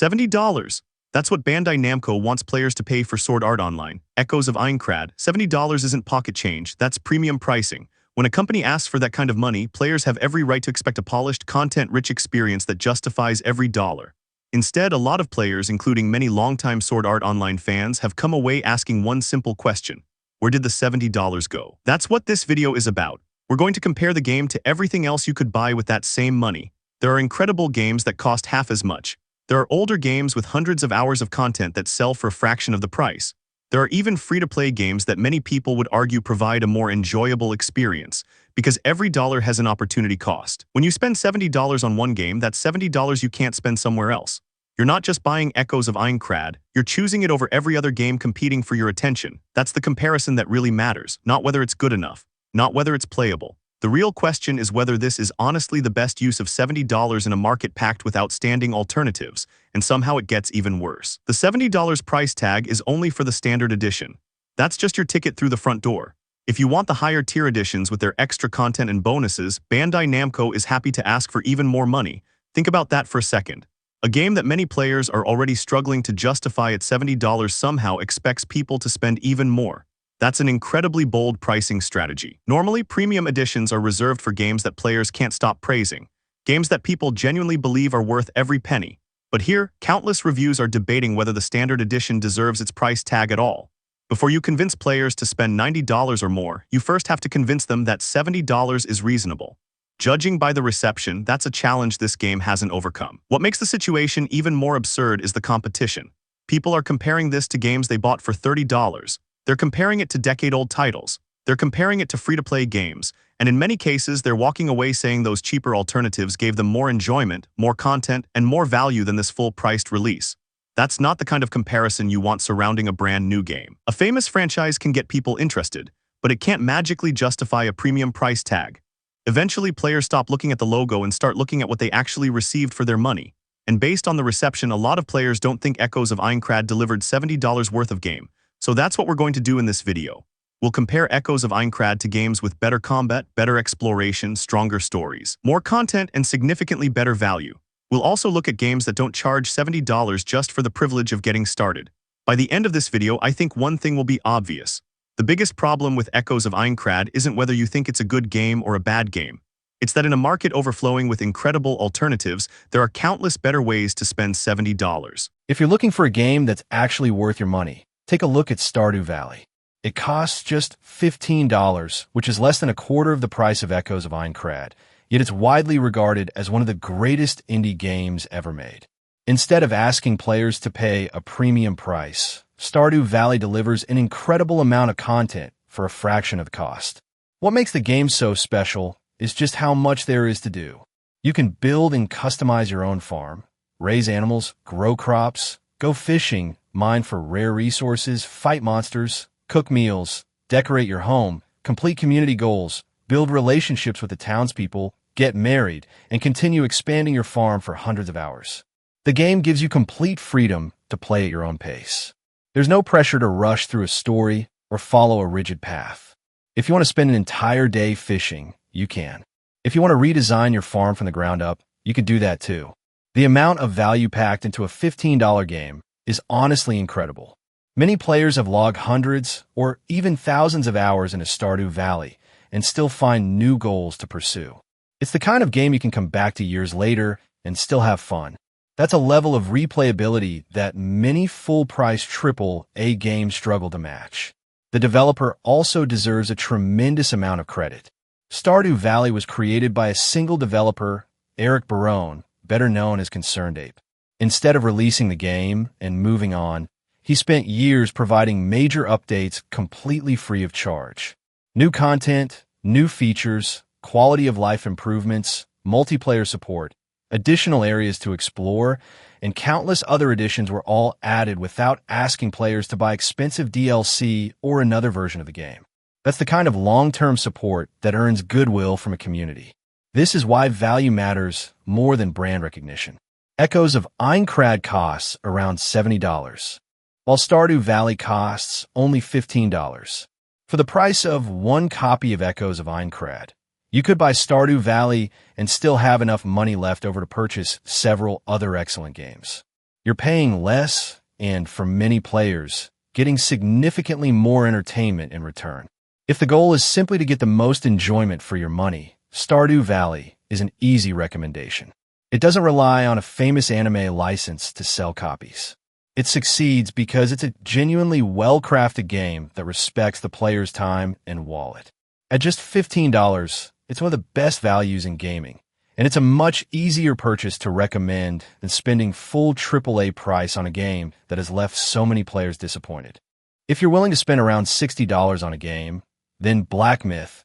$70. That's what Bandai Namco wants players to pay for Sword Art Online. Echoes of Aincrad. $70 isn't pocket change, that's premium pricing. When a company asks for that kind of money, players have every right to expect a polished, content-rich experience that justifies every dollar. Instead, a lot of players, including many longtime Sword Art Online fans, have come away asking one simple question: where did the $70 go? That's what this video is about. We're going to compare the game to everything else you could buy with that same money. There are incredible games that cost half as much. There are older games with hundreds of hours of content that sell for a fraction of the price. There are even free-to-play games that many people would argue provide a more enjoyable experience, because every dollar has an opportunity cost. When you spend $70 on one game, that's $70 you can't spend somewhere else. You're not just buying Echoes of Aincrad, you're choosing it over every other game competing for your attention. That's the comparison that really matters, not whether it's good enough, not whether it's playable. The real question is whether this is honestly the best use of $70 in a market packed with outstanding alternatives, and somehow it gets even worse. The $70 price tag is only for the standard edition. That's just your ticket through the front door. If you want the higher tier editions with their extra content and bonuses, Bandai Namco is happy to ask for even more money. Think about that for a second. A game that many players are already struggling to justify at $70 somehow expects people to spend even more. That's an incredibly bold pricing strategy. Normally, premium editions are reserved for games that players can't stop praising, games that people genuinely believe are worth every penny. But here, countless reviews are debating whether the standard edition deserves its price tag at all. Before you convince players to spend $90 or more, you first have to convince them that $70 is reasonable. Judging by the reception, that's a challenge this game hasn't overcome. What makes the situation even more absurd is the competition. People are comparing this to games they bought for $30. They're comparing it to decade-old titles. They're comparing it to free-to-play games, and in many cases, they're walking away saying those cheaper alternatives gave them more enjoyment, more content, and more value than this full-priced release. That's not the kind of comparison you want surrounding a brand new game. A famous franchise can get people interested, but it can't magically justify a premium price tag. Eventually, players stop looking at the logo and start looking at what they actually received for their money. And based on the reception, a lot of players don't think Echoes of Aincrad delivered $70 worth of game. So that's what we're going to do in this video. We'll compare Echoes of Aincrad to games with better combat, better exploration, stronger stories, more content, and significantly better value. We'll also look at games that don't charge $70 just for the privilege of getting started. By the end of this video, I think one thing will be obvious. The biggest problem with Echoes of Aincrad isn't whether you think it's a good game or a bad game. It's that in a market overflowing with incredible alternatives, there are countless better ways to spend $70. If you're looking for a game that's actually worth your money, take a look at Stardew Valley. It costs just $15, which is less than a quarter of the price of Echoes of Aincrad, yet it's widely regarded as one of the greatest indie games ever made. Instead of asking players to pay a premium price, Stardew Valley delivers an incredible amount of content for a fraction of the cost. What makes the game so special is just how much there is to do. You can build and customize your own farm, raise animals, grow crops, go fishing, mine for rare resources, fight monsters, cook meals, decorate your home, complete community goals, build relationships with the townspeople, get married, and continue expanding your farm for hundreds of hours. The game gives you complete freedom to play at your own pace. There's no pressure to rush through a story or follow a rigid path. If you want to spend an entire day fishing, you can. If you want to redesign your farm from the ground up, you can do that too. The amount of value packed into a $15 game is honestly incredible. Many players have logged hundreds or even thousands of hours into Stardew Valley and still find new goals to pursue. It's the kind of game you can come back to years later and still have fun. That's a level of replayability that many full-price AAA games struggle to match. The developer also deserves a tremendous amount of credit. Stardew Valley was created by a single developer, Eric Barone, better known as Concerned Ape. Instead of releasing the game and moving on, he spent years providing major updates completely free of charge. New content, new features, quality of life improvements, multiplayer support, additional areas to explore, and countless other additions were all added without asking players to buy expensive DLC or another version of the game. That's the kind of long-term support that earns goodwill from a community. This is why value matters more than brand recognition. Echoes of Aincrad costs around $70, while Stardew Valley costs only $15. For the price of one copy of Echoes of Aincrad, you could buy Stardew Valley and still have enough money left over to purchase several other excellent games. You're paying less and, for many players, getting significantly more entertainment in return. If the goal is simply to get the most enjoyment for your money, Stardew Valley is an easy recommendation. It doesn't rely on a famous anime license to sell copies. It succeeds because it's a genuinely well-crafted game that respects the player's time and wallet. At just $15, it's one of the best values in gaming, and it's a much easier purchase to recommend than spending full AAA price on a game that has left so many players disappointed. If you're willing to spend around $60 on a game, then Black Myth,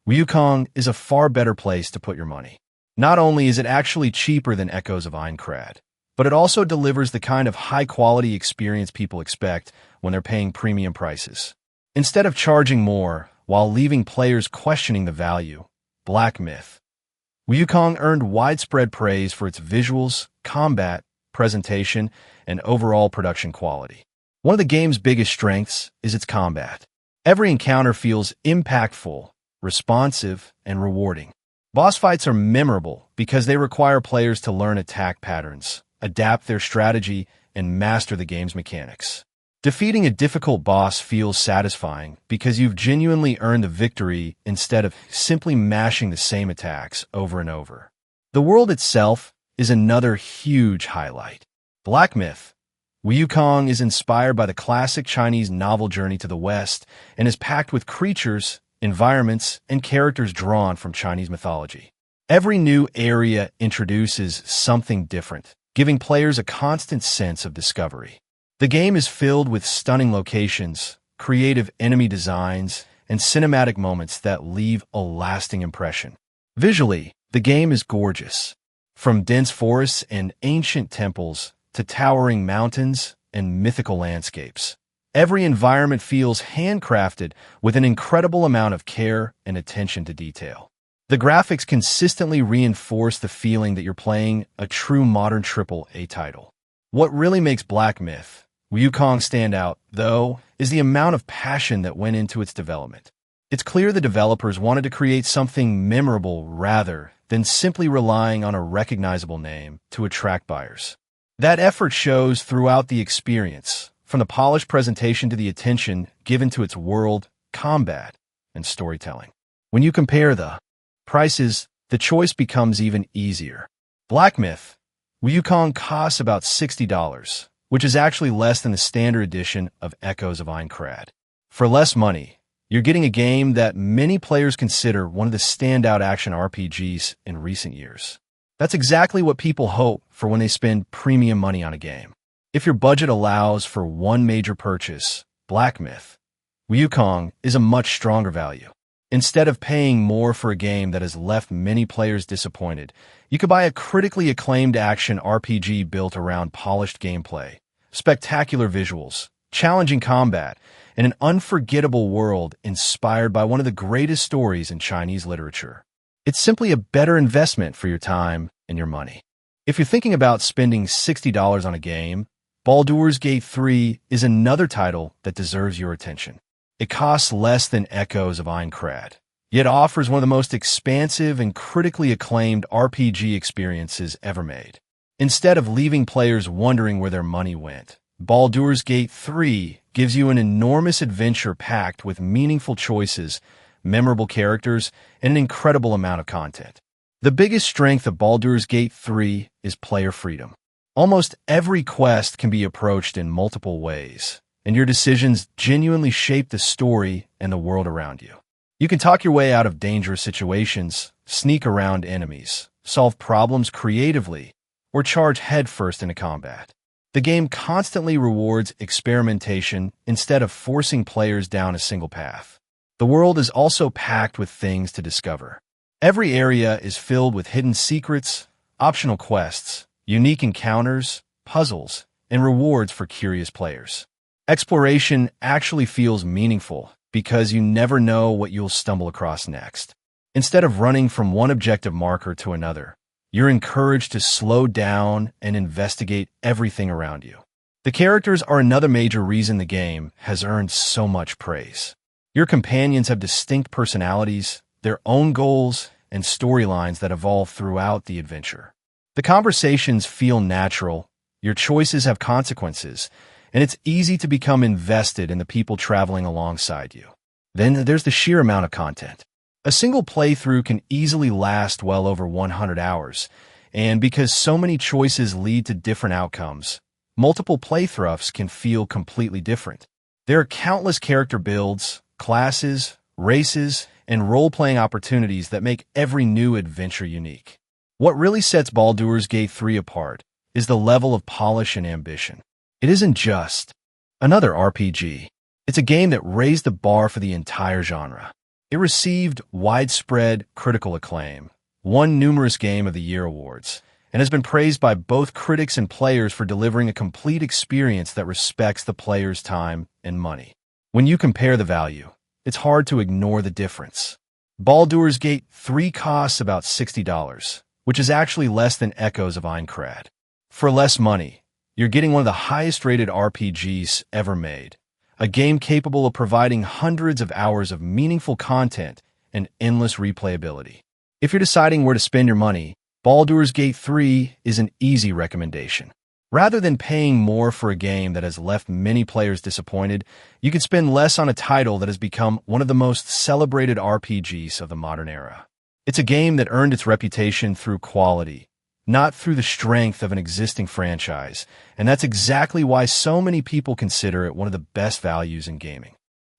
Wukong is a far better place to put your money. Not only is it actually cheaper than Echoes of Aincrad, but it also delivers the kind of high-quality experience people expect when they're paying premium prices. Instead of charging more while leaving players questioning the value, Black Myth, Wukong earned widespread praise for its visuals, combat, presentation, and overall production quality. One of the game's biggest strengths is its combat. Every encounter feels impactful, responsive, and rewarding. Boss fights are memorable because they require players to learn attack patterns, adapt their strategy, and master the game's mechanics. Defeating a difficult boss feels satisfying because you've genuinely earned the victory instead of simply mashing the same attacks over and over. The world itself is another huge highlight. Black Myth, Wukong is inspired by the classic Chinese novel Journey to the West and is packed with creatures, environments, and characters drawn from Chinese mythology. Every new area introduces something different, giving players a constant sense of discovery. The game is filled with stunning locations, creative enemy designs, and cinematic moments that leave a lasting impression. Visually, the game is gorgeous. From dense forests and ancient temples to towering mountains and mythical landscapes, every environment feels handcrafted with an incredible amount of care and attention to detail. The graphics consistently reinforce the feeling that you're playing a true modern AAA title. What really makes Black Myth, Wukong stand out, though, is the amount of passion that went into its development. It's clear the developers wanted to create something memorable rather than simply relying on a recognizable name to attract buyers. That effort shows throughout the experience, from the polished presentation to the attention given to its world, combat, and storytelling. When you compare the prices, the choice becomes even easier. Black Myth, Wukong costs about $60, which is actually less than the standard edition of Echoes of Aincrad. For less money, you're getting a game that many players consider one of the standout action RPGs in recent years. That's exactly what people hope for when they spend premium money on a game. If your budget allows for one major purchase, Black Myth, Wukong is a much stronger value. Instead of paying more for a game that has left many players disappointed, you could buy a critically acclaimed action RPG built around polished gameplay, spectacular visuals, challenging combat, and an unforgettable world inspired by one of the greatest stories in Chinese literature. It's simply a better investment for your time and your money. If you're thinking about spending $60 on a game, Baldur's Gate 3 is another title that deserves your attention. It costs less than Echoes of Aincrad, yet offers one of the most expansive and critically acclaimed RPG experiences ever made. Instead of leaving players wondering where their money went, Baldur's Gate 3 gives you an enormous adventure packed with meaningful choices, memorable characters, and an incredible amount of content. The biggest strength of Baldur's Gate 3 is player freedom. Almost every quest can be approached in multiple ways, and your decisions genuinely shape the story and the world around you. You can talk your way out of dangerous situations, sneak around enemies, solve problems creatively, or charge headfirst into combat. The game constantly rewards experimentation instead of forcing players down a single path. The world is also packed with things to discover. Every area is filled with hidden secrets, optional quests, unique encounters, puzzles, and rewards for curious players. Exploration actually feels meaningful because you never know what you'll stumble across next. Instead of running from one objective marker to another, you're encouraged to slow down and investigate everything around you. The characters are another major reason the game has earned so much praise. Your companions have distinct personalities, their own goals, and storylines that evolve throughout the adventure. The conversations feel natural, Your choices have consequences, and it's easy to become invested in the people traveling alongside you. Then there's the sheer amount of content. A single playthrough can easily last well over 100 hours, and because so many choices lead to different outcomes, multiple playthroughs can feel completely different. There are countless character builds, classes, races, and role-playing opportunities that make every new adventure unique. What really sets Baldur's Gate 3 apart is the level of polish and ambition. It isn't just another RPG. It's a game that raised the bar for the entire genre. It received widespread critical acclaim, won numerous Game of the Year awards, and has been praised by both critics and players for delivering a complete experience that respects the player's time and money. When you compare the value, it's hard to ignore the difference. Baldur's Gate 3 costs about $60, which is actually less than Echoes of Aincrad. For less money, you're getting one of the highest-rated RPGs ever made, a game capable of providing hundreds of hours of meaningful content and endless replayability. If you're deciding where to spend your money, Baldur's Gate 3 is an easy recommendation. Rather than paying more for a game that has left many players disappointed, you can spend less on a title that has become one of the most celebrated RPGs of the modern era. It's a game that earned its reputation through quality, not through the strength of an existing franchise, and that's exactly why so many people consider it one of the best values in gaming.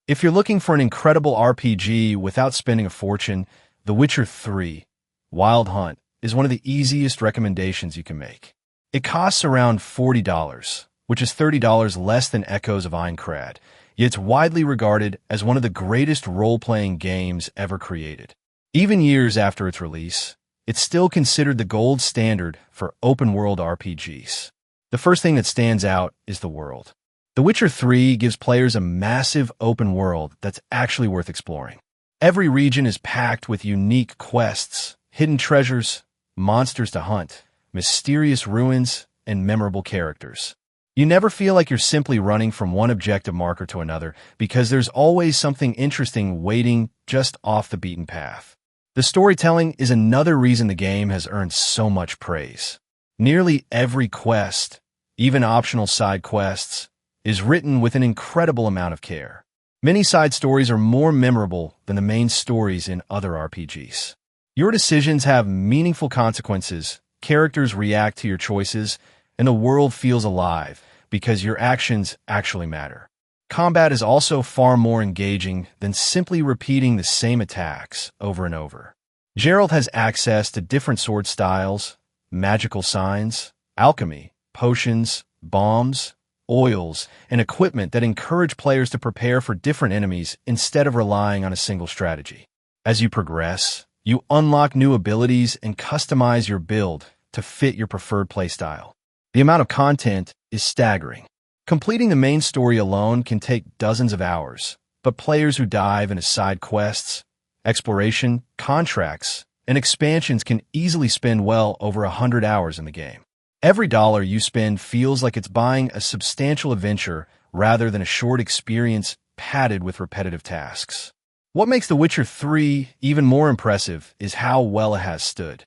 If you're looking for an incredible RPG without spending a fortune, The Witcher 3: Wild Hunt is one of the easiest recommendations you can make. It costs around $40, which is $30 less than Echoes of Aincrad, yet it's widely regarded as one of the greatest role-playing games ever created. Even years after its release, it's still considered the gold standard for open-world RPGs. The first thing that stands out is the world. The Witcher 3 gives players a massive open world that's actually worth exploring. Every region is packed with unique quests, hidden treasures, monsters to hunt, mysterious ruins, and memorable characters. You never feel like you're simply running from one objective marker to another because there's always something interesting waiting just off the beaten path. The storytelling is another reason the game has earned so much praise. Nearly every quest, even optional side quests, is written with an incredible amount of care. Many side stories are more memorable than the main stories in other RPGs. Your decisions have meaningful consequences, characters react to your choices, and the world feels alive because your actions actually matter. Combat is also far more engaging than simply repeating the same attacks over and over. Geralt has access to different sword styles, magical signs, alchemy, potions, bombs, oils, and equipment that encourage players to prepare for different enemies instead of relying on a single strategy. As you progress, you unlock new abilities and customize your build to fit your preferred playstyle. The amount of content is staggering. Completing the main story alone can take dozens of hours, but players who dive into side quests, exploration, contracts, and expansions can easily spend well over 100 hours in the game. Every dollar you spend feels like it's buying a substantial adventure rather than a short experience padded with repetitive tasks. What makes The Witcher 3 even more impressive is how well it has stood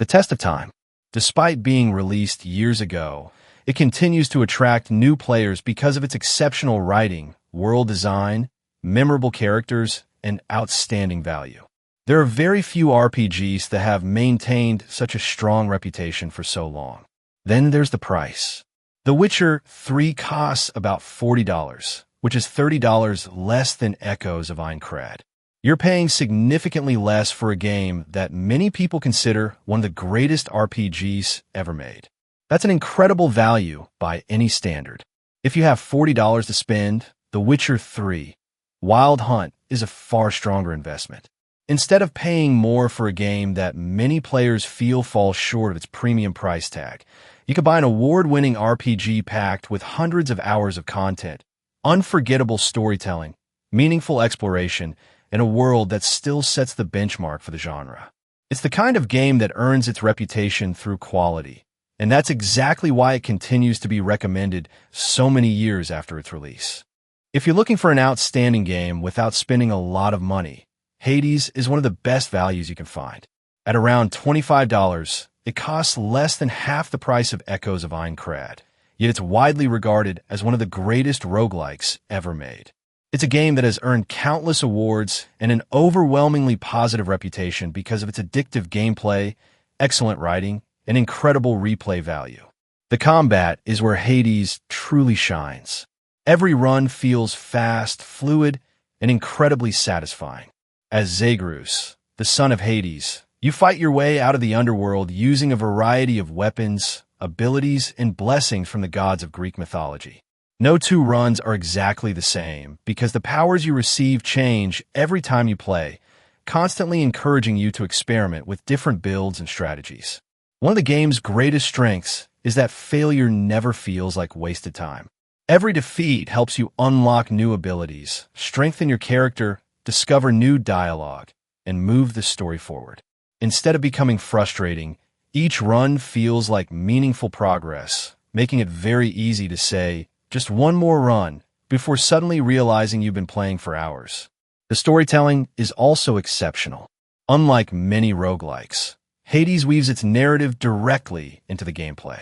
the test of time. Despite being released years ago, it continues to attract new players because of its exceptional writing, world design, memorable characters, and outstanding value. There are very few RPGs that have maintained such a strong reputation for so long. Then there's the price. The Witcher 3 costs about $40, which is $30 less than Echoes of Aincrad. You're paying significantly less for a game that many people consider one of the greatest RPGs ever made. That's an incredible value by any standard. If you have $40 to spend, The Witcher 3: Wild Hunt is a far stronger investment. Instead of paying more for a game that many players feel falls short of its premium price tag, you could buy an award-winning RPG packed with hundreds of hours of content, unforgettable storytelling, meaningful exploration, and a world that still sets the benchmark for the genre. It's the kind of game that earns its reputation through quality, and that's exactly why it continues to be recommended so many years after its release. If you're looking for an outstanding game without spending a lot of money, Hades is one of the best values you can find. At around $25, it costs less than half the price of Echoes of Aincrad, yet it's widely regarded as one of the greatest roguelikes ever made. It's a game that has earned countless awards and an overwhelmingly positive reputation because of its addictive gameplay, excellent writing, and incredible replay value. The combat is where Hades truly shines. Every run feels fast, fluid, and incredibly satisfying. As Zagreus, the son of Hades, you fight your way out of the underworld using a variety of weapons, abilities, and blessings from the gods of Greek mythology. No two runs are exactly the same because the powers you receive change every time you play, constantly encouraging you to experiment with different builds and strategies. One of the game's greatest strengths is that failure never feels like wasted time. Every defeat helps you unlock new abilities, strengthen your character, discover new dialogue, and move the story forward. Instead of becoming frustrating, each run feels like meaningful progress, making it very easy to say, just one more run, before suddenly realizing you've been playing for hours. The storytelling is also exceptional. Unlike many roguelikes, Hades weaves its narrative directly into the gameplay.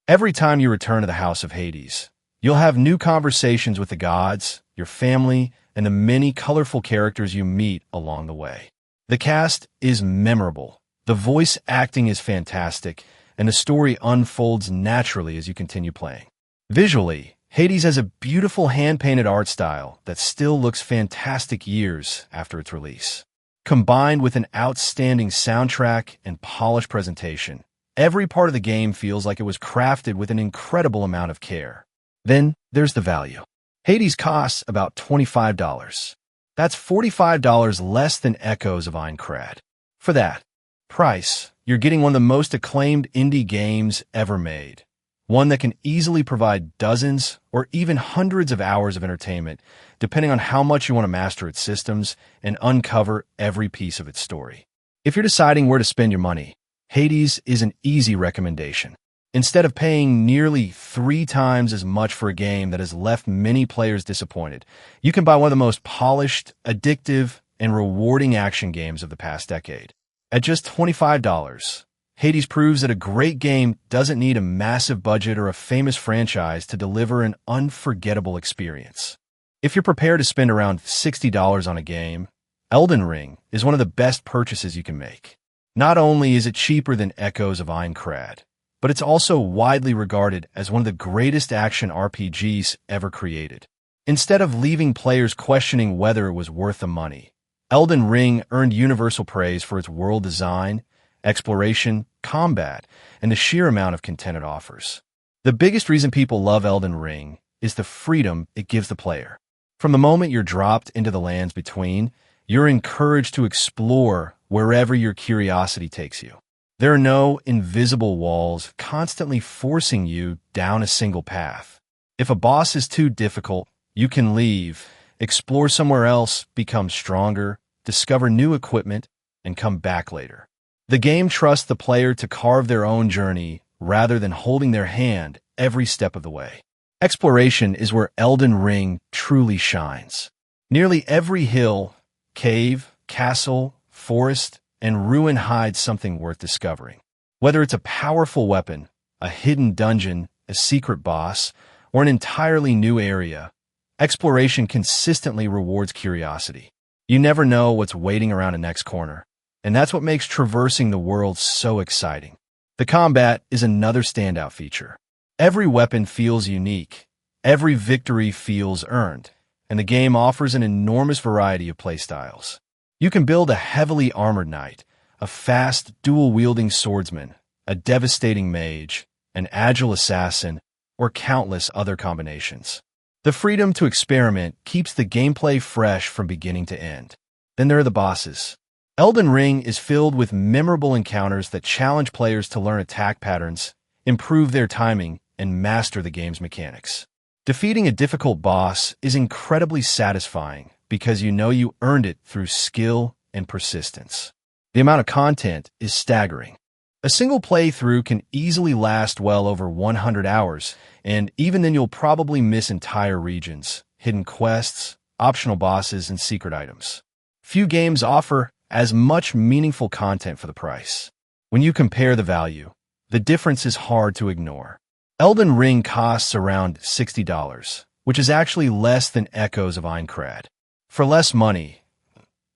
Every time you return to the House of Hades, you'll have new conversations with the gods, your family, and the many colorful characters you meet along the way. The cast is memorable, the voice acting is fantastic, and the story unfolds naturally as you continue playing. Visually, Hades has a beautiful hand-painted art style that still looks fantastic years after its release. Combined with an outstanding soundtrack and polished presentation, every part of the game feels like it was crafted with an incredible amount of care. Then there's the value. Hades costs about $25. That's $45 less than Echoes of Aincrad. For that price, you're getting one of the most acclaimed indie games ever made. One that can easily provide dozens or even hundreds of hours of entertainment, depending on how much you want to master its systems and uncover every piece of its story. If you're deciding where to spend your money, Hades is an easy recommendation. Instead of paying nearly 3 times as much for a game that has left many players disappointed, you can buy one of the most polished, addictive, and rewarding action games of the past decade. At just $25, Hades proves that a great game doesn't need a massive budget or a famous franchise to deliver an unforgettable experience. If you're prepared to spend around $60 on a game, Elden Ring is one of the best purchases you can make. Not only is it cheaper than Echoes of Aincrad, but it's also widely regarded as one of the greatest action RPGs ever created. Instead of leaving players questioning whether it was worth the money, Elden Ring earned universal praise for its world design, exploration, combat, and the sheer amount of content it offers. The biggest reason people love Elden Ring is the freedom it gives the player. From the moment you're dropped into the lands between, you're encouraged to explore wherever your curiosity takes you. There are no invisible walls constantly forcing you down a single path. If a boss is too difficult, you can leave, explore somewhere else, become stronger, discover new equipment, and come back later. The game trusts the player to carve their own journey rather than holding their hand every step of the way. Exploration is where Elden Ring truly shines. Nearly every hill, cave, castle, forest, and ruin hides something worth discovering. Whether it's a powerful weapon, a hidden dungeon, a secret boss, or an entirely new area, exploration consistently rewards curiosity. You never know what's waiting around the next corner, and that's what makes traversing the world so exciting. The combat is another standout feature. Every weapon feels unique, every victory feels earned, and the game offers an enormous variety of playstyles. You can build a heavily armored knight, a fast, dual-wielding swordsman, a devastating mage, an agile assassin, or countless other combinations. The freedom to experiment keeps the gameplay fresh from beginning to end. Then there are the bosses. Elden Ring is filled with memorable encounters that challenge players to learn attack patterns, improve their timing, and master the game's mechanics. Defeating a difficult boss is incredibly satisfying because you know you earned it through skill and persistence. The amount of content is staggering. A single playthrough can easily last well over 100 hours, and even then you'll probably miss entire regions, hidden quests, optional bosses, and secret items. Few games offer as much meaningful content for the price. When you compare the value, the difference is hard to ignore. Elden Ring costs around $60, which is actually less than Echoes of Aincrad. For less money,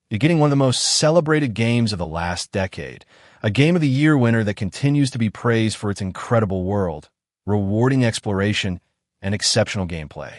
you're getting one of the most celebrated games of the last decade, a Game of the Year winner that continues to be praised for its incredible world, rewarding exploration, and exceptional gameplay.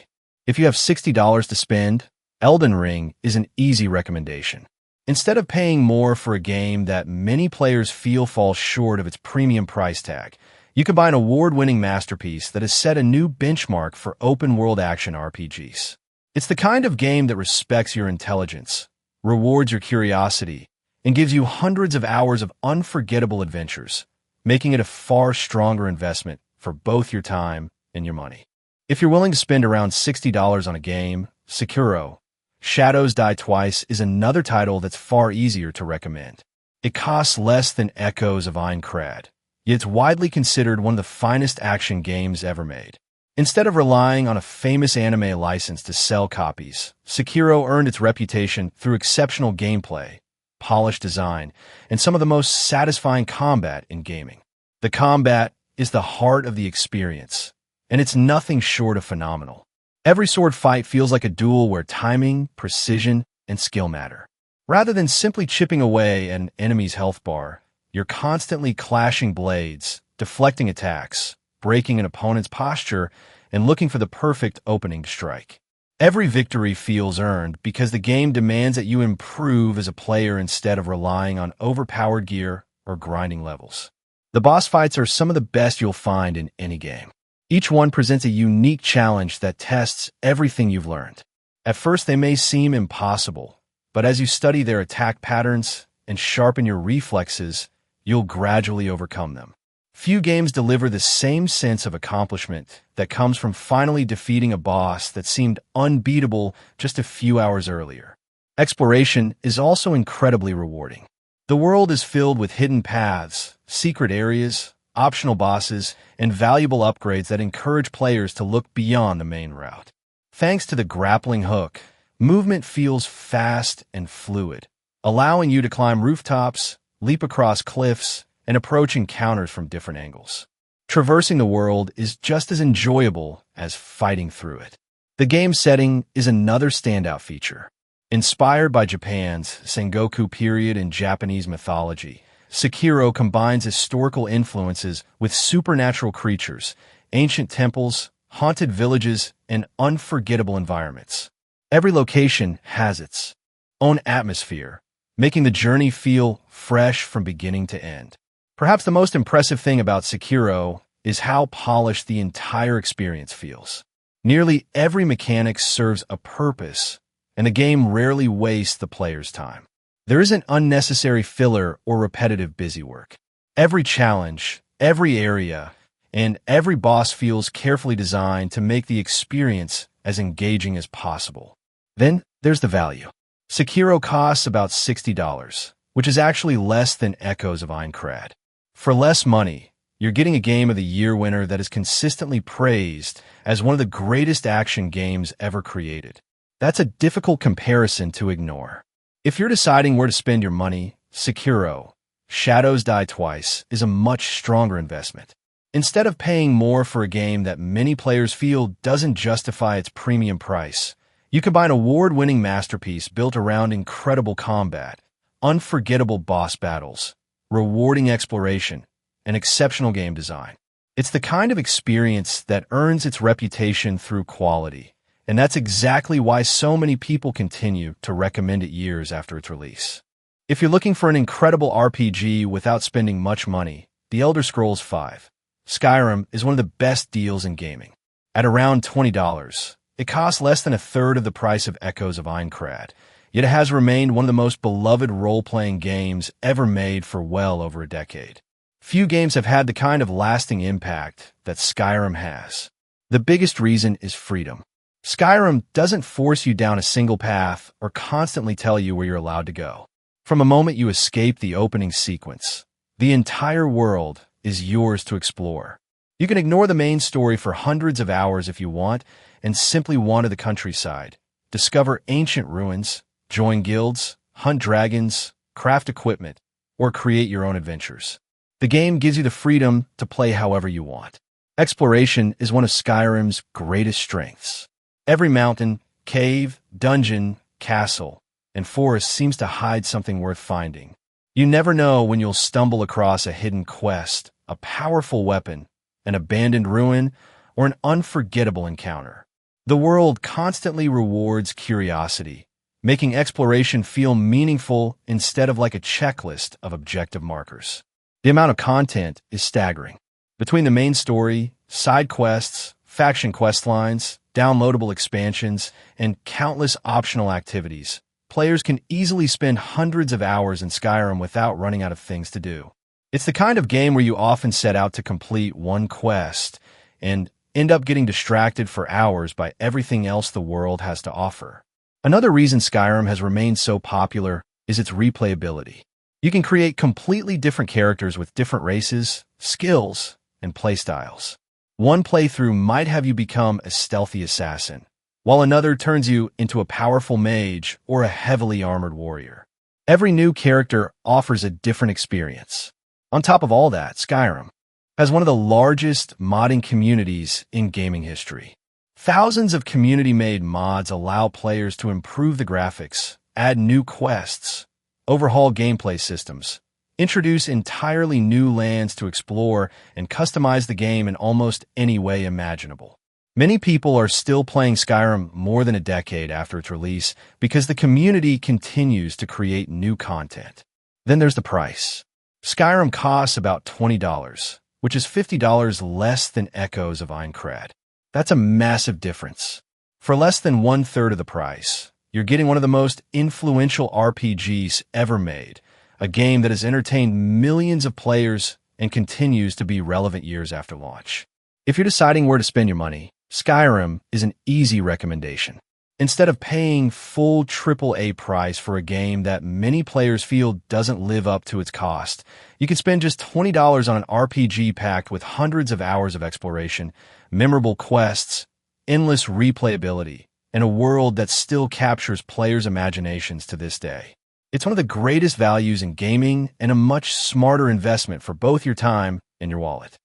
If you have $60 to spend, Elden Ring is an easy recommendation. Instead of paying more for a game that many players feel falls short of its premium price tag, you can buy an award-winning masterpiece that has set a new benchmark for open-world action RPGs. It's the kind of game that respects your intelligence, rewards your curiosity, and gives you hundreds of hours of unforgettable adventures, making it a far stronger investment for both your time and your money. If you're willing to spend around $60 on a game, Sekiro: Shadows Die Twice is another title that's far easier to recommend. It costs less than Echoes of Aincrad, yet it's widely considered one of the finest action games ever made. Instead of relying on a famous anime license to sell copies, Sekiro earned its reputation through exceptional gameplay, polished design, and some of the most satisfying combat in gaming. The combat is the heart of the experience, and it's nothing short of phenomenal. Every sword fight feels like a duel where timing, precision, and skill matter. Rather than simply chipping away at an enemy's health bar, you're constantly clashing blades, deflecting attacks, breaking an opponent's posture, and looking for the perfect opening strike. Every victory feels earned because the game demands that you improve as a player instead of relying on overpowered gear or grinding levels. The boss fights are some of the best you'll find in any game. Each one presents a unique challenge that tests everything you've learned. At first, they may seem impossible, but as you study their attack patterns and sharpen your reflexes, you'll gradually overcome them. Few games deliver the same sense of accomplishment that comes from finally defeating a boss that seemed unbeatable just a few hours earlier. Exploration is also incredibly rewarding. The world is filled with hidden paths, secret areas, optional bosses, and valuable upgrades that encourage players to look beyond the main route. Thanks to the grappling hook, movement feels fast and fluid, allowing you to climb rooftops, leap across cliffs, and approach encounters from different angles. Traversing the world is just as enjoyable as fighting through it. The game setting is another standout feature. Inspired by Japan's Sengoku period in Japanese mythology, Sekiro combines historical influences with supernatural creatures, ancient temples, haunted villages, and unforgettable environments. Every location has its own atmosphere, making the journey feel fresh from beginning to end. Perhaps the most impressive thing about Sekiro is how polished the entire experience feels. Nearly every mechanic serves a purpose, and the game rarely wastes the player's time. There isn't unnecessary filler or repetitive busywork. Every challenge, every area, and every boss feels carefully designed to make the experience as engaging as possible. Then there's the value. Sekiro costs about $60, which is actually less than Echoes of Aincrad. For less money, you're getting a Game of the Year winner that is consistently praised as one of the greatest action games ever created. That's a difficult comparison to ignore. If you're deciding where to spend your money, Sekiro: Shadows Die Twice is a much stronger investment. Instead of paying more for a game that many players feel doesn't justify its premium price, you can buy an award-winning masterpiece built around incredible combat, unforgettable boss battles, rewarding exploration, and exceptional game design. It's the kind of experience that earns its reputation through quality, and that's exactly why so many people continue to recommend it years after its release. If you're looking for an incredible RPG without spending much money, The Elder Scrolls V: Skyrim is one of the best deals in gaming. At around $20, it costs less than a third of the price of Echoes of Aincrad, yet it has remained one of the most beloved role-playing games ever made for well over a decade. Few games have had the kind of lasting impact that Skyrim has. The biggest reason is freedom. Skyrim doesn't force you down a single path or constantly tell you where you're allowed to go. From the moment you escape the opening sequence, the entire world is yours to explore. You can ignore the main story for hundreds of hours if you want and simply wander the countryside, discover ancient ruins, join guilds, hunt dragons, craft equipment, or create your own adventures. The game gives you the freedom to play however you want. Exploration is one of Skyrim's greatest strengths. Every mountain, cave, dungeon, castle, and forest seems to hide something worth finding. You never know when you'll stumble across a hidden quest, a powerful weapon, an abandoned ruin, or an unforgettable encounter. The world constantly rewards curiosity, making exploration feel meaningful instead of like a checklist of objective markers. The amount of content is staggering. Between the main story, side quests, faction quest lines, downloadable expansions, and countless optional activities, players can easily spend hundreds of hours in Skyrim without running out of things to do. It's the kind of game where you often set out to complete one quest and end up getting distracted for hours by everything else the world has to offer. Another reason Skyrim has remained so popular is its replayability. You can create completely different characters with different races, skills, and playstyles. One playthrough might have you become a stealthy assassin, while another turns you into a powerful mage or a heavily armored warrior. Every new character offers a different experience. On top of all that, Skyrim has one of the largest modding communities in gaming history. Thousands of community-made mods allow players to improve the graphics, add new quests, overhaul gameplay systems, introduce entirely new lands to explore, and customize the game in almost any way imaginable. Many people are still playing Skyrim more than a decade after its release because the community continues to create new content. Then there's the price. Skyrim costs about $20, which is $50 less than Echoes of Aincrad. That's a massive difference. For less than one-third of the price, you're getting one of the most influential RPGs ever made, a game that has entertained millions of players and continues to be relevant years after launch. If you're deciding where to spend your money, Skyrim is an easy recommendation. Instead of paying full AAA price for a game that many players feel doesn't live up to its cost, you can spend just $20 on an RPG packed with hundreds of hours of exploration, memorable quests, endless replayability, and a world that still captures players' imaginations to this day. It's one of the greatest values in gaming and a much smarter investment for both your time and your wallet.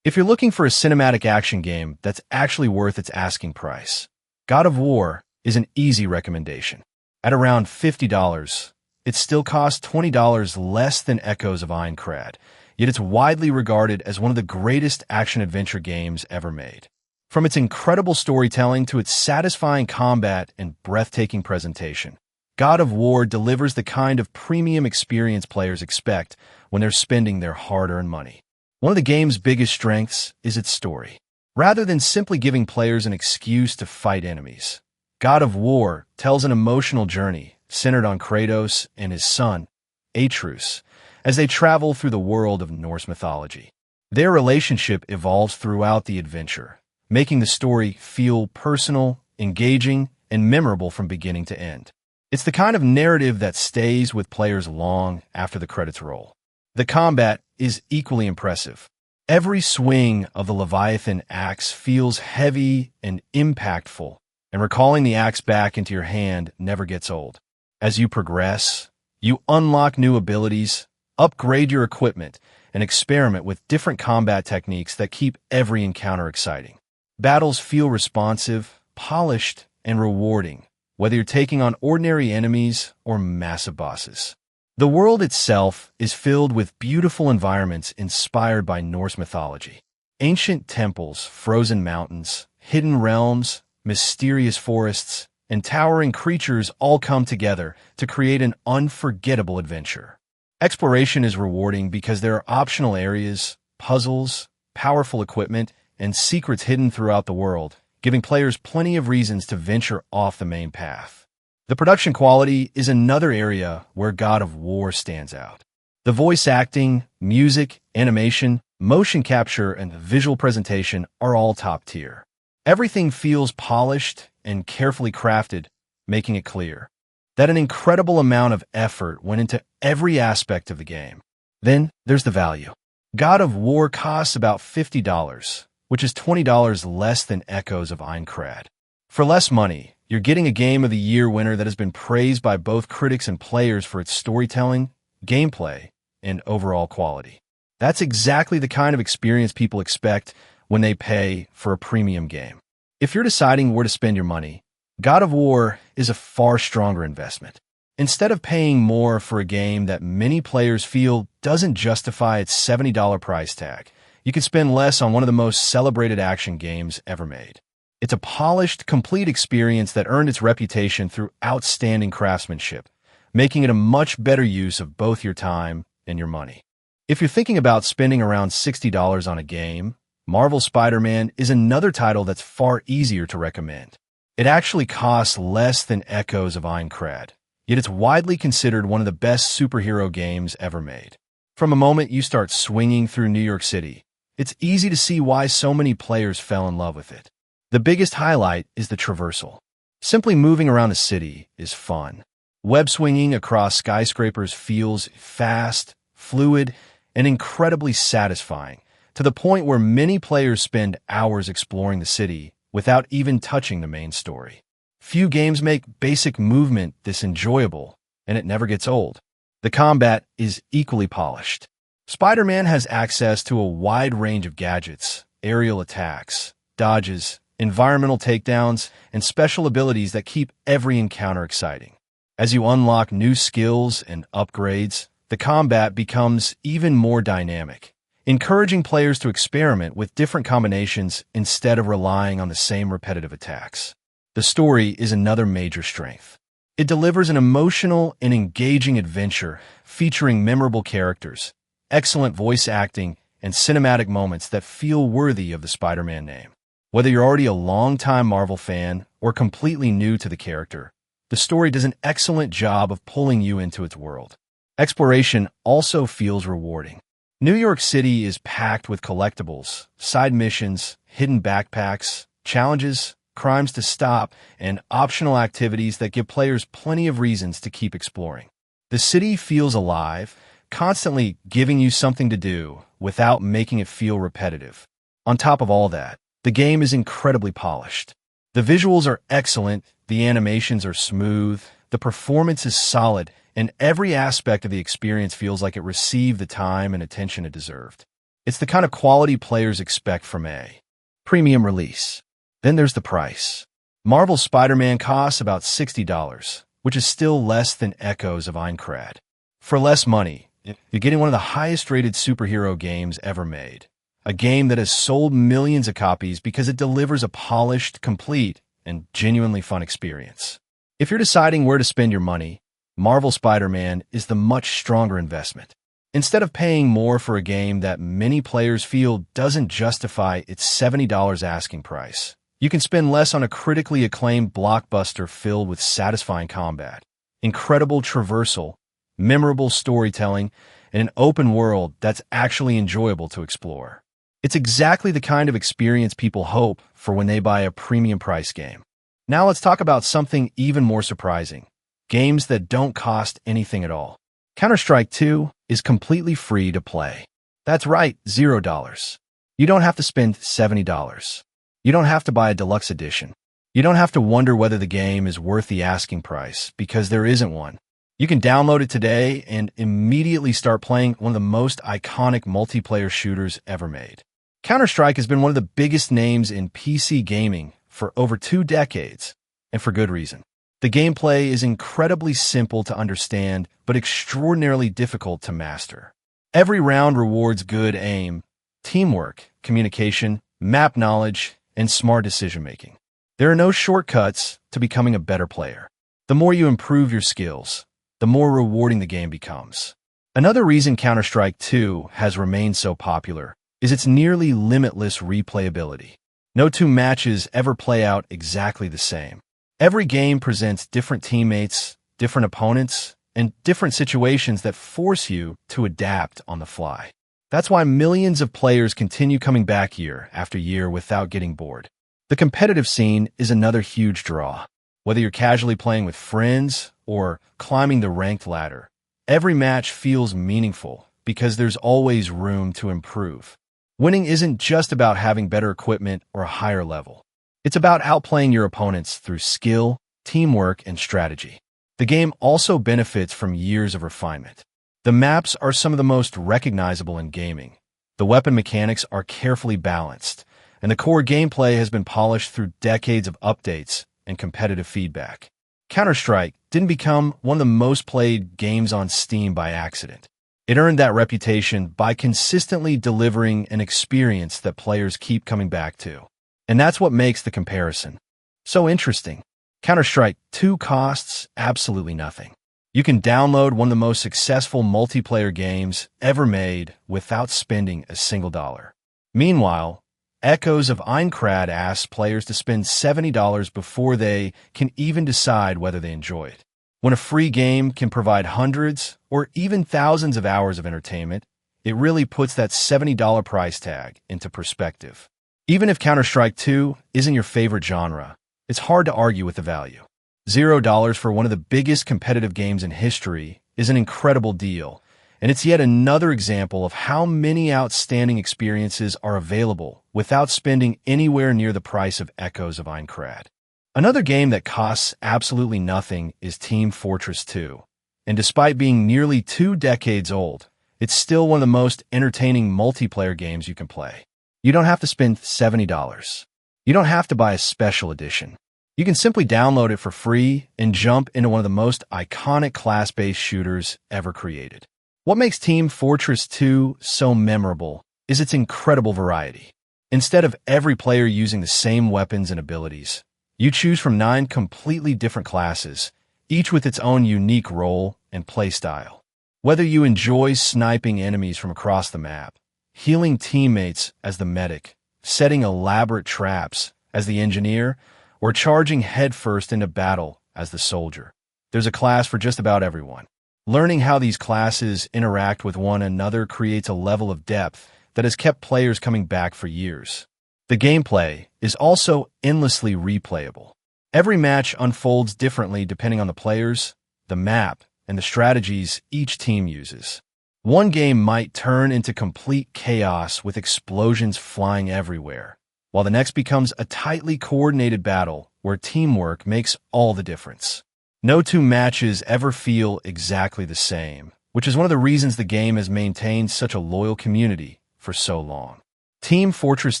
If you're looking for a cinematic action game that's actually worth its asking price, God of War is an easy recommendation. At around $50, it still costs $20 less than Echoes of Aincrad, yet it's widely regarded as one of the greatest action-adventure games ever made. From its incredible storytelling to its satisfying combat and breathtaking presentation, God of War delivers the kind of premium experience players expect when they're spending their hard-earned money. One of the game's biggest strengths is its story. Rather than simply giving players an excuse to fight enemies, God of War tells an emotional journey centered on Kratos and his son, Atreus, as they travel through the world of Norse mythology. Their relationship evolves throughout the adventure, making the story feel personal, engaging, and memorable from beginning to end. It's the kind of narrative that stays with players long after the credits roll. The combat is equally impressive. Every swing of the Leviathan axe feels heavy and impactful, and recalling the axe back into your hand never gets old. As you progress, you unlock new abilities, upgrade your equipment, and experiment with different combat techniques that keep every encounter exciting. Battles feel responsive, polished, and rewarding, whether you're taking on ordinary enemies or massive bosses. The world itself is filled with beautiful environments inspired by Norse mythology. Ancient temples, frozen mountains, hidden realms, mysterious forests, and towering creatures all come together to create an unforgettable adventure. Exploration is rewarding because there are optional areas, puzzles, powerful equipment, and secrets hidden throughout the world, giving players plenty of reasons to venture off the main path. The production quality is another area where God of War stands out. The voice acting, music, animation, motion capture, and visual presentation are all top tier. Everything feels polished and carefully crafted, making it clear that an incredible amount of effort went into every aspect of the game. Then there's the value. God of War costs about $50, which is $20 less than Echoes of Aincrad. For less money, you're getting a Game of the Year winner that has been praised by both critics and players for its storytelling, gameplay, and overall quality. That's exactly the kind of experience people expect when they pay for a premium game. If you're deciding where to spend your money, God of War is a far stronger investment. Instead of paying more for a game that many players feel doesn't justify its $70 price tag, you can spend less on one of the most celebrated action games ever made. It's a polished, complete experience that earned its reputation through outstanding craftsmanship, making it a much better use of both your time and your money. If you're thinking about spending around $60 on a game, Marvel Spider-Man is another title that's far easier to recommend. It actually costs less than Echoes of Aincrad, yet it's widely considered one of the best superhero games ever made. From the moment you start swinging through New York City, it's easy to see why so many players fell in love with it. The biggest highlight is the traversal. Simply moving around the city is fun. Web swinging across skyscrapers feels fast, fluid, and incredibly satisfying, to the point where many players spend hours exploring the city without even touching the main story. Few games make basic movement this enjoyable, and it never gets old. The combat is equally polished. Spider-Man has access to a wide range of gadgets, aerial attacks, dodges, environmental takedowns, and special abilities that keep every encounter exciting. As you unlock new skills and upgrades, the combat becomes even more dynamic, encouraging players to experiment with different combinations instead of relying on the same repetitive attacks. The story is another major strength. It delivers an emotional and engaging adventure featuring memorable characters, excellent voice acting, and cinematic moments that feel worthy of the Spider-Man name. Whether you're already a longtime Marvel fan or completely new to the character, the story does an excellent job of pulling you into its world. Exploration also feels rewarding. New York City is packed with collectibles, side missions, hidden backpacks, challenges, crimes to stop, and optional activities that give players plenty of reasons to keep exploring. The city feels alive, constantly giving you something to do without making it feel repetitive. On top of all that, the game is incredibly polished. The visuals are excellent, the animations are smooth, the performance is solid, and every aspect of the experience feels like it received the time and attention it deserved. It's the kind of quality players expect from a premium release. Then there's the price. Marvel's Spider-Man costs about $60, which is still less than Echoes of Aincrad. For less money, you're getting one of the highest-rated superhero games ever made. A game that has sold millions of copies because it delivers a polished, complete, and genuinely fun experience. If you're deciding where to spend your money, Marvel Spider-Man is the much stronger investment. Instead of paying more for a game that many players feel doesn't justify its $70 asking price, you can spend less on a critically acclaimed blockbuster filled with satisfying combat, incredible traversal, memorable storytelling, and an open world that's actually enjoyable to explore. It's exactly the kind of experience people hope for when they buy a premium price game. Now let's talk about something even more surprising. Games that don't cost anything at all. Counter-Strike 2 is completely free to play. That's right, $0. You don't have to spend $70. You don't have to buy a deluxe edition. You don't have to wonder whether the game is worth the asking price, because there isn't one. You can download it today and immediately start playing one of the most iconic multiplayer shooters ever made. Counter-Strike has been one of the biggest names in PC gaming for over 2 decades, and for good reason. The gameplay is incredibly simple to understand, but extraordinarily difficult to master. Every round rewards good aim, teamwork, communication, map knowledge, and smart decision-making. There are no shortcuts to becoming a better player. The more you improve your skills, the more rewarding the game becomes. Another reason Counter-Strike 2 has remained so popular is its nearly limitless replayability. No 2 matches ever play out exactly the same. Every game presents different teammates, different opponents, and different situations that force you to adapt on the fly. That's why millions of players continue coming back year after year without getting bored. The competitive scene is another huge draw. Whether you're casually playing with friends or climbing the ranked ladder, every match feels meaningful because there's always room to improve. Winning isn't just about having better equipment or a higher level. It's about outplaying your opponents through skill, teamwork, and strategy. The game also benefits from years of refinement. The maps are some of the most recognizable in gaming. The weapon mechanics are carefully balanced, and the core gameplay has been polished through decades of updates and competitive feedback. Counter-Strike didn't become one of the most played games on Steam by accident. It earned that reputation by consistently delivering an experience that players keep coming back to. And that's what makes the comparison so interesting. Counter-Strike 2 costs absolutely nothing. You can download one of the most successful multiplayer games ever made without spending a single dollar. Meanwhile, Echoes of Aincrad asks players to spend $70 before they can even decide whether they enjoy it. When a free game can provide hundreds or even thousands of hours of entertainment, it really puts that $70 price tag into perspective. Even if Counter-Strike 2 isn't your favorite genre, it's hard to argue with the value. $0 for one of the biggest competitive games in history is an incredible deal, and it's yet another example of how many outstanding experiences are available without spending anywhere near the price of Echoes of Aincrad. Another game that costs absolutely nothing is Team Fortress 2, and despite being nearly 2 decades old, it's still one of the most entertaining multiplayer games you can play. You don't have to spend $70. You don't have to buy a special edition. You can simply download it for free and jump into one of the most iconic class-based shooters ever created. What makes Team Fortress 2 so memorable is its incredible variety. Instead of every player using the same weapons and abilities, you choose from 9 completely different classes, each with its own unique role and playstyle. Whether you enjoy sniping enemies from across the map, healing teammates as the medic, setting elaborate traps as the engineer, or charging headfirst into battle as the soldier, there's a class for just about everyone. Learning how these classes interact with one another creates a level of depth that has kept players coming back for years. The gameplay is also endlessly replayable. Every match unfolds differently depending on the players, the map, and the strategies each team uses. One game might turn into complete chaos with explosions flying everywhere, while the next becomes a tightly coordinated battle where teamwork makes all the difference. No 2 matches ever feel exactly the same, which is one of the reasons the game has maintained such a loyal community for so long. Team Fortress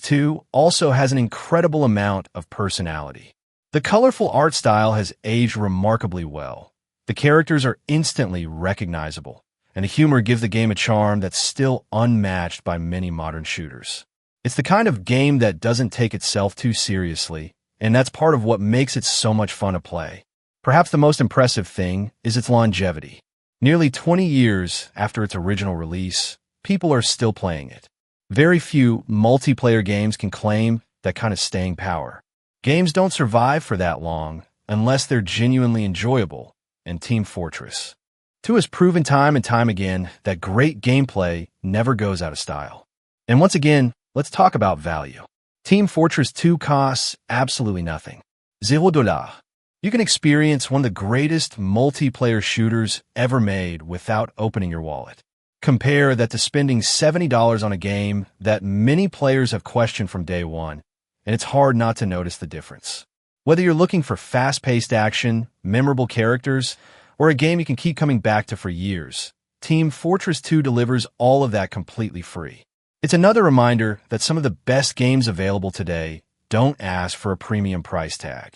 2 also has an incredible amount of personality. The colorful art style has aged remarkably well. The characters are instantly recognizable, and the humor gives the game a charm that's still unmatched by many modern shooters. It's the kind of game that doesn't take itself too seriously, and that's part of what makes it so much fun to play. Perhaps the most impressive thing is its longevity. Nearly 20 years after its original release, people are still playing it. Very few multiplayer games can claim that kind of staying power. Games don't survive for that long unless they're genuinely enjoyable, and Team Fortress 2 has proven time and time again that great gameplay never goes out of style. And once again, let's talk about value. Team Fortress 2 costs absolutely nothing. $0. You can experience one of the greatest multiplayer shooters ever made without opening your wallet. Compare that to spending $70 on a game that many players have questioned from day one, and it's hard not to notice the difference. Whether you're looking for fast-paced action, memorable characters, or a game you can keep coming back to for years, Team Fortress 2 delivers all of that completely free. It's another reminder that some of the best games available today don't ask for a premium price tag.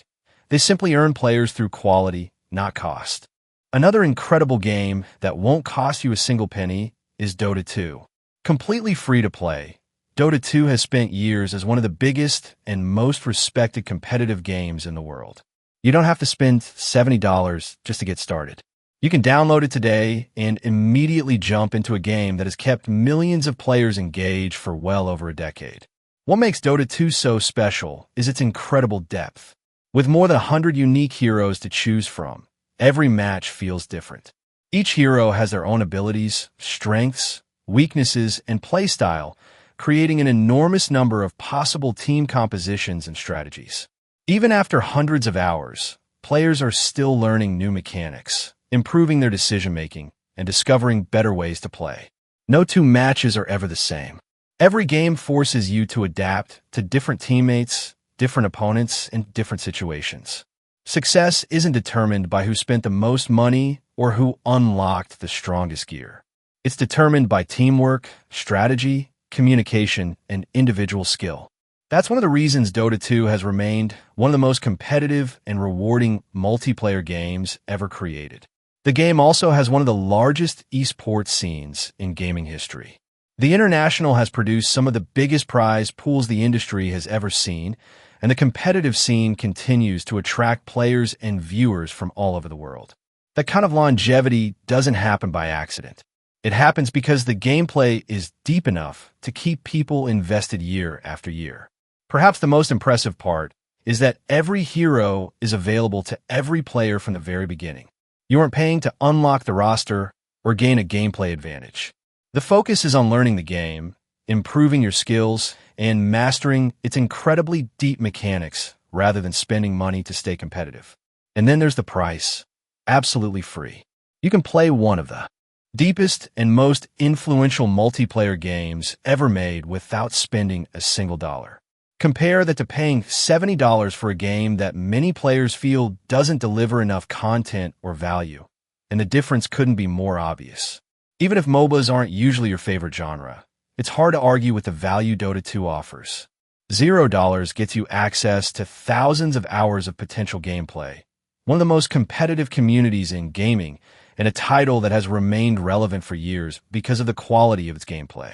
They simply earn players through quality, not cost. Another incredible game that won't cost you a single penny is Dota 2. Completely free to play, Dota 2 has spent years as one of the biggest and most respected competitive games in the world. You don't have to spend $70 just to get started. You can download it today and immediately jump into a game that has kept millions of players engaged for well over a decade. What makes Dota 2 so special is its incredible depth. With more than 100 unique heroes to choose from, every match feels different. Each hero has their own abilities, strengths, weaknesses, and playstyle, creating an enormous number of possible team compositions and strategies. Even after hundreds of hours, players are still learning new mechanics, improving their decision-making, and discovering better ways to play. No 2 matches are ever the same. Every game forces you to adapt to different teammates, different opponents, and different situations. Success isn't determined by who spent the most money or who unlocked the strongest gear. It's determined by teamwork, strategy, communication, and individual skill. That's one of the reasons Dota 2 has remained one of the most competitive and rewarding multiplayer games ever created. The game also has one of the largest esports scenes in gaming history. The International has produced some of the biggest prize pools the industry has ever seen, and the competitive scene continues to attract players and viewers from all over the world. That kind of longevity doesn't happen by accident. It happens because the gameplay is deep enough to keep people invested year after year. Perhaps the most impressive part is that every hero is available to every player from the very beginning. You aren't paying to unlock the roster or gain a gameplay advantage. The focus is on learning the game, improving your skills, and mastering its incredibly deep mechanics rather than spending money to stay competitive. And then there's the price. Absolutely free. You can play one of the deepest and most influential multiplayer games ever made without spending a single dollar. Compare that to paying $70 for a game that many players feel doesn't deliver enough content or value, and the difference couldn't be more obvious. Even if MOBAs aren't usually your favorite genre, it's hard to argue with the value Dota 2 offers. $0 gets you access to thousands of hours of potential gameplay, one of the most competitive communities in gaming, and a title that has remained relevant for years because of the quality of its gameplay.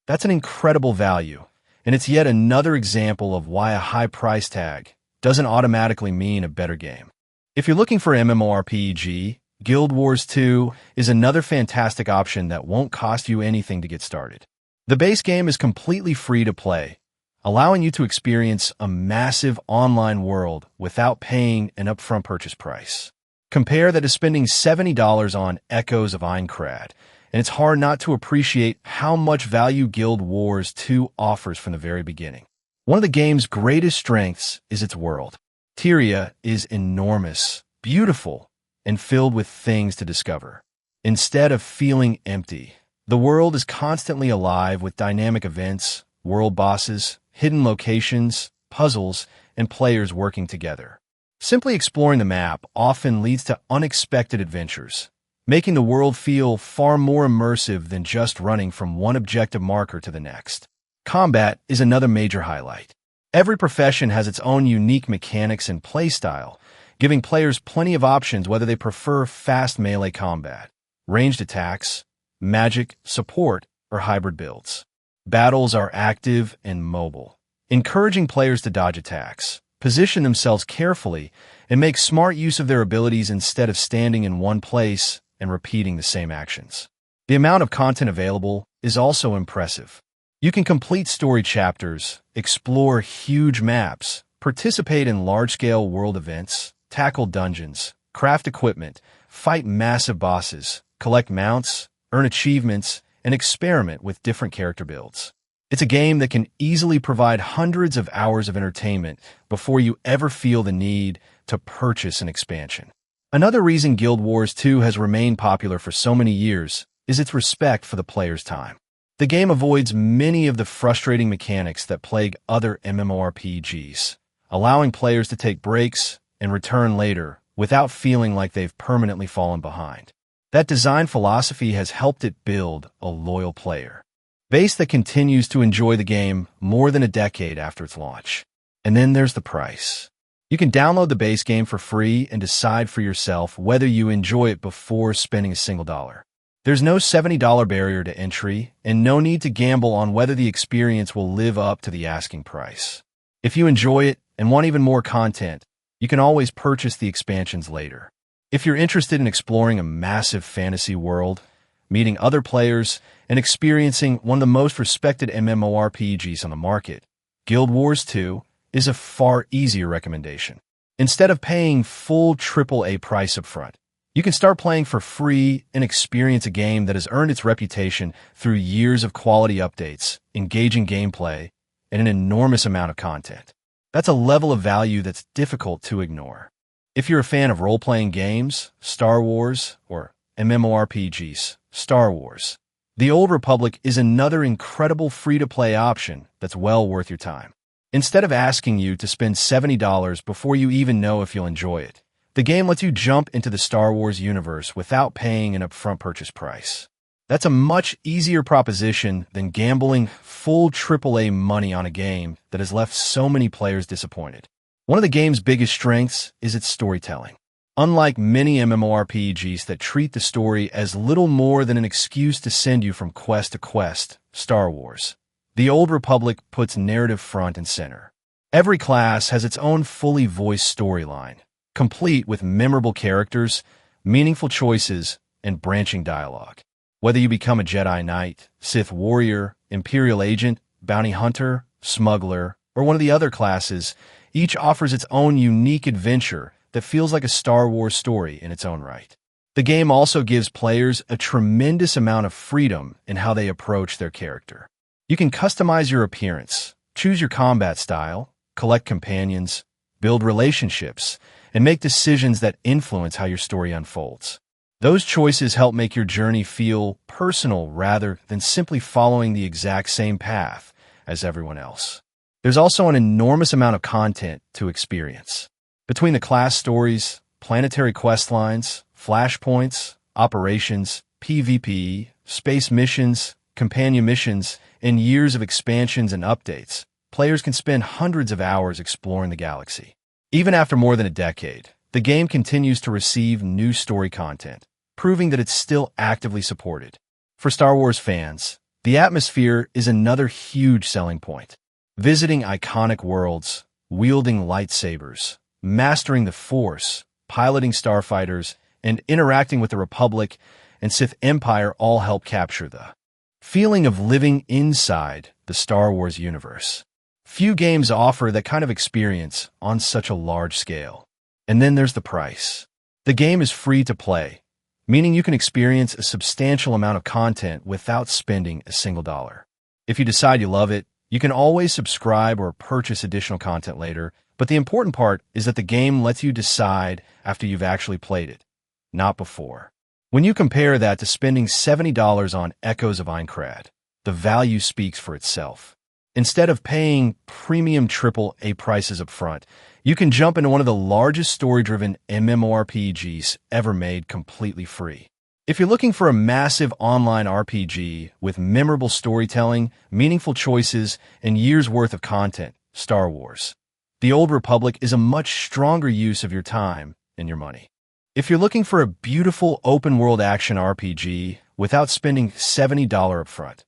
That's an incredible value, and it's yet another example of why a high price tag doesn't automatically mean a better game. If you're looking for MMORPG, Guild Wars 2 is another fantastic option that won't cost you anything to get started. The base game is completely free to play, allowing you to experience a massive online world without paying an upfront purchase price. Compare that to spending $70 on Echoes of Aincrad, and it's hard not to appreciate how much value Guild Wars 2 offers from the very beginning. One of the game's greatest strengths is its world. Tyria is enormous, beautiful, and filled with things to discover. Instead of feeling empty, the world is constantly alive with dynamic events, world bosses, hidden locations, puzzles, and players working together. Simply exploring the map often leads to unexpected adventures, making the world feel far more immersive than just running from one objective marker to the next. Combat is another major highlight. Every profession has its own unique mechanics and playstyle, giving players plenty of options whether they prefer fast melee combat, ranged attacks, magic, support, or hybrid builds. Battles are active and mobile, encouraging players to dodge attacks, position themselves carefully, and make smart use of their abilities instead of standing in one place and repeating the same actions. The amount of content available is also impressive. You can complete story chapters, explore huge maps, participate in large-scale world events, tackle dungeons, craft equipment, fight massive bosses, collect mounts, earn achievements, and experiment with different character builds. It's a game that can easily provide hundreds of hours of entertainment before you ever feel the need to purchase an expansion. Another reason Guild Wars 2 has remained popular for so many years is its respect for the player's time. The game avoids many of the frustrating mechanics that plague other MMORPGs, allowing players to take breaks and return later without feeling like they've permanently fallen behind. That design philosophy has helped it build a loyal player base that continues to enjoy the game more than a decade after its launch. And then there's the price. You can download the base game for free and decide for yourself whether you enjoy it before spending a single dollar. There's no $70 barrier to entry and no need to gamble on whether the experience will live up to the asking price. If you enjoy it and want even more content, you can always purchase the expansions later. If you're interested in exploring a massive fantasy world, meeting other players, and experiencing one of the most respected MMORPGs on the market, Guild Wars 2 is a far easier recommendation. Instead of paying full AAA price up front, you can start playing for free and experience a game that has earned its reputation through years of quality updates, engaging gameplay, and an enormous amount of content. That's a level of value that's difficult to ignore. If you're a fan of role-playing games, Star Wars, or MMORPGs, Star Wars, The Old Republic is another incredible free-to-play option that's well worth your time. Instead of asking you to spend $70 before you even know if you'll enjoy it, the game lets you jump into the Star Wars universe without paying an upfront purchase price. That's a much easier proposition than gambling full AAA money on a game that has left so many players disappointed. One of the game's biggest strengths is its storytelling. Unlike many MMORPGs that treat the story as little more than an excuse to send you from quest to quest, Star Wars, the Old Republic puts narrative front and center. Every class has its own fully voiced storyline, complete with memorable characters, meaningful choices, and branching dialogue. Whether you become a Jedi Knight, Sith Warrior, Imperial Agent, Bounty Hunter, Smuggler, or one of the other classes, each offers its own unique adventure that feels like a Star Wars story in its own right. The game also gives players a tremendous amount of freedom in how they approach their character. You can customize your appearance, choose your combat style, collect companions, build relationships, and make decisions that influence how your story unfolds. Those choices help make your journey feel personal rather than simply following the exact same path as everyone else. There's also an enormous amount of content to experience. Between the class stories, planetary quest lines, flashpoints, operations, PvP, space missions, companion missions, and years of expansions and updates, players can spend hundreds of hours exploring the galaxy. Even after more than a decade, the game continues to receive new story content, proving that it's still actively supported. For Star Wars fans, the atmosphere is another huge selling point. Visiting iconic worlds, wielding lightsabers, mastering the Force, piloting starfighters, and interacting with the Republic and Sith Empire all help capture the feeling of living inside the Star Wars universe. Few games offer that kind of experience on such a large scale. And then there's the price. The game is free to play, meaning you can experience a substantial amount of content without spending a single dollar. If you decide you love it, you can always subscribe or purchase additional content later, but the important part is that the game lets you decide after you've actually played it, not before. When you compare that to spending $70 on Echoes of Aincrad, the value speaks for itself. Instead of paying premium AAA prices up front, you can jump into one of the largest story-driven MMORPGs ever made completely free. If you're looking for a massive online RPG with memorable storytelling, meaningful choices, and years' worth of content, Star Wars, The Old Republic is a much stronger use of your time and your money. If you're looking for a beautiful open-world action RPG without spending $70 upfront,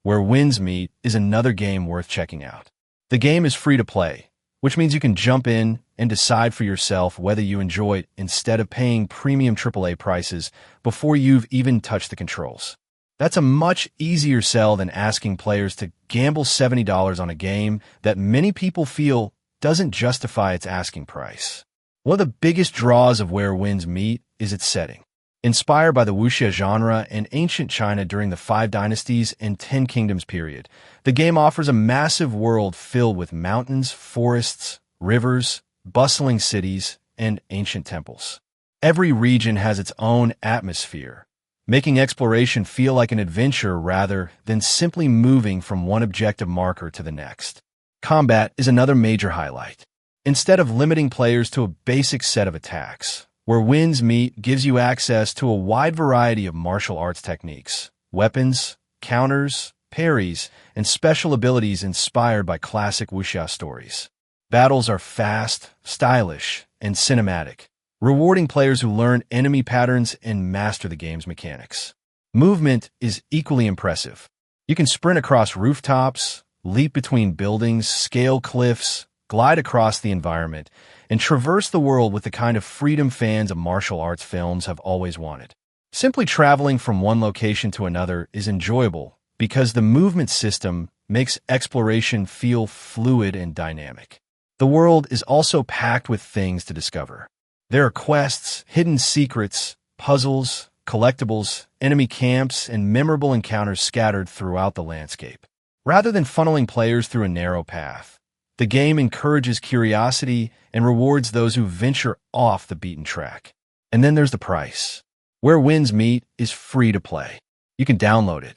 Where Winds Meet is another game worth checking out. The game is free to play, which means you can jump in and decide for yourself whether you enjoy it instead of paying premium AAA prices before you've even touched the controls. That's a much easier sell than asking players to gamble $70 on a game that many people feel doesn't justify its asking price. One of the biggest draws of Where Winds Meet is its setting. Inspired by the wuxia genre and ancient China during the Five Dynasties and Ten Kingdoms period, the game offers a massive world filled with mountains, forests, rivers, bustling cities, and ancient temples. Every region has its own atmosphere, making exploration feel like an adventure rather than simply moving from one objective marker to the next. Combat is another major highlight. Instead of limiting players to a basic set of attacks, Where Winds Meet gives you access to a wide variety of martial arts techniques, weapons, counters, parries, and special abilities inspired by classic wuxia stories. Battles are fast, stylish, and cinematic, rewarding players who learn enemy patterns and master the game's mechanics. Movement is equally impressive. You can sprint across rooftops, leap between buildings, scale cliffs, glide across the environment, and traverse the world with the kind of freedom fans of martial arts films have always wanted. Simply traveling from one location to another is enjoyable because the movement system makes exploration feel fluid and dynamic. The world is also packed with things to discover. There are quests, hidden secrets, puzzles, collectibles, enemy camps, and memorable encounters scattered throughout the landscape. Rather than funneling players through a narrow path, the game encourages curiosity and rewards those who venture off the beaten track. And then there's the price. Where Winds Meet is free to play. You can download it,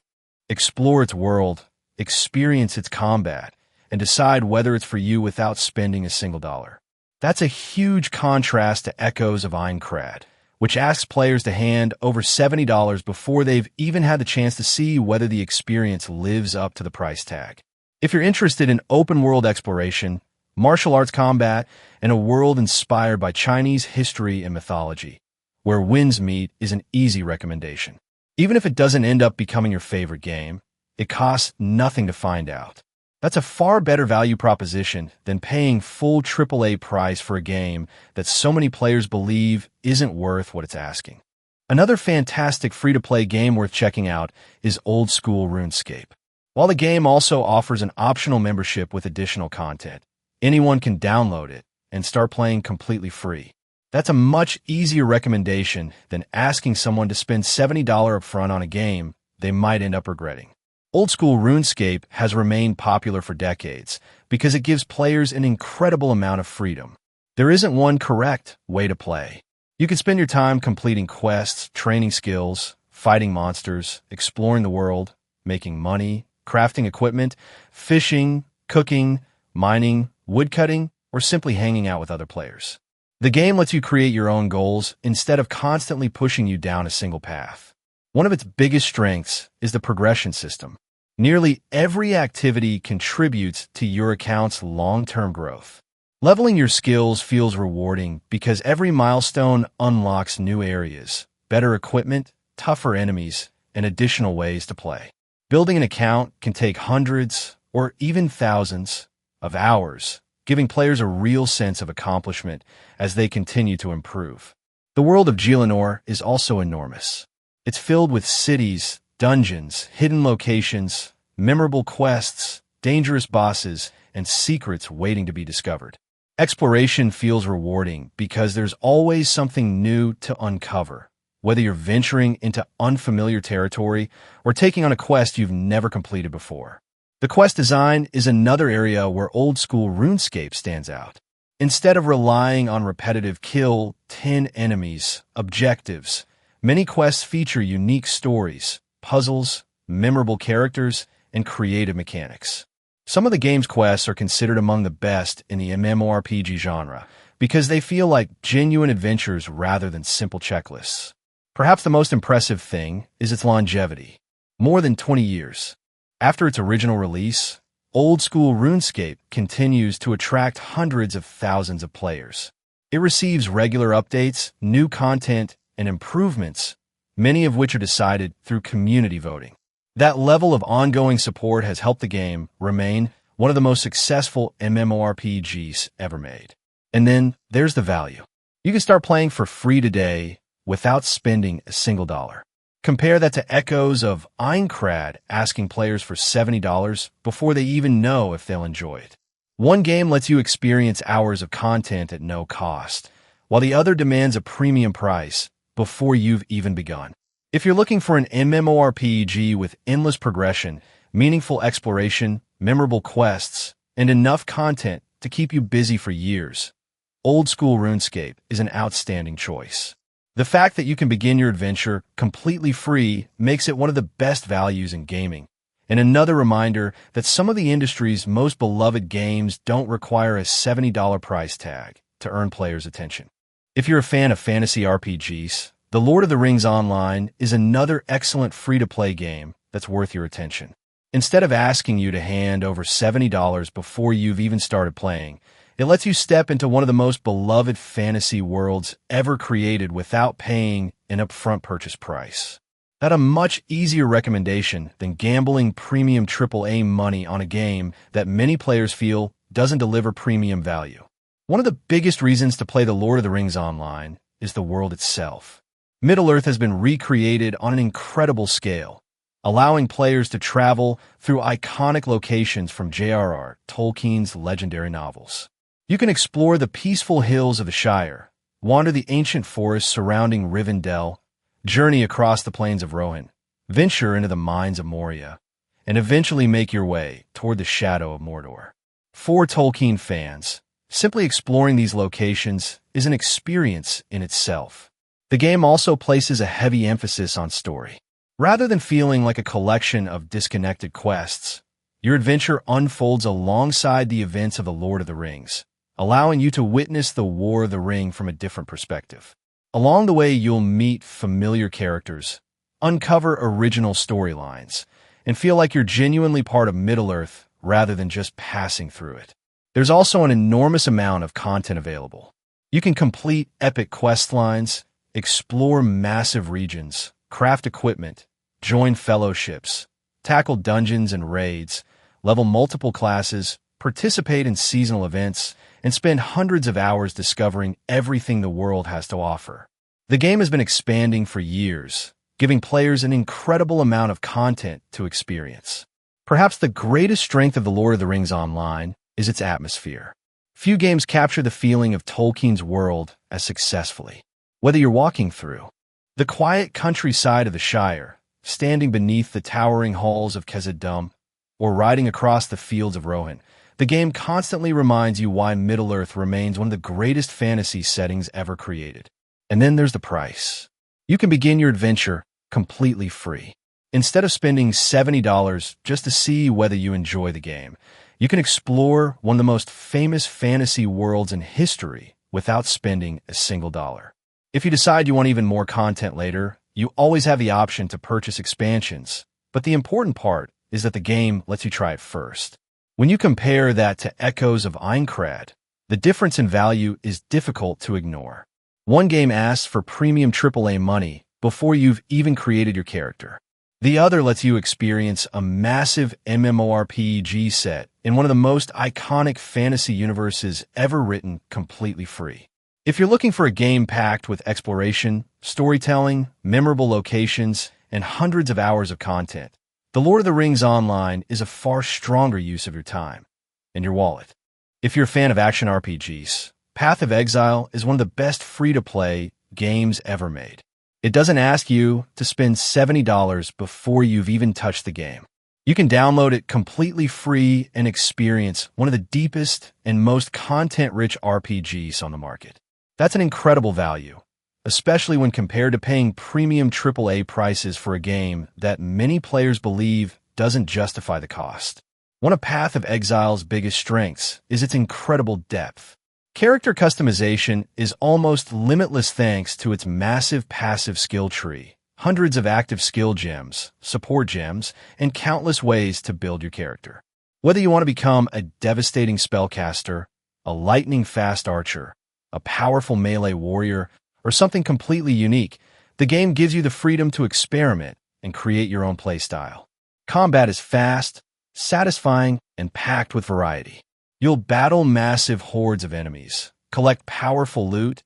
explore its world, experience its combat, and decide whether it's for you without spending a single dollar. That's a huge contrast to Echoes of Aincrad, which asks players to hand over $70 before they've even had the chance to see whether the experience lives up to the price tag. If you're interested in open-world exploration, martial arts combat, and a world inspired by Chinese history and mythology, Where Winds Meet is an easy recommendation. Even if it doesn't end up becoming your favorite game, it costs nothing to find out. That's a far better value proposition than paying full AAA price for a game that so many players believe isn't worth what it's asking. Another fantastic free-to-play game worth checking out is Old School RuneScape. While the game also offers an optional membership with additional content, anyone can download it and start playing completely free. That's a much easier recommendation than asking someone to spend $70 upfront on a game they might end up regretting. Old School RuneScape has remained popular for decades because it gives players an incredible amount of freedom. There isn't one correct way to play. You can spend your time completing quests, training skills, fighting monsters, exploring the world, making money, crafting equipment, fishing, cooking, mining, woodcutting, or simply hanging out with other players. The game lets you create your own goals instead of constantly pushing you down a single path. One of its biggest strengths is the progression system. Nearly every activity contributes to your account's long-term growth. Leveling your skills feels rewarding because every milestone unlocks new areas, better equipment, tougher enemies, and additional ways to play. Building an account can take hundreds or even thousands of hours, giving players a real sense of accomplishment as they continue to improve. The world of Gielinor is also enormous. It's filled with cities, dungeons, hidden locations, memorable quests, dangerous bosses, and secrets waiting to be discovered. Exploration feels rewarding because there's always something new to uncover, whether you're venturing into unfamiliar territory or taking on a quest you've never completed before. The quest design is another area where Old School RuneScape stands out. Instead of relying on repetitive kill 10 enemies objectives, many quests feature unique stories, puzzles, memorable characters, and creative mechanics. Some of the game's quests are considered among the best in the MMORPG genre because they feel like genuine adventures rather than simple checklists. Perhaps the most impressive thing is its longevity. More than 20 years. After its original release, Old School RuneScape continues to attract hundreds of thousands of players. It receives regular updates, new content, and improvements, many of which are decided through community voting. That level of ongoing support has helped the game remain one of the most successful MMORPGs ever made. And then there's the value. You can start playing for free today without spending a single dollar. Compare that to Echoes of Aincrad asking players for $70 before they even know if they'll enjoy it. One game lets you experience hours of content at no cost, while the other demands a premium price before you've even begun. If you're looking for an MMORPG with endless progression, meaningful exploration, memorable quests, and enough content to keep you busy for years, Old School RuneScape is an outstanding choice. The fact that you can begin your adventure completely free makes it one of the best values in gaming, and another reminder that some of the industry's most beloved games don't require a $70 price tag to earn players' attention. If you're a fan of fantasy RPGs, The Lord of the Rings Online is another excellent free-to-play game that's worth your attention. Instead of asking you to hand over $70 before you've even started playing, it lets you step into one of the most beloved fantasy worlds ever created without paying an upfront purchase price. That's a much easier recommendation than gambling premium AAA money on a game that many players feel doesn't deliver premium value. One of the biggest reasons to play The Lord of the Rings Online is the world itself. Middle-earth has been recreated on an incredible scale, allowing players to travel through iconic locations from J.R.R. Tolkien's legendary novels. You can explore the peaceful hills of the Shire, wander the ancient forests surrounding Rivendell, journey across the plains of Rohan, venture into the mines of Moria, and eventually make your way toward the shadow of Mordor. For Tolkien fans, simply exploring these locations is an experience in itself. The game also places a heavy emphasis on story. Rather than feeling like a collection of disconnected quests, your adventure unfolds alongside the events of The Lord of the Rings, allowing you to witness the War of the Ring from a different perspective. Along the way, you'll meet familiar characters, uncover original storylines, and feel like you're genuinely part of Middle-earth rather than just passing through it. There's also an enormous amount of content available. You can complete epic quest lines, explore massive regions, craft equipment, join fellowships, tackle dungeons and raids, level multiple classes, participate in seasonal events, and spend hundreds of hours discovering everything the world has to offer. The game has been expanding for years, giving players an incredible amount of content to experience. Perhaps the greatest strength of The Lord of the Rings Online is its atmosphere. Few games capture the feeling of Tolkien's world as successfully. Whether you're walking through the quiet countryside of the Shire, standing beneath the towering halls of Khazad-dûm, or riding across the fields of Rohan, the game constantly reminds you why Middle-earth remains one of the greatest fantasy settings ever created. And then there's the price. You can begin your adventure completely free. Instead of spending $70 just to see whether you enjoy the game, you can explore one of the most famous fantasy worlds in history without spending a single dollar. If you decide you want even more content later, you always have the option to purchase expansions, but the important part is that the game lets you try it first. When you compare that to Echoes of Aincrad, the difference in value is difficult to ignore. One game asks for premium AAA money before you've even created your character. The other lets you experience a massive MMORPG set in one of the most iconic fantasy universes ever written completely free. If you're looking for a game packed with exploration, storytelling, memorable locations, and hundreds of hours of content, The Lord of the Rings Online is a far stronger use of your time and your wallet. If you're a fan of action RPGs, Path of Exile is one of the best free-to-play games ever made. It doesn't ask you to spend $70 before you've even touched the game. You can download it completely free and experience one of the deepest and most content-rich RPGs on the market. That's an incredible value, especially when compared to paying premium AAA prices for a game that many players believe doesn't justify the cost. One of Path of Exile's biggest strengths is its incredible depth. Character customization is almost limitless thanks to its massive passive skill tree, hundreds of active skill gems, support gems, and countless ways to build your character. Whether you want to become a devastating spellcaster, a lightning-fast archer, a powerful melee warrior, or something completely unique, the game gives you the freedom to experiment and create your own playstyle. Combat is fast, satisfying, and packed with variety. You'll battle massive hordes of enemies, collect powerful loot,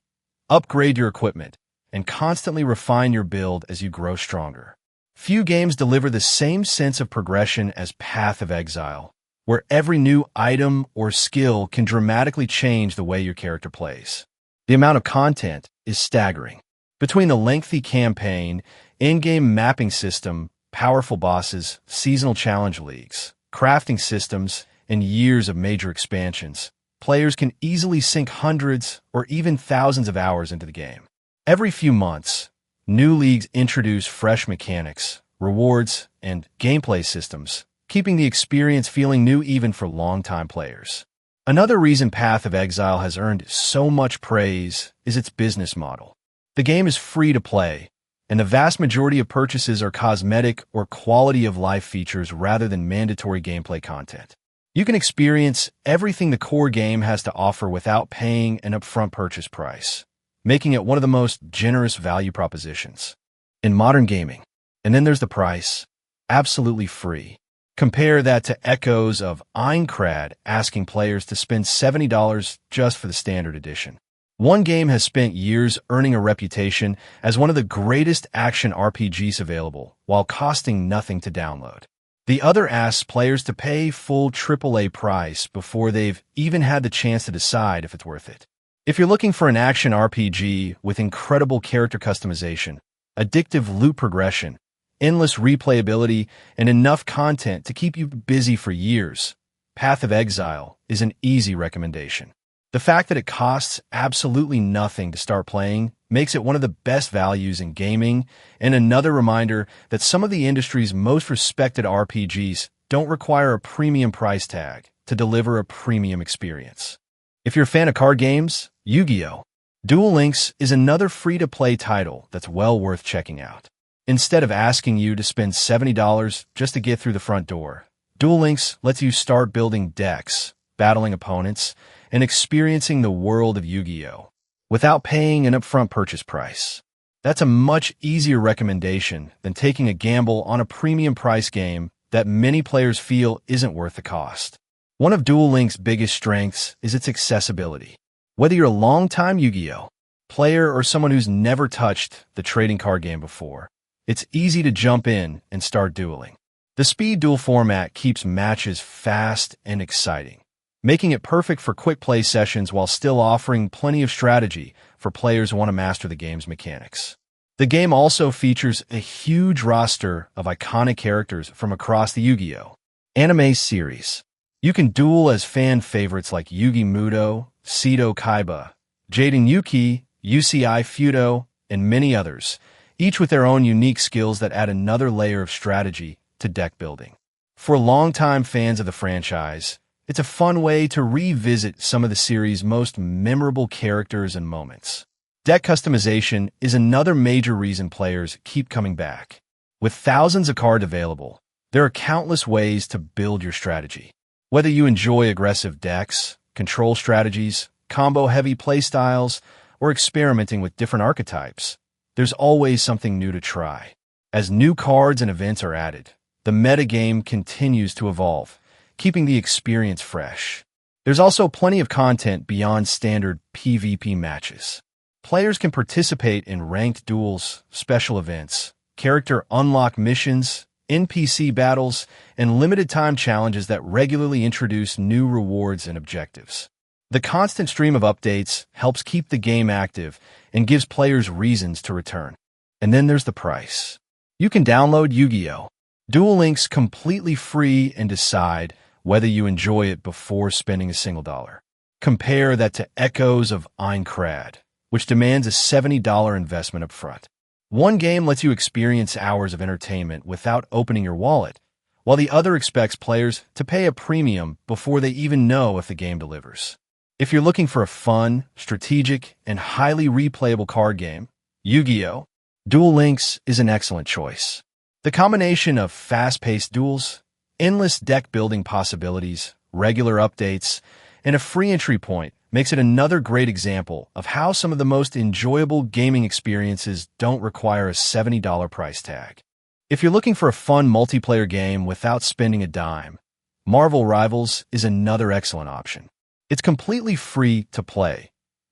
upgrade your equipment, and constantly refine your build as you grow stronger. Few games deliver the same sense of progression as Path of Exile, where every new item or skill can dramatically change the way your character plays. The amount of content is staggering. Between the lengthy campaign, in-game mapping system, powerful bosses, seasonal challenge leagues, crafting systems, and years of major expansions, players can easily sink hundreds or even thousands of hours into the game. Every few months, new leagues introduce fresh mechanics, rewards, and gameplay systems, keeping the experience feeling new even for longtime players. Another reason Path of Exile has earned so much praise is its business model. The game is free to play, and the vast majority of purchases are cosmetic or quality-of-life features rather than mandatory gameplay content. You can experience everything the core game has to offer without paying an upfront purchase price, making it one of the most generous value propositions in modern gaming. And then there's the price, absolutely free. Compare that to Echoes of Aincrad asking players to spend $70 just for the standard edition. One game has spent years earning a reputation as one of the greatest action RPGs available, while costing nothing to download. The other asks players to pay full AAA price before they've even had the chance to decide if it's worth it. If you're looking for an action RPG with incredible character customization, addictive loot progression, endless replayability, and enough content to keep you busy for years, Path of Exile is an easy recommendation. The fact that it costs absolutely nothing to start playing makes it one of the best values in gaming, and another reminder that some of the industry's most respected RPGs don't require a premium price tag to deliver a premium experience. If you're a fan of card games, Yu-Gi-Oh! Duel Links is another free-to-play title that's well worth checking out. Instead of asking you to spend $70 just to get through the front door, Duel Links lets you start building decks, battling opponents, and experiencing the world of Yu-Gi-Oh! Without paying an upfront purchase price. That's a much easier recommendation than taking a gamble on a premium price game that many players feel isn't worth the cost. One of Duel Links' biggest strengths is its accessibility. Whether you're a long-time Yu-Gi-Oh! Player or someone who's never touched the trading card game before, it's easy to jump in and start dueling. The speed duel format keeps matches fast and exciting, making it perfect for quick play sessions while still offering plenty of strategy for players who want to master the game's mechanics. The game also features a huge roster of iconic characters from across the Yu-Gi-Oh! Anime series. You can duel as fan favorites like Yugi Muto, Seto Kaiba, Jaden Yuki, UCI Fudo, and many others, each with their own unique skills that add another layer of strategy to deck building. For longtime fans of the franchise, it's a fun way to revisit some of the series' most memorable characters and moments. Deck customization is another major reason players keep coming back. With thousands of cards available, there are countless ways to build your strategy. Whether you enjoy aggressive decks, control strategies, combo-heavy playstyles, or experimenting with different archetypes, there's always something new to try. As new cards and events are added, the metagame continues to evolve, keeping the experience fresh. There's also plenty of content beyond standard PvP matches. Players can participate in ranked duels, special events, character unlock missions, NPC battles, and limited-time challenges that regularly introduce new rewards and objectives. The constant stream of updates helps keep the game active and gives players reasons to return. And then there's the price. You can download Yu-Gi-Oh! Duel Links completely free and decide whether you enjoy it before spending a single dollar. Compare that to Echoes of Aincrad, which demands a $70 investment up front. One game lets you experience hours of entertainment without opening your wallet, while the other expects players to pay a premium before they even know if the game delivers. If you're looking for a fun, strategic, and highly replayable card game, Yu-Gi-Oh! Duel Links is an excellent choice. The combination of fast-paced duels, endless deck-building possibilities, regular updates, and a free entry point makes it another great example of how some of the most enjoyable gaming experiences don't require a $70 price tag. If you're looking for a fun multiplayer game without spending a dime, Marvel Rivals is another excellent option. It's completely free to play,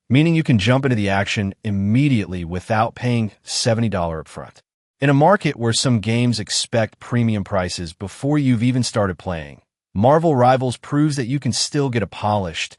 meaning you can jump into the action immediately without paying $70 upfront. In a market where some games expect premium prices before you've even started playing, Marvel Rivals proves that you can still get a polished,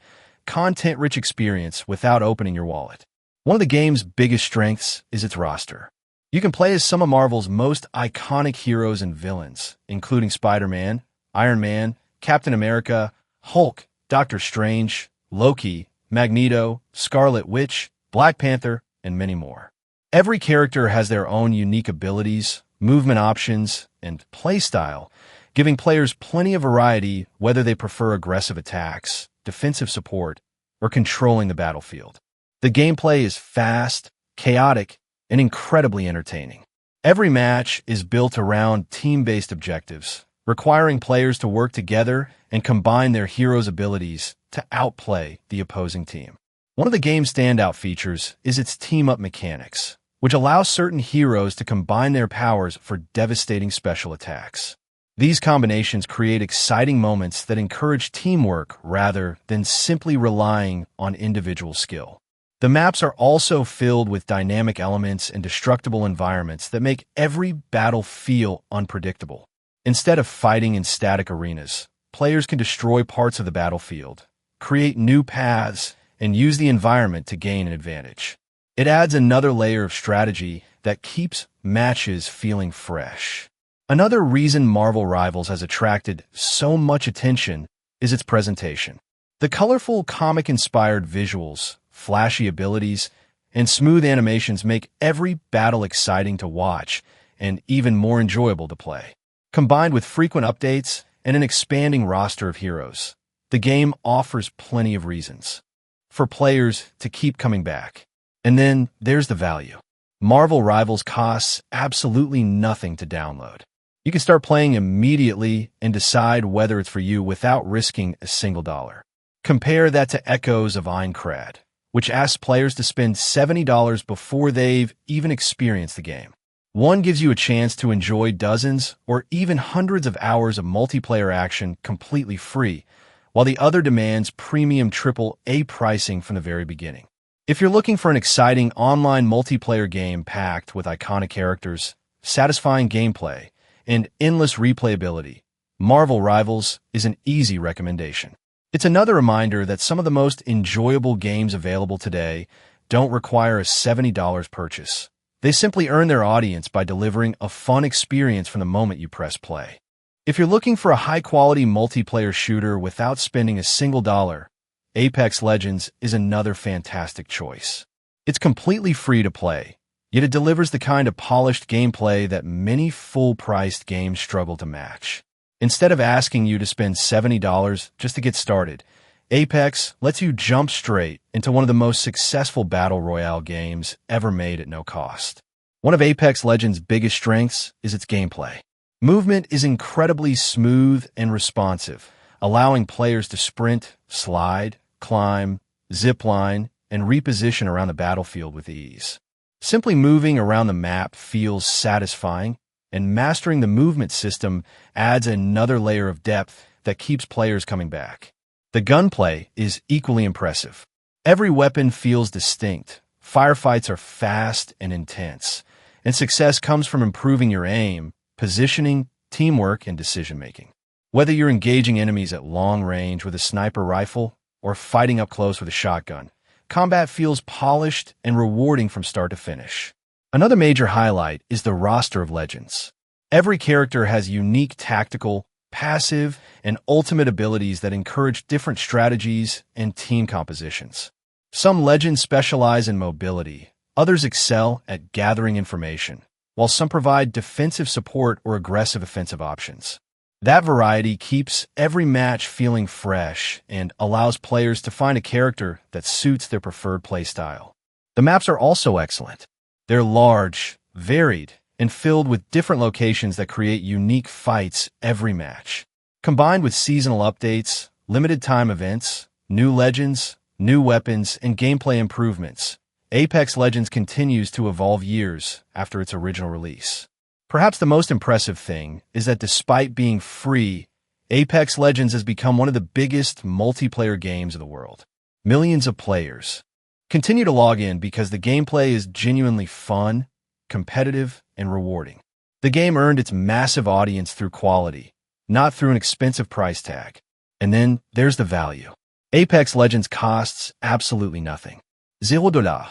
content-rich experience without opening your wallet. One of the game's biggest strengths is its roster. You can play as some of Marvel's most iconic heroes and villains, including Spider-Man, Iron Man, Captain America, Hulk, Doctor Strange, Loki, Magneto, Scarlet Witch, Black Panther, and many more. Every character has their own unique abilities, movement options, and playstyle, giving players plenty of variety whether they prefer aggressive attacks, defensive support, or controlling the battlefield. The gameplay is fast, chaotic, and incredibly entertaining. Every match is built around team-based objectives, requiring players to work together and combine their heroes' abilities to outplay the opposing team. One of the game's standout features is its team-up mechanics, which allows certain heroes to combine their powers for devastating special attacks. These combinations create exciting moments that encourage teamwork rather than simply relying on individual skill. The maps are also filled with dynamic elements and destructible environments that make every battle feel unpredictable. Instead of fighting in static arenas, players can destroy parts of the battlefield, create new paths, and use the environment to gain an advantage. It adds another layer of strategy that keeps matches feeling fresh. Another reason Marvel Rivals has attracted so much attention is its presentation. The colorful, comic-inspired visuals, flashy abilities, and smooth animations make every battle exciting to watch and even more enjoyable to play. Combined with frequent updates and an expanding roster of heroes, the game offers plenty of reasons for players to keep coming back. And then there's the value. Marvel Rivals costs absolutely nothing to download. You can start playing immediately and decide whether it's for you without risking a single dollar. Compare that to Echoes of Aincrad, which asks players to spend $70 before they've even experienced the game. One gives you a chance to enjoy dozens or even hundreds of hours of multiplayer action completely free, while the other demands premium AAA pricing from the very beginning. If you're looking for an exciting online multiplayer game packed with iconic characters, satisfying gameplay, and endless replayability, Marvel Rivals is an easy recommendation. It's another reminder that some of the most enjoyable games available today don't require a $70 purchase. They simply earn their audience by delivering a fun experience from the moment you press play. If you're looking for a high-quality multiplayer shooter without spending a single dollar, Apex Legends is another fantastic choice. It's completely free to play, yet it delivers the kind of polished gameplay that many full-priced games struggle to match. Instead of asking you to spend $70 just to get started, Apex lets you jump straight into one of the most successful battle royale games ever made at no cost. One of Apex Legends' biggest strengths is its gameplay. Movement is incredibly smooth and responsive, allowing players to sprint, slide, climb, zipline, and reposition around the battlefield with ease. Simply moving around the map feels satisfying, and mastering the movement system adds another layer of depth that keeps players coming back. The gunplay is equally impressive. Every weapon feels distinct, firefights are fast and intense, and success comes from improving your aim, positioning, teamwork, and decision-making. Whether you're engaging enemies at long range with a sniper rifle or fighting up close with a shotgun, combat feels polished and rewarding from start to finish. Another major highlight is the roster of legends. Every character has unique tactical, passive, and ultimate abilities that encourage different strategies and team compositions. Some legends specialize in mobility, others excel at gathering information, while some provide defensive support or aggressive offensive options. That variety keeps every match feeling fresh and allows players to find a character that suits their preferred playstyle. The maps are also excellent. They're large, varied, and filled with different locations that create unique fights every match. Combined with seasonal updates, limited-time events, new legends, new weapons, and gameplay improvements, Apex Legends continues to evolve years after its original release. Perhaps the most impressive thing is that despite being free, Apex Legends has become one of the biggest multiplayer games of the world. Millions of players continue to log in because the gameplay is genuinely fun, competitive, and rewarding. The game earned its massive audience through quality, not through an expensive price tag. And then there's the value. Apex Legends costs absolutely nothing. $0.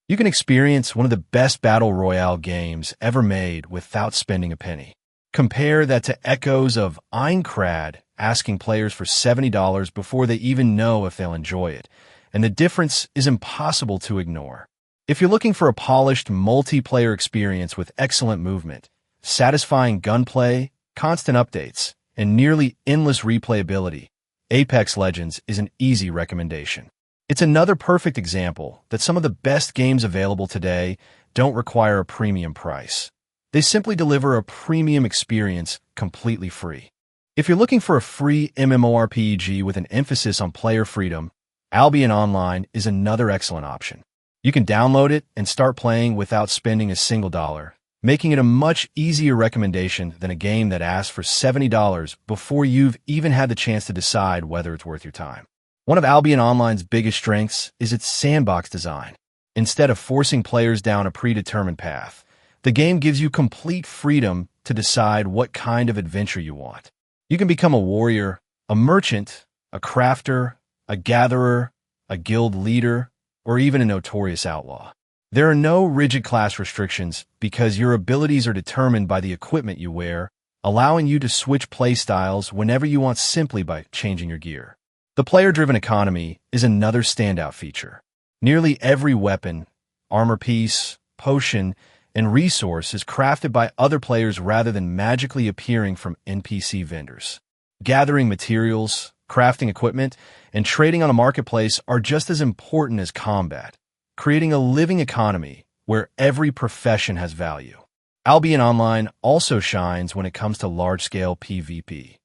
You can experience one of the best battle royale games ever made without spending a penny. Compare that to Echoes of Aincrad asking players for $70 before they even know if they'll enjoy it, and the difference is impossible to ignore. If you're looking for a polished multiplayer experience with excellent movement, satisfying gunplay, constant updates, and nearly endless replayability, Apex Legends is an easy recommendation. It's another perfect example that some of the best games available today don't require a premium price. They simply deliver a premium experience completely free. If you're looking for a free MMORPG with an emphasis on player freedom, Albion Online is another excellent option. You can download it and start playing without spending a single dollar, making it a much easier recommendation than a game that asks for $70 before you've even had the chance to decide whether it's worth your time. One of Albion Online's biggest strengths is its sandbox design. Instead of forcing players down a predetermined path, the game gives you complete freedom to decide what kind of adventure you want. You can become a warrior, a merchant, a crafter, a gatherer, a guild leader, or even a notorious outlaw. There are no rigid class restrictions because your abilities are determined by the equipment you wear, allowing you to switch playstyles whenever you want simply by changing your gear. The player-driven economy is another standout feature. Nearly every weapon, armor piece, potion, and resource is crafted by other players rather than magically appearing from NPC vendors. Gathering materials, crafting equipment, and trading on a marketplace are just as important as combat, creating a living economy where every profession has value. Albion Online also shines when it comes to large-scale PvP.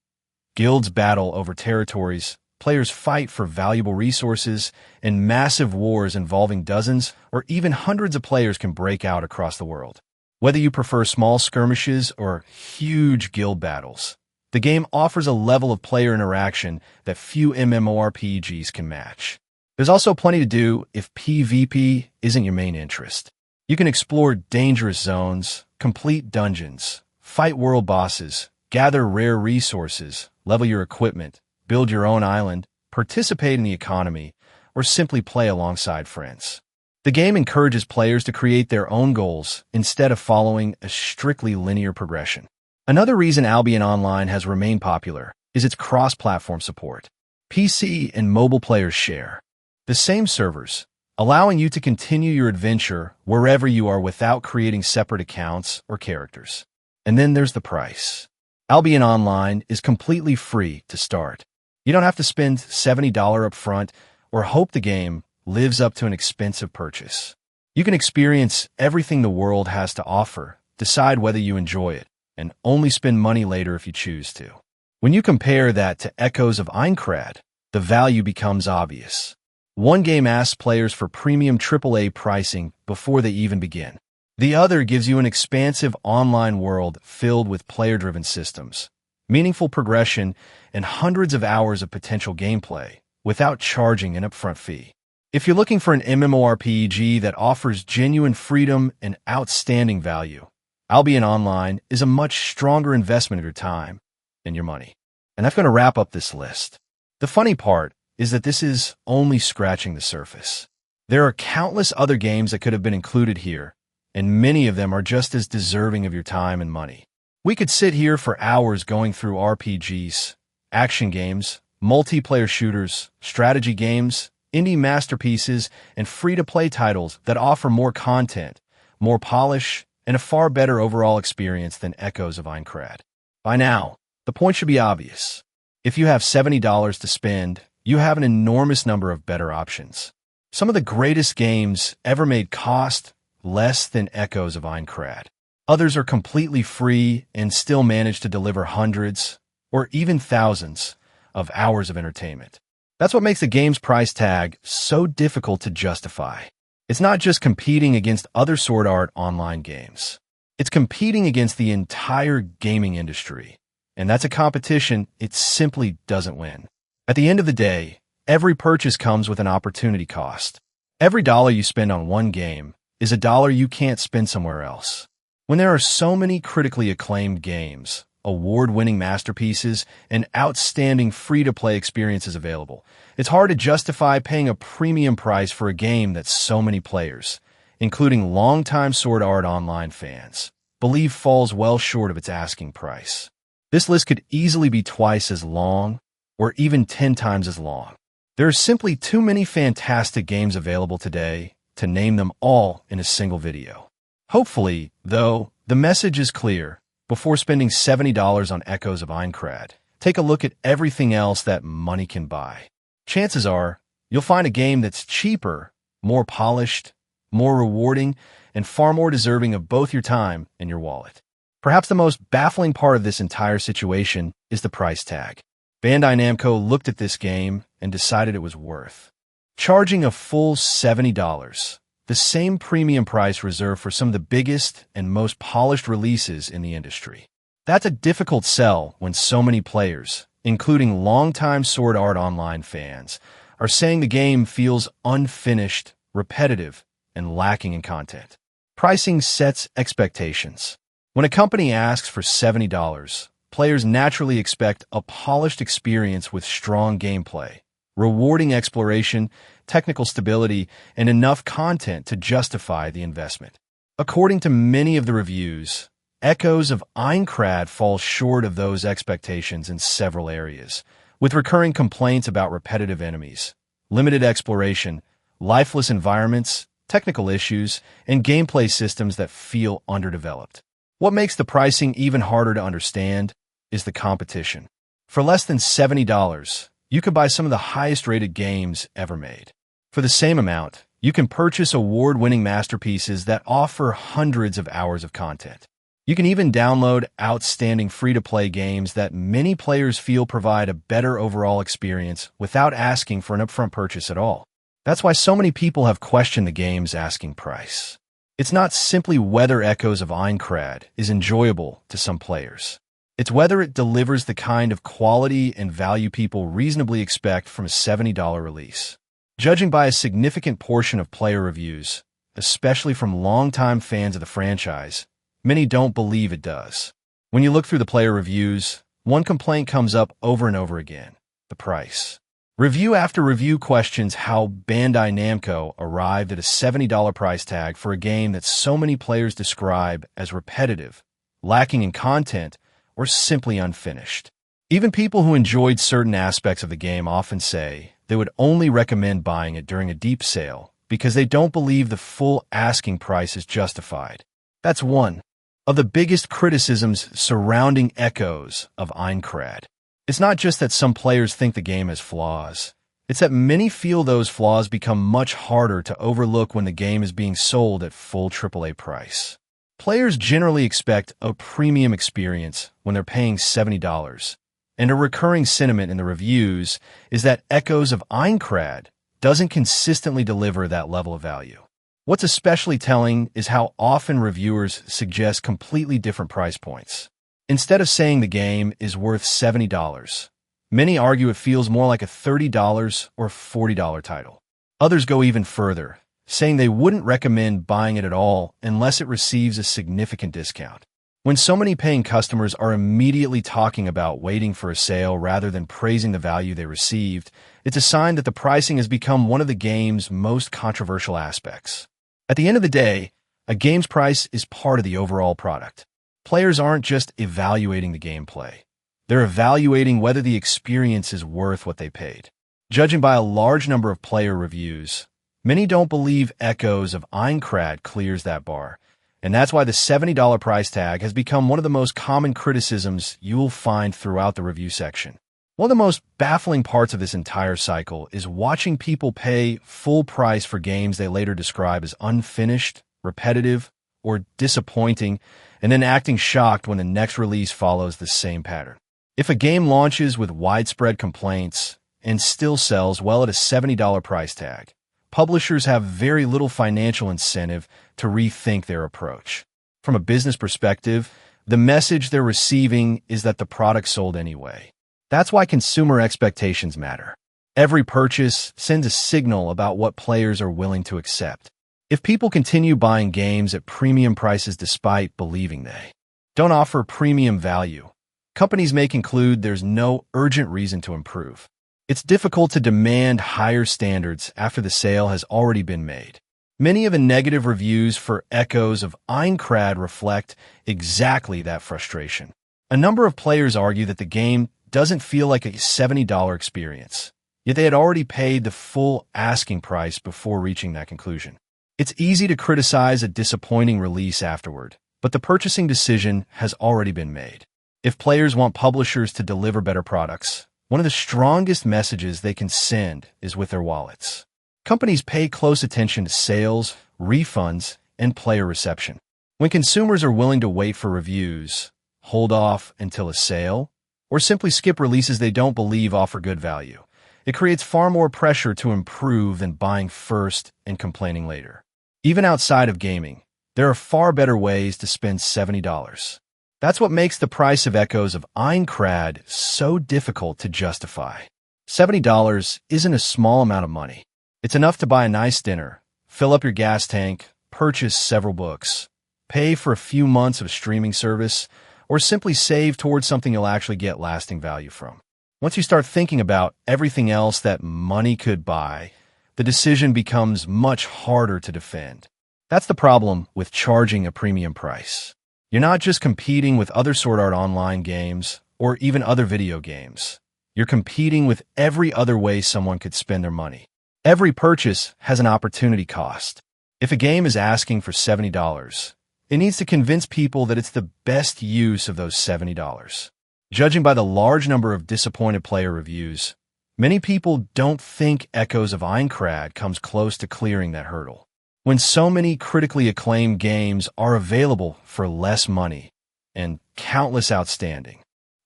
Guilds battle over territories, players fight for valuable resources, and massive wars involving dozens or even hundreds of players can break out across the world. Whether you prefer small skirmishes or huge guild battles, the game offers a level of player interaction that few MMORPGs can match. There's also plenty to do if PvP isn't your main interest. You can explore dangerous zones, complete dungeons, fight world bosses, gather rare resources, level your equipment, build your own island, participate in the economy, or simply play alongside friends. The game encourages players to create their own goals instead of following a strictly linear progression. Another reason Albion Online has remained popular is its cross-platform support. PC and mobile players share the same servers, allowing you to continue your adventure wherever you are without creating separate accounts or characters. And then there's the price. Albion Online is completely free to start. You don't have to spend $70 up front or hope the game lives up to an expensive purchase. You can experience everything the world has to offer, decide whether you enjoy it, and only spend money later if you choose to. When you compare that to Echoes of Aincrad, the value becomes obvious. One game asks players for premium AAA pricing before they even begin. The other gives you an expansive online world filled with player-driven systems, meaningful progression, and hundreds of hours of potential gameplay without charging an upfront fee. If you're looking for an MMORPG that offers genuine freedom and outstanding value, Albion Online is a much stronger investment of your time and your money. And that's going to wrap up this list. The funny part is that this is only scratching the surface. There are countless other games that could have been included here, and many of them are just as deserving of your time and money. We could sit here for hours going through RPGs, action games, multiplayer shooters, strategy games, indie masterpieces, and free-to-play titles that offer more content, more polish, and a far better overall experience than Echoes of Aincrad. By now, the point should be obvious. If you have $70 to spend, you have an enormous number of better options. Some of the greatest games ever made cost less than Echoes of Aincrad. Others are completely free and still manage to deliver hundreds or even thousands of hours of entertainment. That's what makes the game's price tag so difficult to justify. It's not just competing against other Sword Art Online games. It's competing against the entire gaming industry. And that's a competition it simply doesn't win. At the end of the day, every purchase comes with an opportunity cost. Every dollar you spend on one game is a dollar you can't spend somewhere else. When there are so many critically acclaimed games, award-winning masterpieces, and outstanding free-to-play experiences available, it's hard to justify paying a premium price for a game that so many players, including longtime Sword Art Online fans, believe falls well short of its asking price. This list could easily be twice as long, or even 10 times as long. There are simply too many fantastic games available today to name them all in a single video. Hopefully, though, the message is clear. Before spending $70 on Echoes of Aincrad, take a look at everything else that money can buy. Chances are, you'll find a game that's cheaper, more polished, more rewarding, and far more deserving of both your time and your wallet. Perhaps the most baffling part of this entire situation is the price tag. Bandai Namco looked at this game and decided it was worth charging a full $70, the same premium price reserved for some of the biggest and most polished releases in the industry. That's a difficult sell when so many players, including longtime Sword Art Online fans, are saying the game feels unfinished, repetitive, and lacking in content. Pricing sets expectations. When a company asks for $70, players naturally expect a polished experience with strong gameplay, rewarding exploration, technical stability, and enough content to justify the investment. According to many of the reviews, Echoes of Aincrad falls short of those expectations in several areas, with recurring complaints about repetitive enemies, limited exploration, lifeless environments, technical issues, and gameplay systems that feel underdeveloped. What makes the pricing even harder to understand is the competition. For less than $70, you could buy some of the highest-rated games ever made. For the same amount, You can purchase award-winning masterpieces that offer hundreds of hours of content. You can even download outstanding free-to-play games that many players feel provide a better overall experience without asking for an upfront purchase at all. That's why so many people have questioned the game's asking price. It's not simply whether Echoes of Aincrad is enjoyable to some players. It's whether it delivers the kind of quality and value people reasonably expect from a $70 release. Judging by a significant portion of player reviews, especially from longtime fans of the franchise, many don't believe it does. When you look through the player reviews, one complaint comes up over and over again: the price. Review after review questions how Bandai Namco arrived at a $70 price tag for a game that so many players describe as repetitive, lacking in content, or simply unfinished. Even people who enjoyed certain aspects of the game often say they would only recommend buying it during a deep sale because they don't believe the full asking price is justified. That's one of the biggest criticisms surrounding Echoes of Aincrad. It's not just that some players think the game has flaws. It's that many feel those flaws become much harder to overlook when the game is being sold at full AAA price. Players generally expect a premium experience when they're paying $70, and a recurring sentiment in the reviews is that Echoes of Aincrad doesn't consistently deliver that level of value. What's especially telling is how often reviewers suggest completely different price points. Instead of saying the game is worth $70, many argue it feels more like a $30 or $40 title. Others go even further, saying they wouldn't recommend buying it at all unless it receives a significant discount. When so many paying customers are immediately talking about waiting for a sale rather than praising the value they received, it's a sign that the pricing has become one of the game's most controversial aspects. At the end of the day, a game's price is part of the overall product. Players aren't just evaluating the gameplay. They're evaluating whether the experience is worth what they paid. Judging by a large number of player reviews, many don't believe Echoes of Aincrad clears that bar, and that's why the $70 price tag has become one of the most common criticisms you'll find throughout the review section. One of the most baffling parts of this entire cycle is watching people pay full price for games they later describe as unfinished, repetitive, or disappointing, and then acting shocked when the next release follows the same pattern. If a game launches with widespread complaints and still sells well at a $70 price tag, publishers have very little financial incentive to rethink their approach. From a business perspective, the message they're receiving is that the product sold anyway. That's why consumer expectations matter. Every purchase sends a signal about what players are willing to accept. If people continue buying games at premium prices despite believing they don't offer premium value, companies may conclude there's no urgent reason to improve. It's difficult to demand higher standards after the sale has already been made. Many of the negative reviews for Echoes of Aincrad reflect exactly that frustration. A number of players argue that the game doesn't feel like a $70 experience, yet they had already paid the full asking price before reaching that conclusion. It's easy to criticize a disappointing release afterward, but the purchasing decision has already been made. If players want publishers to deliver better products, one of the strongest messages they can send is with their wallets. Companies pay close attention to sales, refunds, and player reception. When consumers are willing to wait for reviews, hold off until a sale, or simply skip releases they don't believe offer good value, it creates far more pressure to improve than buying first and complaining later. Even outside of gaming, there are far better ways to spend $70. That's what makes the price of Echoes of Aincrad so difficult to justify. $70 isn't a small amount of money. It's enough to buy a nice dinner, fill up your gas tank, purchase several books, pay for a few months of streaming service, or simply save towards something you'll actually get lasting value from. Once you start thinking about everything else that money could buy, the decision becomes much harder to defend. That's the problem with charging a premium price. You're not just competing with other Sword Art Online games or even other video games. You're competing with every other way someone could spend their money. Every purchase has an opportunity cost. If a game is asking for $70, it needs to convince people that it's the best use of those $70. Judging by the large number of disappointed player reviews, Many people don't think Echoes of Aincrad comes close to clearing that hurdle. When so many critically acclaimed games are available for less money, and countless outstanding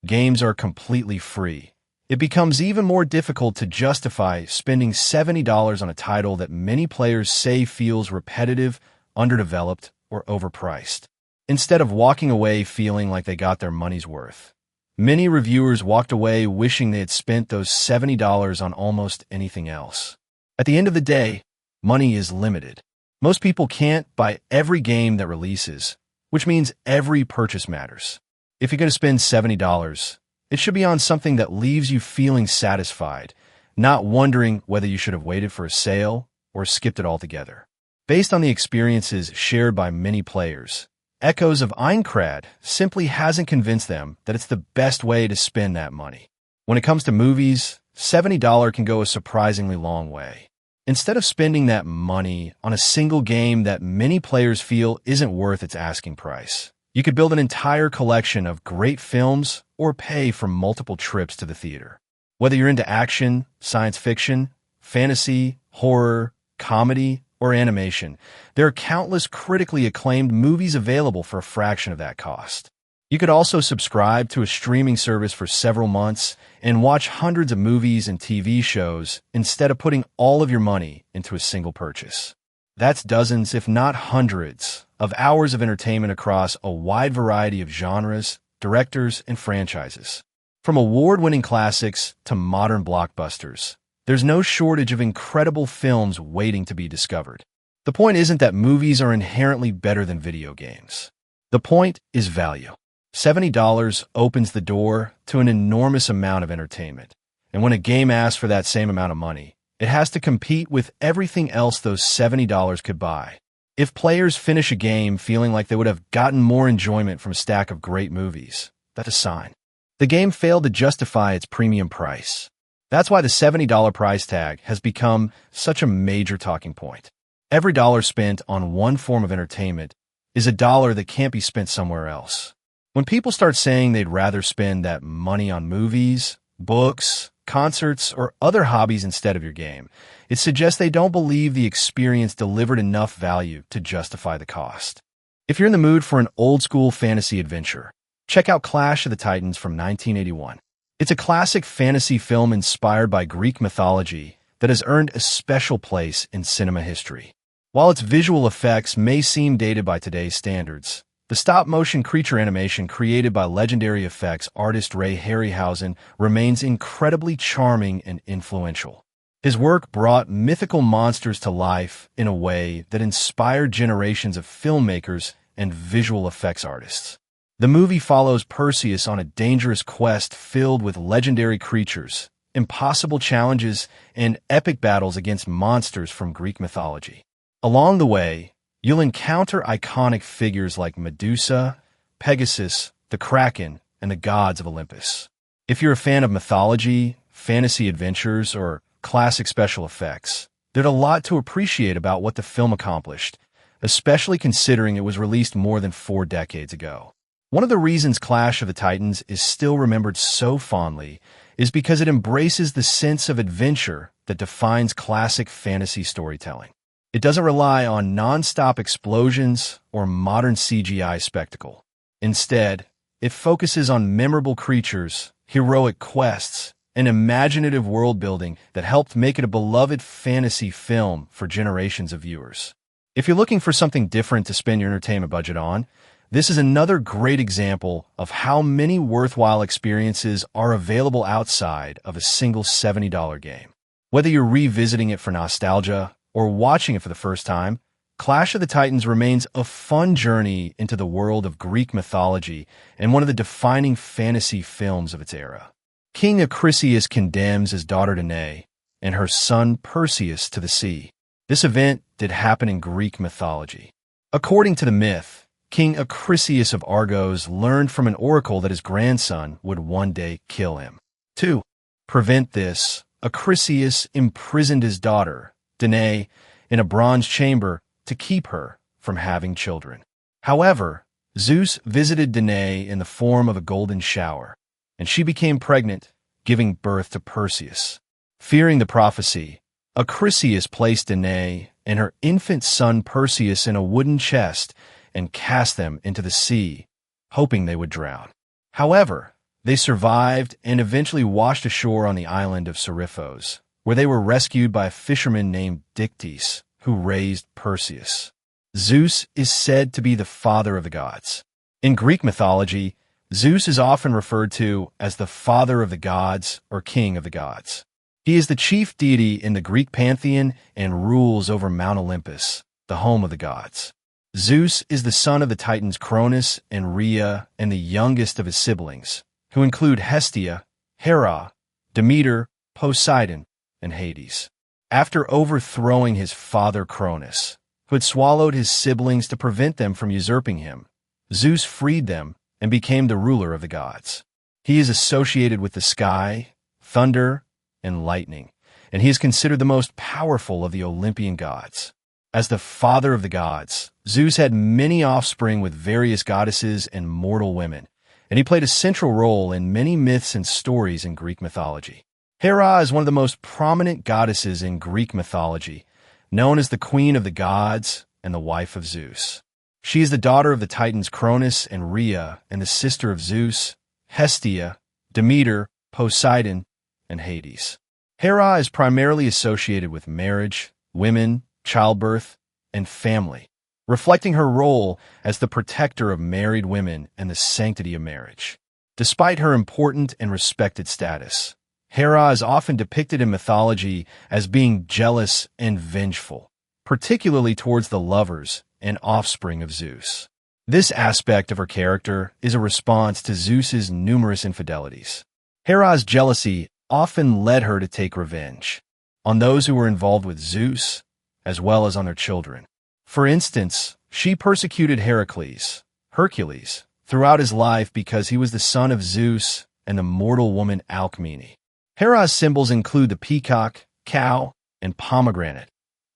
games are completely free, it becomes even more difficult to justify spending $70 on a title that many players say feels repetitive, underdeveloped, or overpriced. Instead of walking away feeling like they got their money's worth, many reviewers walked away wishing they had spent those $70 on almost anything else. At the end of the day, money is limited. Most people can't buy every game that releases, which means every purchase matters. If you're going to spend $70, it should be on something that leaves you feeling satisfied, not wondering whether you should have waited for a sale or skipped it altogether. Based on the experiences shared by many players, Echoes of Aincrad simply hasn't convinced them that it's the best way to spend that money. When it comes to movies, $70 can go a surprisingly long way. Instead of spending that money on a single game that many players feel isn't worth its asking price, you could build an entire collection of great films or pay for multiple trips to the theater. Whether you're into action, science fiction, fantasy, horror, comedy, or animation, there are countless critically acclaimed movies available for a fraction of that cost. You could also subscribe to a streaming service for several months and watch hundreds of movies and TV shows instead of putting all of your money into a single purchase. That's dozens, if not hundreds, of hours of entertainment across a wide variety of genres, directors, and franchises. From award-winning classics to modern blockbusters, there's no shortage of incredible films waiting to be discovered. The point isn't that movies are inherently better than video games. The point is value. $70 opens the door to an enormous amount of entertainment. And when a game asks for that same amount of money, it has to compete with everything else those $70 could buy. If players finish a game feeling like they would have gotten more enjoyment from a stack of great movies, that's a sign. The game failed to justify its premium price. That's why the $70 price tag has become such a major talking point. Every dollar spent on one form of entertainment is a dollar that can't be spent somewhere else. When people start saying they'd rather spend that money on movies, books, concerts, or other hobbies instead of your game, it suggests they don't believe the experience delivered enough value to justify the cost. If you're in the mood for an old-school fantasy adventure, check out Clash of the Titans from 1981. It's a classic fantasy film inspired by Greek mythology that has earned a special place in cinema history. While its visual effects may seem dated by today's standards, the stop-motion creature animation created by legendary effects artist Ray Harryhausen remains incredibly charming and influential. His work brought mythical monsters to life in a way that inspired generations of filmmakers and visual effects artists. The movie follows Perseus on a dangerous quest filled with legendary creatures, impossible challenges, and epic battles against monsters from Greek mythology. Along the way, you'll encounter iconic figures like Medusa, Pegasus, the Kraken, and the gods of Olympus. If you're a fan of mythology, fantasy adventures, or classic special effects, there's a lot to appreciate about what the film accomplished, especially considering it was released more than 4 decades ago. One of the reasons Clash of the Titans is still remembered so fondly is because it embraces the sense of adventure that defines classic fantasy storytelling. It doesn't rely on non-stop explosions or modern CGI spectacle. Instead, it focuses on memorable creatures, heroic quests, and imaginative world-building that helped make it a beloved fantasy film for generations of viewers. If you're looking for something different to spend your entertainment budget on, this is another great example of how many worthwhile experiences are available outside of a single $70 game. Whether you're revisiting it for nostalgia or watching it for the first time, Clash of the Titans remains a fun journey into the world of Greek mythology and one of the defining fantasy films of its era. King Acrisius condemns his daughter Danae and her son Perseus to the sea. This event did happen in Greek mythology. According to the myth, King Acrisius of Argos learned from an oracle that his grandson would one day kill him. To prevent this, Acrisius imprisoned his daughter, Danae, in a bronze chamber to keep her from having children. However, Zeus visited Danae in the form of a golden shower, and she became pregnant, giving birth to Perseus. Fearing the prophecy, Acrisius placed Danae and her infant son Perseus in a wooden chest and cast them into the sea, hoping they would drown. However, they survived and eventually washed ashore on the island of Seriphos, where they were rescued by a fisherman named Dictys, who raised Perseus. Zeus is said to be the father of the gods. In Greek mythology, Zeus is often referred to as the father of the gods or king of the gods. He is the chief deity in the Greek pantheon and rules over Mount Olympus, the home of the gods. Zeus is the son of the titans Cronus and Rhea and the youngest of his siblings, who include Hestia, Hera, Demeter, Poseidon, and Hades. After overthrowing his father Cronus, who had swallowed his siblings to prevent them from usurping him, Zeus freed them and became the ruler of the gods. He is associated with the sky, thunder, and lightning, and he is considered the most powerful of the Olympian gods. As the father of the gods, Zeus had many offspring with various goddesses and mortal women, and he played a central role in many myths and stories in Greek mythology. Hera is one of the most prominent goddesses in Greek mythology, known as the Queen of the Gods and the wife of Zeus. She is the daughter of the titans Cronus and Rhea and the sister of Zeus, Hestia, Demeter, Poseidon, and Hades. Hera is primarily associated with marriage, women, childbirth, and family, reflecting her role as the protector of married women and the sanctity of marriage. Despite her important and respected status, Hera is often depicted in mythology as being jealous and vengeful, particularly towards the lovers and offspring of Zeus. This aspect of her character is a response to Zeus's numerous infidelities. Hera's jealousy often led her to take revenge on those who were involved with Zeus, as well as on their children. For instance, she persecuted Heracles, Hercules, throughout his life because he was the son of Zeus and the mortal woman Alcmene. Hera's symbols include the peacock, cow, and pomegranate,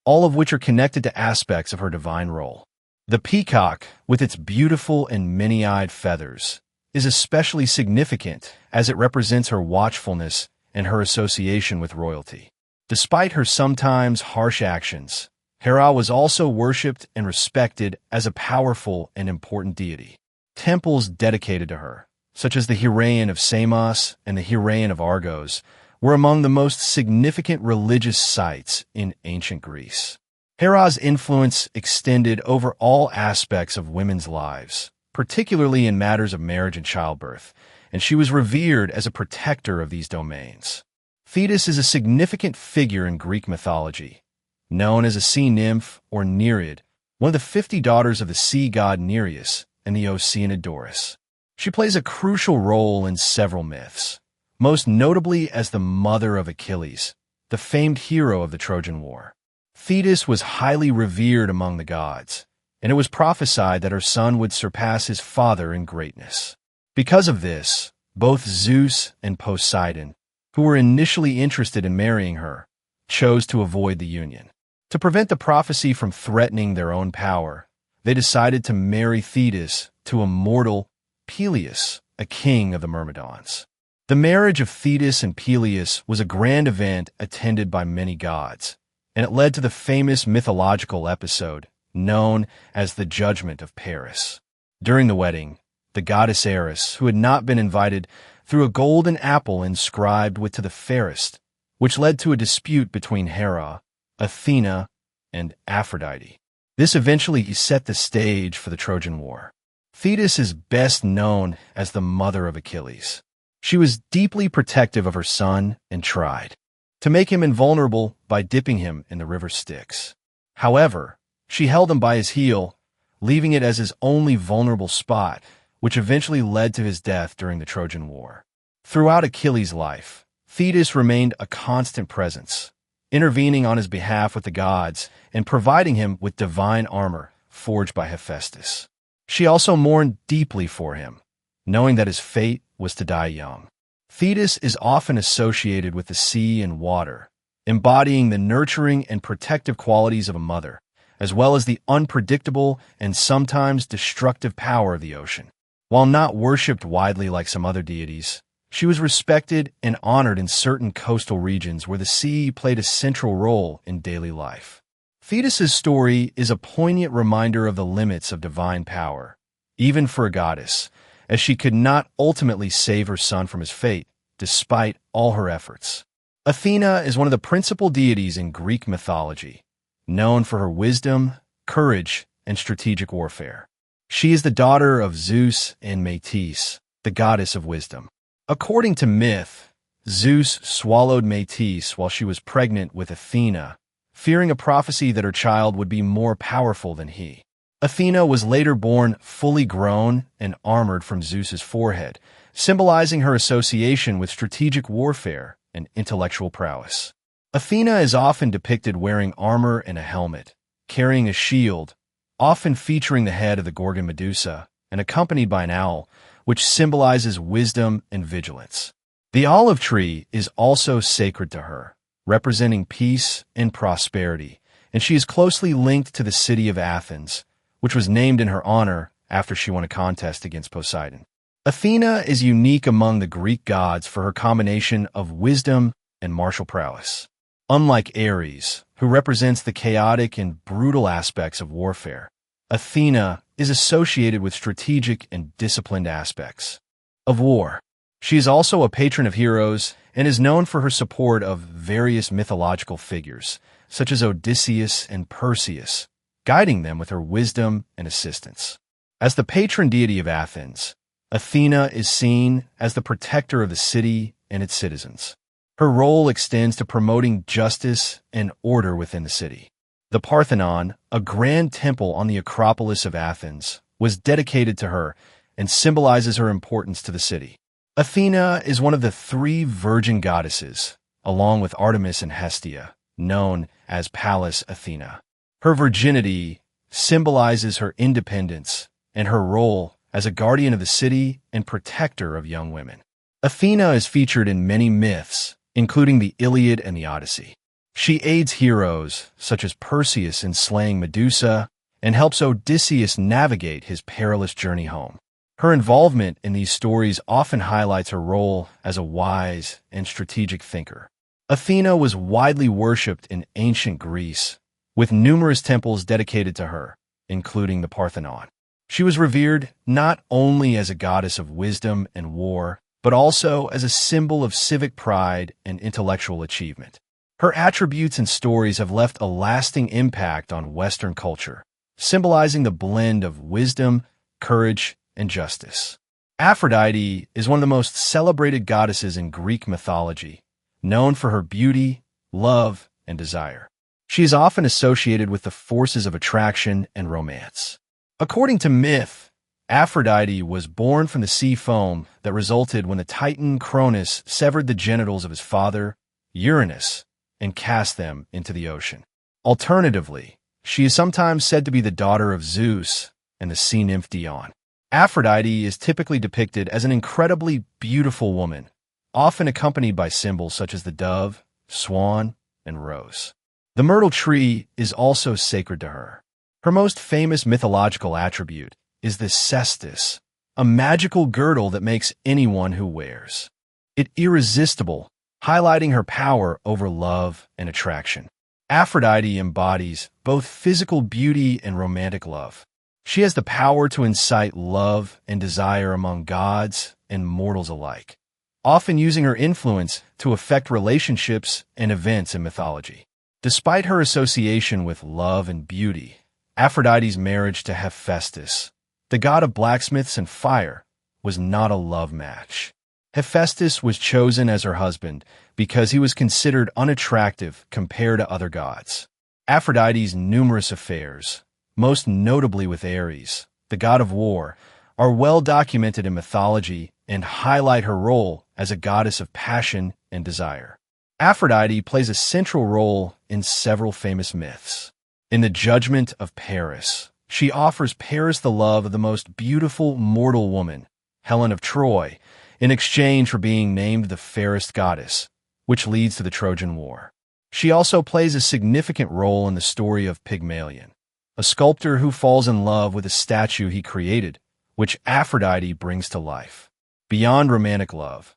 all of which are connected to aspects of her divine role. The peacock, with its beautiful and many-eyed feathers, is especially significant as it represents her watchfulness and her association with royalty. Despite her sometimes harsh actions, Hera was also worshipped and respected as a powerful and important deity. Temples dedicated to her, such as the Heraion of Samos and the Heraion of Argos, were among the most significant religious sites in ancient Greece. Hera's influence extended over all aspects of women's lives, particularly in matters of marriage and childbirth, and she was revered as a protector of these domains. Thetis is a significant figure in Greek mythology, known as a sea nymph or Nereid, one of the 50 daughters of the sea god Nereus and the Oceanid Doris. She plays a crucial role in several myths, most notably as the mother of Achilles, the famed hero of the Trojan War. Thetis was highly revered among the gods, and it was prophesied that her son would surpass his father in greatness. Because of this, both Zeus and Poseidon, who were initially interested in marrying her, chose to avoid the union. To prevent the prophecy from threatening their own power, they decided to marry Thetis to a mortal, Peleus, a king of the Myrmidons. The marriage of Thetis and Peleus was a grand event attended by many gods, and it led to the famous mythological episode known as the Judgment of Paris. During the wedding, the goddess Eris, who had not been invited, threw a golden apple inscribed with "to the fairest," which led to a dispute between Hera, Athena, and Aphrodite. This eventually set the stage for the Trojan War. Thetis is best known as the mother of Achilles. She was deeply protective of her son and tried to make him invulnerable by dipping him in the river Styx. However, she held him by his heel, leaving it as his only vulnerable spot, which eventually led to his death during the Trojan War. Throughout Achilles' life, Thetis remained a constant presence, intervening on his behalf with the gods and providing him with divine armor forged by Hephaestus. She also mourned deeply for him, knowing that his fate was to die young. Thetis is often associated with the sea and water, embodying the nurturing and protective qualities of a mother, as well as the unpredictable and sometimes destructive power of the ocean. While not worshipped widely like some other deities, She was respected and honored in certain coastal regions where the sea played a central role in daily life. Thetis's story is a poignant reminder of the limits of divine power, even for a goddess, as she could not ultimately save her son from his fate, despite all her efforts. Athena is one of the principal deities in Greek mythology, known for her wisdom, courage, and strategic warfare. She is the daughter of Zeus and Métis, the goddess of wisdom. According to myth, Zeus swallowed Métis while she was pregnant with Athena, fearing a prophecy that her child would be more powerful than he. Athena was later born fully grown and armored from Zeus's forehead, symbolizing her association with strategic warfare and intellectual prowess. Athena is often depicted wearing armor and a helmet, carrying a shield, often featuring the head of the Gorgon Medusa, and accompanied by an owl, which symbolizes wisdom and vigilance. The olive tree is also sacred to her, representing peace and prosperity, and she is closely linked to the city of Athens, which was named in her honor after she won a contest against Poseidon. Athena is unique among the Greek gods for her combination of wisdom and martial prowess. Unlike Ares, who represents the chaotic and brutal aspects of warfare, Athena is associated with strategic and disciplined aspects of war. She is also a patron of heroes and is known for her support of various mythological figures, such as Odysseus and Perseus, guiding them with her wisdom and assistance. As the patron deity of Athens, Athena is seen as the protector of the city and its citizens. Her role extends to promoting justice and order within the city. The Parthenon, a grand temple on the Acropolis of Athens, was dedicated to her and symbolizes her importance to the city. Athena is one of the three virgin goddesses, along with Artemis and Hestia, known as Pallas Athena. Her virginity symbolizes her independence and her role as a guardian of the city and protector of young women. Athena is featured in many myths, including the Iliad and the Odyssey. She aids heroes, such as Perseus in slaying Medusa, and helps Odysseus navigate his perilous journey home. Her involvement in these stories often highlights her role as a wise and strategic thinker. Athena was widely worshipped in ancient Greece, with numerous temples dedicated to her, including the Parthenon. She was revered not only as a goddess of wisdom and war, but also as a symbol of civic pride and intellectual achievement. Her attributes and stories have left a lasting impact on Western culture, symbolizing the blend of wisdom, courage, and justice. Aphrodite is one of the most celebrated goddesses in Greek mythology, known for her beauty, love, and desire. She is often associated with the forces of attraction and romance. According to myth, Aphrodite was born from the sea foam that resulted when the Titan Cronus severed the genitals of his father, Uranus, and cast them into the ocean. Alternatively, she is sometimes said to be the daughter of Zeus and the sea nymph Dione. Aphrodite is typically depicted as an incredibly beautiful woman, often accompanied by symbols such as the dove, swan, and rose. The myrtle tree is also sacred to her. Her most famous mythological attribute is the cestus, a magical girdle that makes anyone who wears it irresistible, highlighting her power over love and attraction. Aphrodite embodies both physical beauty and romantic love. She has the power to incite love and desire among gods and mortals alike, often using her influence to affect relationships and events in mythology. Despite her association with love and beauty, Aphrodite's marriage to Hephaestus, the god of blacksmiths and fire, was not a love match. Hephaestus was chosen as her husband because he was considered unattractive compared to other gods. Aphrodite's numerous affairs, most notably with Ares, the god of war, are well documented in mythology and highlight her role as a goddess of passion and desire. Aphrodite plays a central role in several famous myths. In the Judgment of Paris, she offers Paris the love of the most beautiful mortal woman, Helen of Troy, in exchange for being named the fairest goddess, which leads to the Trojan War. She also plays a significant role in the story of Pygmalion, a sculptor who falls in love with a statue he created, which Aphrodite brings to life. Beyond romantic love,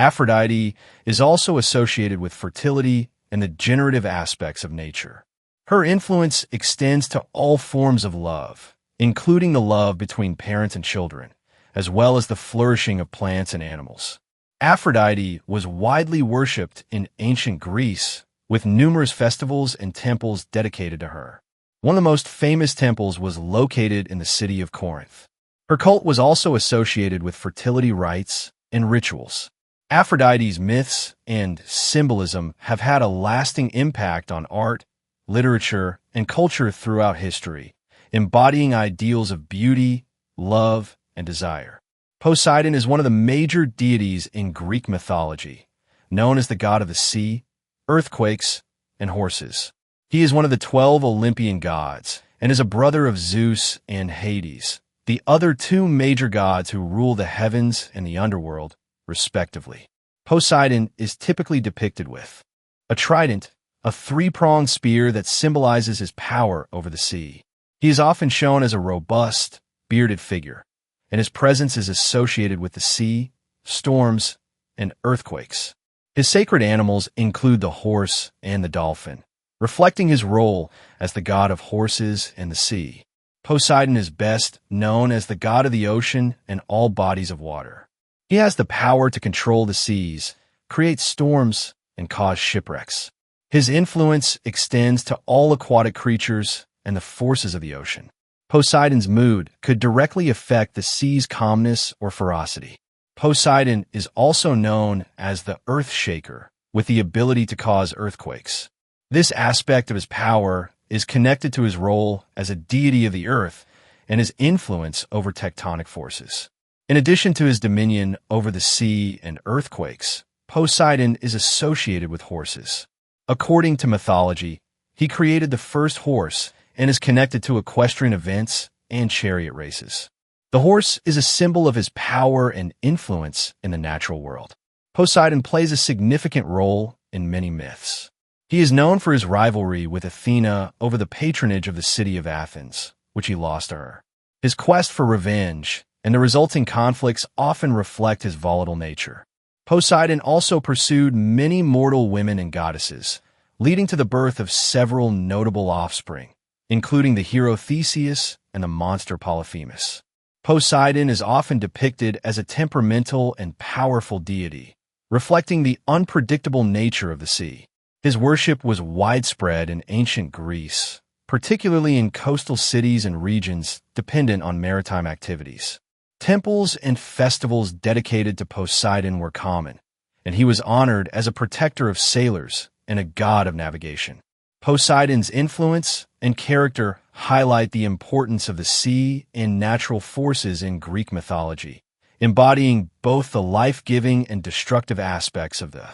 Aphrodite is also associated with fertility and the generative aspects of nature. Her influence extends to all forms of love, including the love between parents and children, as well as the flourishing of plants and animals. Aphrodite was widely worshipped in ancient Greece, with numerous festivals and temples dedicated to her. One of the most famous temples was located in the city of Corinth. Her cult was also associated with fertility rites and rituals. Aphrodite's myths and symbolism have had a lasting impact on art, literature, and culture throughout history, embodying ideals of beauty, love, and desire. Poseidon is one of the major deities in Greek mythology, known as the god of the sea, earthquakes, and horses. He is one of the 12 Olympian gods and is a brother of Zeus and Hades, the other two major gods who rule the heavens and the underworld, respectively. Poseidon is typically depicted with a trident, a three-pronged spear that symbolizes his power over the sea. He is often shown as a robust, bearded figure, and his presence is associated with the sea, storms, and earthquakes. His sacred animals include the horse and the dolphin, reflecting his role as the god of horses and the sea. Poseidon is best known as the god of the ocean and all bodies of water. He has the power to control the seas, create storms, and cause shipwrecks. His influence extends to all aquatic creatures and the forces of the ocean. Poseidon's mood could directly affect the sea's calmness or ferocity. Poseidon is also known as the Earth Shaker, with the ability to cause earthquakes. This aspect of his power is connected to his role as a deity of the earth and his influence over tectonic forces. In addition to his dominion over the sea and earthquakes, Poseidon is associated with horses. According to mythology, he created the first horse and is connected to equestrian events and chariot races. The horse is a symbol of his power and influence in the natural world. Poseidon plays a significant role in many myths. He is known for his rivalry with Athena over the patronage of the city of Athens, which he lost to her. His quest for revenge and the resulting conflicts often reflect his volatile nature. Poseidon also pursued many mortal women and goddesses, leading to the birth of several notable offspring, including the hero Theseus and the monster Polyphemus. Poseidon is often depicted as a temperamental and powerful deity, reflecting the unpredictable nature of the sea. His worship was widespread in ancient Greece, particularly in coastal cities and regions dependent on maritime activities. Temples and festivals dedicated to Poseidon were common, and he was honored as a protector of sailors and a god of navigation. Poseidon's influence and character highlight the importance of the sea and natural forces in Greek mythology, embodying both the life-giving and destructive aspects of the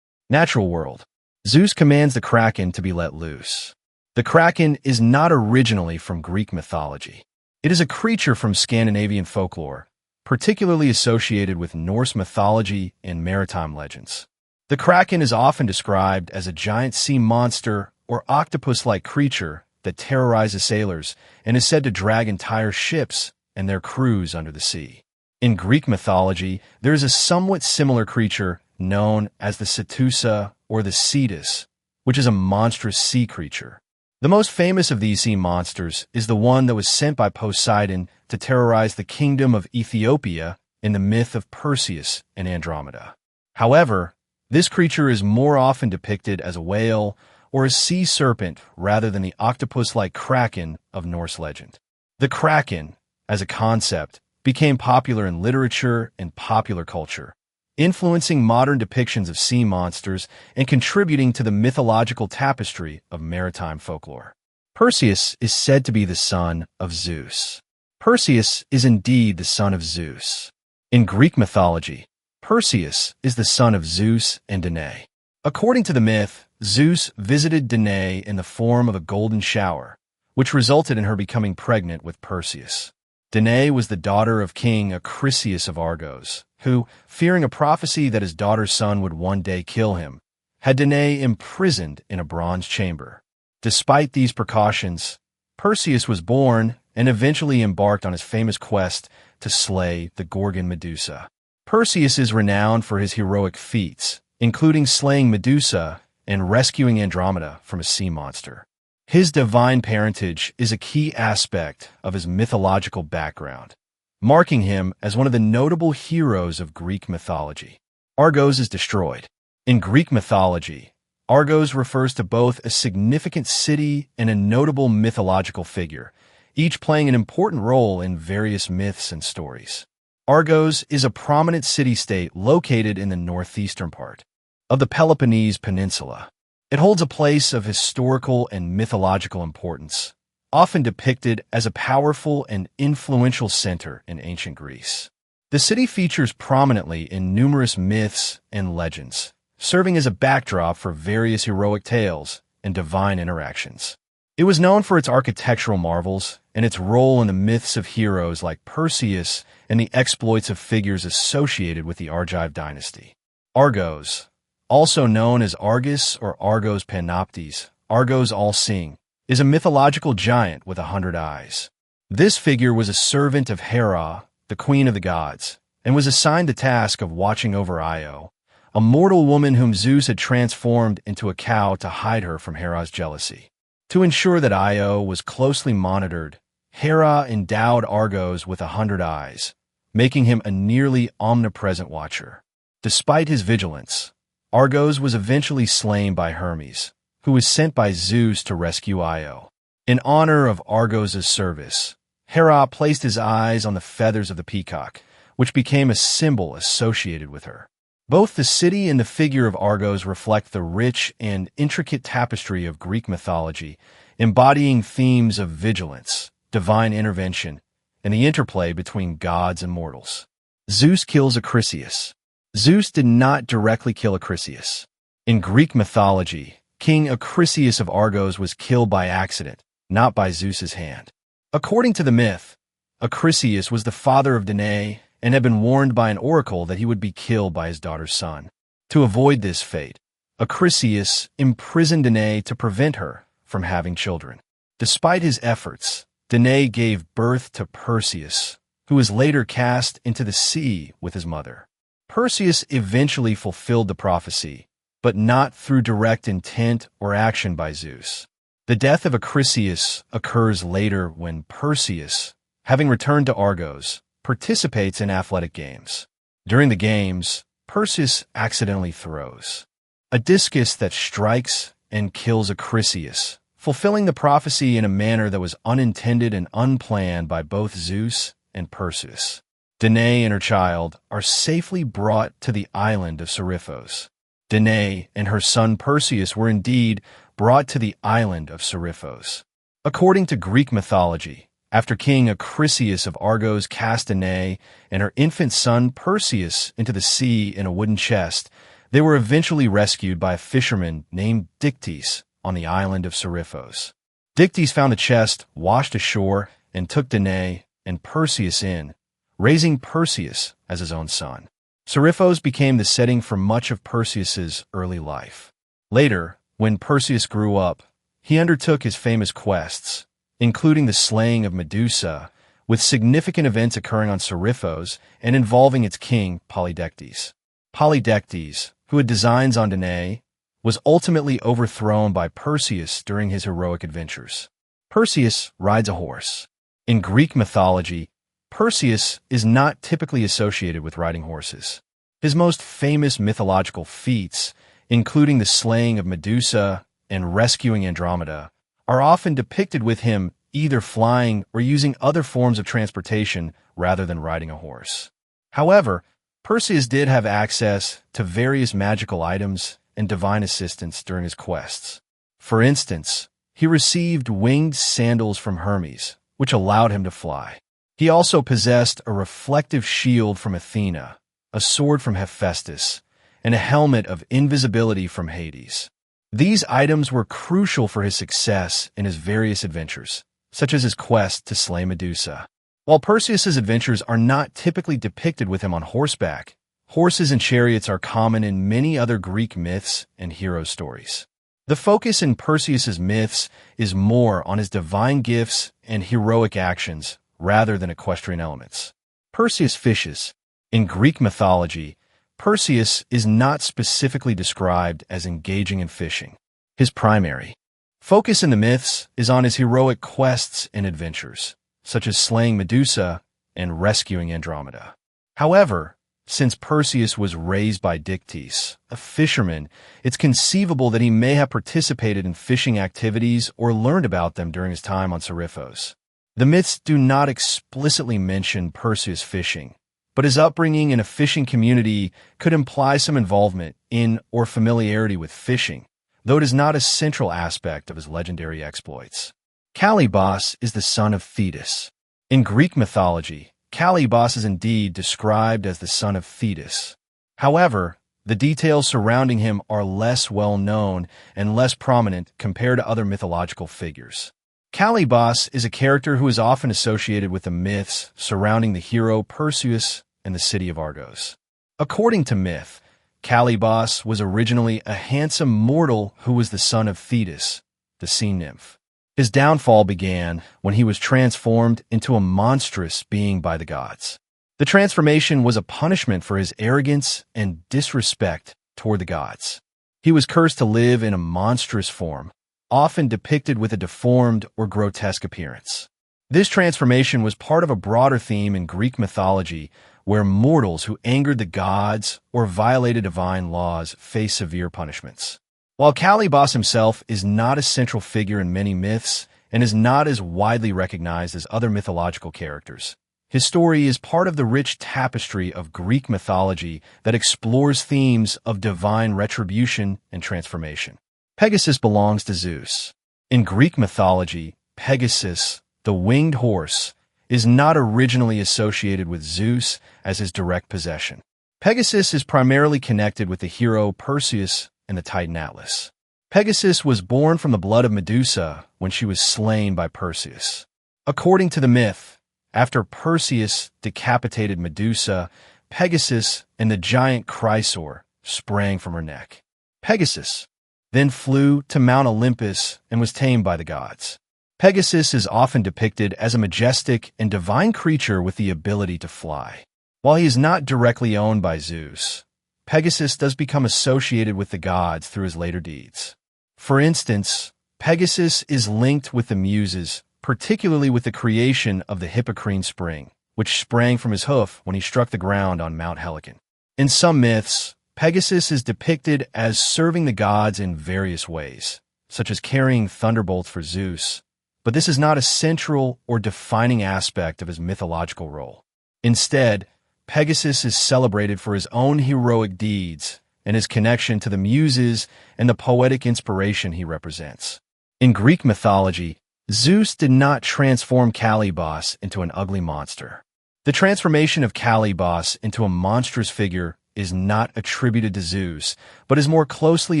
natural world. Zeus commands the kraken to be let loose. The kraken is not originally from Greek mythology. It is a creature from Scandinavian folklore, particularly associated with Norse mythology and maritime legends. The kraken is often described as a giant sea monster or octopus-like creature that terrorizes sailors and is said to drag entire ships and their crews under the sea. In Greek mythology, there is a somewhat similar creature known as the Cetusa or the Cetus, which is a monstrous sea creature. The most famous of these sea monsters is the one that was sent by Poseidon to terrorize the kingdom of Ethiopia in the myth of Perseus and Andromeda. However, this creature is more often depicted as a whale or a sea serpent rather than the octopus-like kraken of Norse legend. The kraken, as a concept, became popular in literature and popular culture, influencing modern depictions of sea monsters and contributing to the mythological tapestry of maritime folklore. Perseus is said to be the son of Zeus. Perseus is indeed the son of Zeus. In Greek mythology, Perseus is the son of Zeus and Danae. According to the myth, Zeus visited Danae in the form of a golden shower, which resulted in her becoming pregnant with Perseus. Danae was the daughter of King Acrisius of Argos, who, fearing a prophecy that his daughter's son would one day kill him, had Danae imprisoned in a bronze chamber. Despite these precautions, Perseus was born and eventually embarked on his famous quest to slay the Gorgon Medusa. Perseus is renowned for his heroic feats, including slaying Medusa and rescuing Andromeda from a sea monster. His divine parentage is a key aspect of his mythological background, marking him as one of the notable heroes of Greek mythology. Argos is destroyed. In Greek mythology, Argos refers to both a significant city and a notable mythological figure, each playing an important role in various myths and stories. Argos is a prominent city-state located in the northeastern part of the Peloponnese Peninsula. It holds a place of historical and mythological importance, often depicted as a powerful and influential center in ancient Greece. The city features prominently in numerous myths and legends, serving as a backdrop for various heroic tales and divine interactions. It was known for its architectural marvels and its role in the myths of heroes like Perseus and the exploits of figures associated with the Argive dynasty. Argos, also known as Argus or Argos Panoptes, Argos all-seeing, is a mythological giant with 100 eyes. This figure was a servant of Hera, the queen of the gods, and was assigned the task of watching over Io, a mortal woman whom Zeus had transformed into a cow to hide her from Hera's jealousy. To ensure that Io was closely monitored, Hera endowed Argos with 100 eyes, making him a nearly omnipresent watcher. Despite his vigilance, Argos was eventually slain by Hermes, who was sent by Zeus to rescue Io. In honor of Argos' service, Hera placed his eyes on the feathers of the peacock, which became a symbol associated with her. Both the city and the figure of Argos reflect the rich and intricate tapestry of Greek mythology, embodying themes of vigilance, divine intervention, and the interplay between gods and mortals. Zeus kills Acrisius. Zeus did not directly kill Acrisius. In Greek mythology, King Acrisius of Argos was killed by accident, not by Zeus's hand. According to the myth, Acrisius was the father of Danae and had been warned by an oracle that he would be killed by his daughter's son. To avoid this fate, Acrisius imprisoned Danae to prevent her from having children. Despite his efforts, Danae gave birth to Perseus, who was later cast into the sea with his mother. Perseus eventually fulfilled the prophecy, but not through direct intent or action by Zeus. The death of Acrisius occurs later when Perseus, having returned to Argos, participates in athletic games. During the games, Perseus accidentally throws a discus that strikes and kills Acrisius, fulfilling the prophecy in a manner that was unintended and unplanned by both Zeus and Perseus. Danae and her child are safely brought to the island of Seriphos. Danae and her son Perseus were indeed brought to the island of Seriphos. According to Greek mythology, after King Acrisius of Argos cast Danae and her infant son Perseus into the sea in a wooden chest, they were eventually rescued by a fisherman named Dictys on the island of Seriphos. Dictys found the chest, washed ashore, and took Danae and Perseus in, raising Perseus as his own son. Seriphos became the setting for much of Perseus's early life. Later, when Perseus grew up, he undertook his famous quests, including the slaying of Medusa, with significant events occurring on Seriphos and involving its king, Polydectes. Polydectes, who had designs on Danae, was ultimately overthrown by Perseus during his heroic adventures. Perseus rides a horse. In Greek mythology, Perseus is not typically associated with riding horses. His most famous mythological feats, including the slaying of Medusa and rescuing Andromeda, are often depicted with him either flying or using other forms of transportation rather than riding a horse. However, Perseus did have access to various magical items and divine assistance during his quests. For instance, he received winged sandals from Hermes, which allowed him to fly. He also possessed a reflective shield from Athena, a sword from Hephaestus, and a helmet of invisibility from Hades. These items were crucial for his success in his various adventures, such as his quest to slay Medusa. While Perseus's adventures are not typically depicted with him on horseback, horses and chariots are common in many other Greek myths and hero stories. The focus in Perseus's myths is more on his divine gifts and heroic actions rather than equestrian elements. Perseus fishes. In Greek mythology, Perseus is not specifically described as engaging in fishing. His primary focus in the myths is on his heroic quests and adventures, such as slaying Medusa and rescuing Andromeda. However, since Perseus was raised by Dictys, a fisherman, it's conceivable that he may have participated in fishing activities or learned about them during his time on Seriphos. The myths do not explicitly mention Perseus fishing, but his upbringing in a fishing community could imply some involvement in or familiarity with fishing, though it is not a central aspect of his legendary exploits. Calibos is the son of Thetis. In Greek mythology, Calibos is indeed described as the son of Thetis. However, the details surrounding him are less well known and less prominent compared to other mythological figures. Calibos is a character who is often associated with the myths surrounding the hero Perseus and the city of Argos. According to myth, Calibos was originally a handsome mortal who was the son of Thetis, the sea nymph. His downfall began when he was transformed into a monstrous being by the gods. The transformation was a punishment for his arrogance and disrespect toward the gods. He was cursed to live in a monstrous form, often depicted with a deformed or grotesque appearance. This transformation was part of a broader theme in Greek mythology where mortals who angered the gods or violated divine laws face severe punishments. While Calibos himself is not a central figure in many myths and is not as widely recognized as other mythological characters, his story is part of the rich tapestry of Greek mythology that explores themes of divine retribution and transformation. Pegasus belongs to Zeus. In Greek mythology, Pegasus, the winged horse, is not originally associated with Zeus as his direct possession. Pegasus is primarily connected with the hero Perseus and the Titan Atlas. Pegasus was born from the blood of Medusa when she was slain by Perseus. According to the myth, after Perseus decapitated Medusa, Pegasus and the giant Chrysaor sprang from her neck. Pegasus then flew to Mount Olympus and was tamed by the gods. Pegasus is often depicted as a majestic and divine creature with the ability to fly. While he is not directly owned by Zeus, Pegasus does become associated with the gods through his later deeds. For instance, Pegasus is linked with the Muses, particularly with the creation of the Hippocrene spring, which sprang from his hoof when he struck the ground on Mount Helicon. In some myths, Pegasus is depicted as serving the gods in various ways, such as carrying thunderbolts for Zeus, but this is not a central or defining aspect of his mythological role. Instead, Pegasus is celebrated for his own heroic deeds and his connection to the Muses and the poetic inspiration he represents. In Greek mythology, Zeus did not transform Calibos into an ugly monster. The transformation of Calibos into a monstrous figure is not attributed to Zeus, but is more closely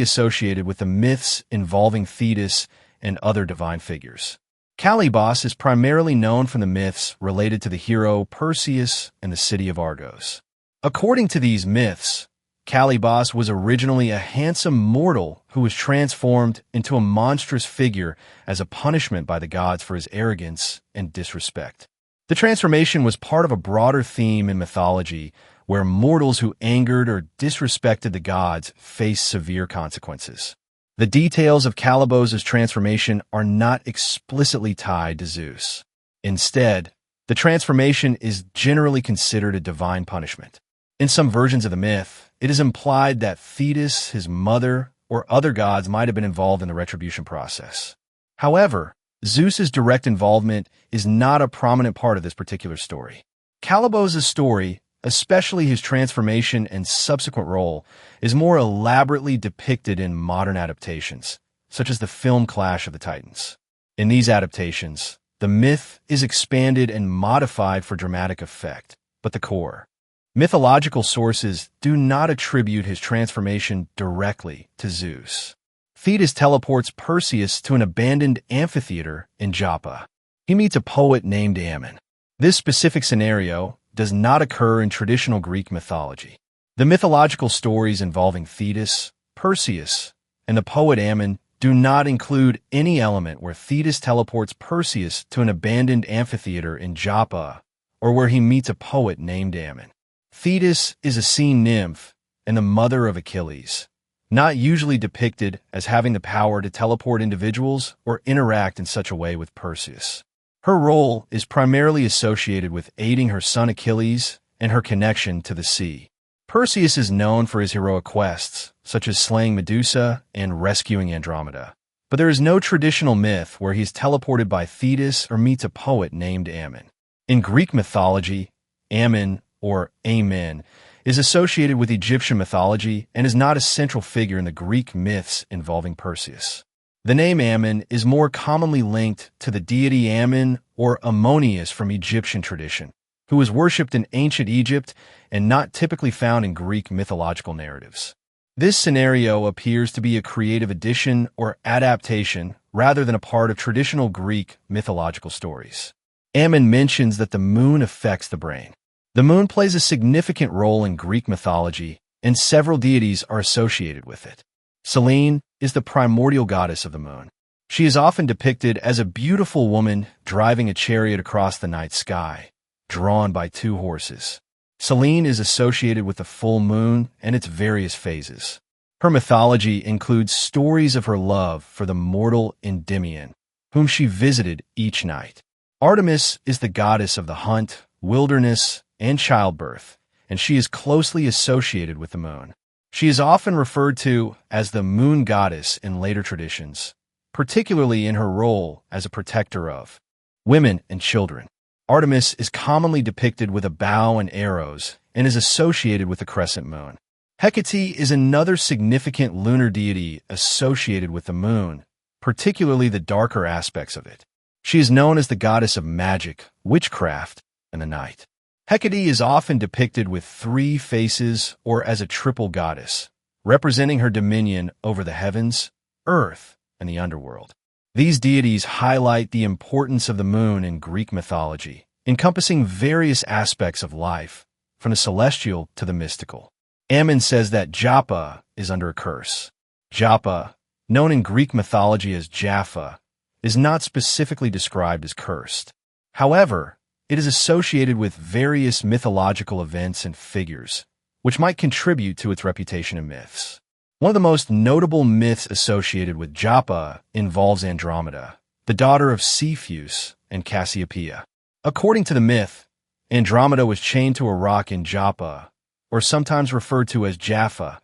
associated with the myths involving Thetis and other divine figures. Calibos is primarily known from the myths related to the hero Perseus and the city of Argos. According to these myths, Calibos was originally a handsome mortal who was transformed into a monstrous figure as a punishment by the gods for his arrogance and disrespect. The transformation was part of a broader theme in mythology where mortals who angered or disrespected the gods face severe consequences. The details of Calibos' transformation are not explicitly tied to Zeus. Instead, the transformation is generally considered a divine punishment. In some versions of the myth, it is implied that Thetis, his mother, or other gods might have been involved in the retribution process. However, Zeus's direct involvement is not a prominent part of this particular story. Calibos' story, especially his transformation and subsequent role, is more elaborately depicted in modern adaptations, such as the film Clash of the Titans. In these adaptations, the myth is expanded and modified for dramatic effect, but the core mythological sources do not attribute his transformation directly to Zeus. Thetis teleports Perseus to an abandoned amphitheater in Joppa. He meets a poet named Ammon. This specific scenario does not occur in traditional Greek mythology. The mythological stories involving Thetis, Perseus, and the poet Ammon do not include any element where Thetis teleports Perseus to an abandoned amphitheater in Joppa or where he meets a poet named Ammon. Thetis is a sea nymph and the mother of Achilles, not usually depicted as having the power to teleport individuals or interact in such a way with Perseus. Her role is primarily associated with aiding her son Achilles and her connection to the sea. Perseus is known for his heroic quests, such as slaying Medusa and rescuing Andromeda. But there is no traditional myth where he is teleported by Thetis or meets a poet named Ammon. In Greek mythology, Ammon, or Amen, is associated with Egyptian mythology and is not a central figure in the Greek myths involving Perseus. The name Ammon is more commonly linked to the deity Ammon or Ammonius from Egyptian tradition, who was worshipped in ancient Egypt and not typically found in Greek mythological narratives. This scenario appears to be a creative addition or adaptation rather than a part of traditional Greek mythological stories. Ammon mentions that the moon affects the brain. The moon plays a significant role in Greek mythology, and several deities are associated with it. Selene is the primordial goddess of the moon. She is often depicted as a beautiful woman driving a chariot across the night sky, drawn by two horses. Selene is associated with the full moon and its various phases. Her mythology includes stories of her love for the mortal Endymion, whom she visited each night. Artemis is the goddess of the hunt, wilderness, and childbirth, and she is closely associated with the moon. She is often referred to as the moon goddess in later traditions, particularly in her role as a protector of women and children. Artemis is commonly depicted with a bow and arrows and is associated with the crescent moon. Hecate is another significant lunar deity associated with the moon, particularly the darker aspects of it. She is known as the goddess of magic, witchcraft, and the night. Hecate is often depicted with three faces or as a triple goddess, representing her dominion over the heavens, earth, and the underworld. These deities highlight the importance of the moon in Greek mythology, encompassing various aspects of life, from the celestial to the mystical. Ammon says that Joppa is under a curse. Joppa, known in Greek mythology as Jaffa, is not specifically described as cursed. However, it is associated with various mythological events and figures, which might contribute to its reputation in myths. One of the most notable myths associated with Joppa involves Andromeda, the daughter of Cepheus and Cassiopeia. According to the myth, Andromeda was chained to a rock in Joppa, or sometimes referred to as Jaffa,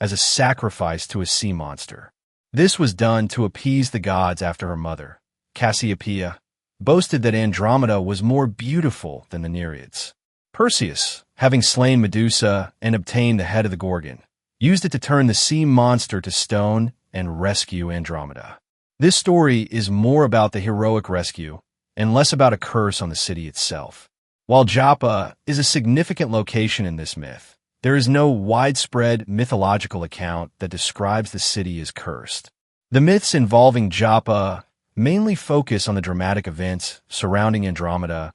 as a sacrifice to a sea monster. This was done to appease the gods after her mother, Cassiopeia, boasted that Andromeda was more beautiful than the Nereids. Perseus, having slain Medusa and obtained the head of the Gorgon, used it to turn the sea monster to stone and rescue Andromeda. This story is more about the heroic rescue and less about a curse on the city itself. While Joppa is a significant location in this myth, there is no widespread mythological account that describes the city as cursed. The myths involving Joppa mainly focus on the dramatic events surrounding Andromeda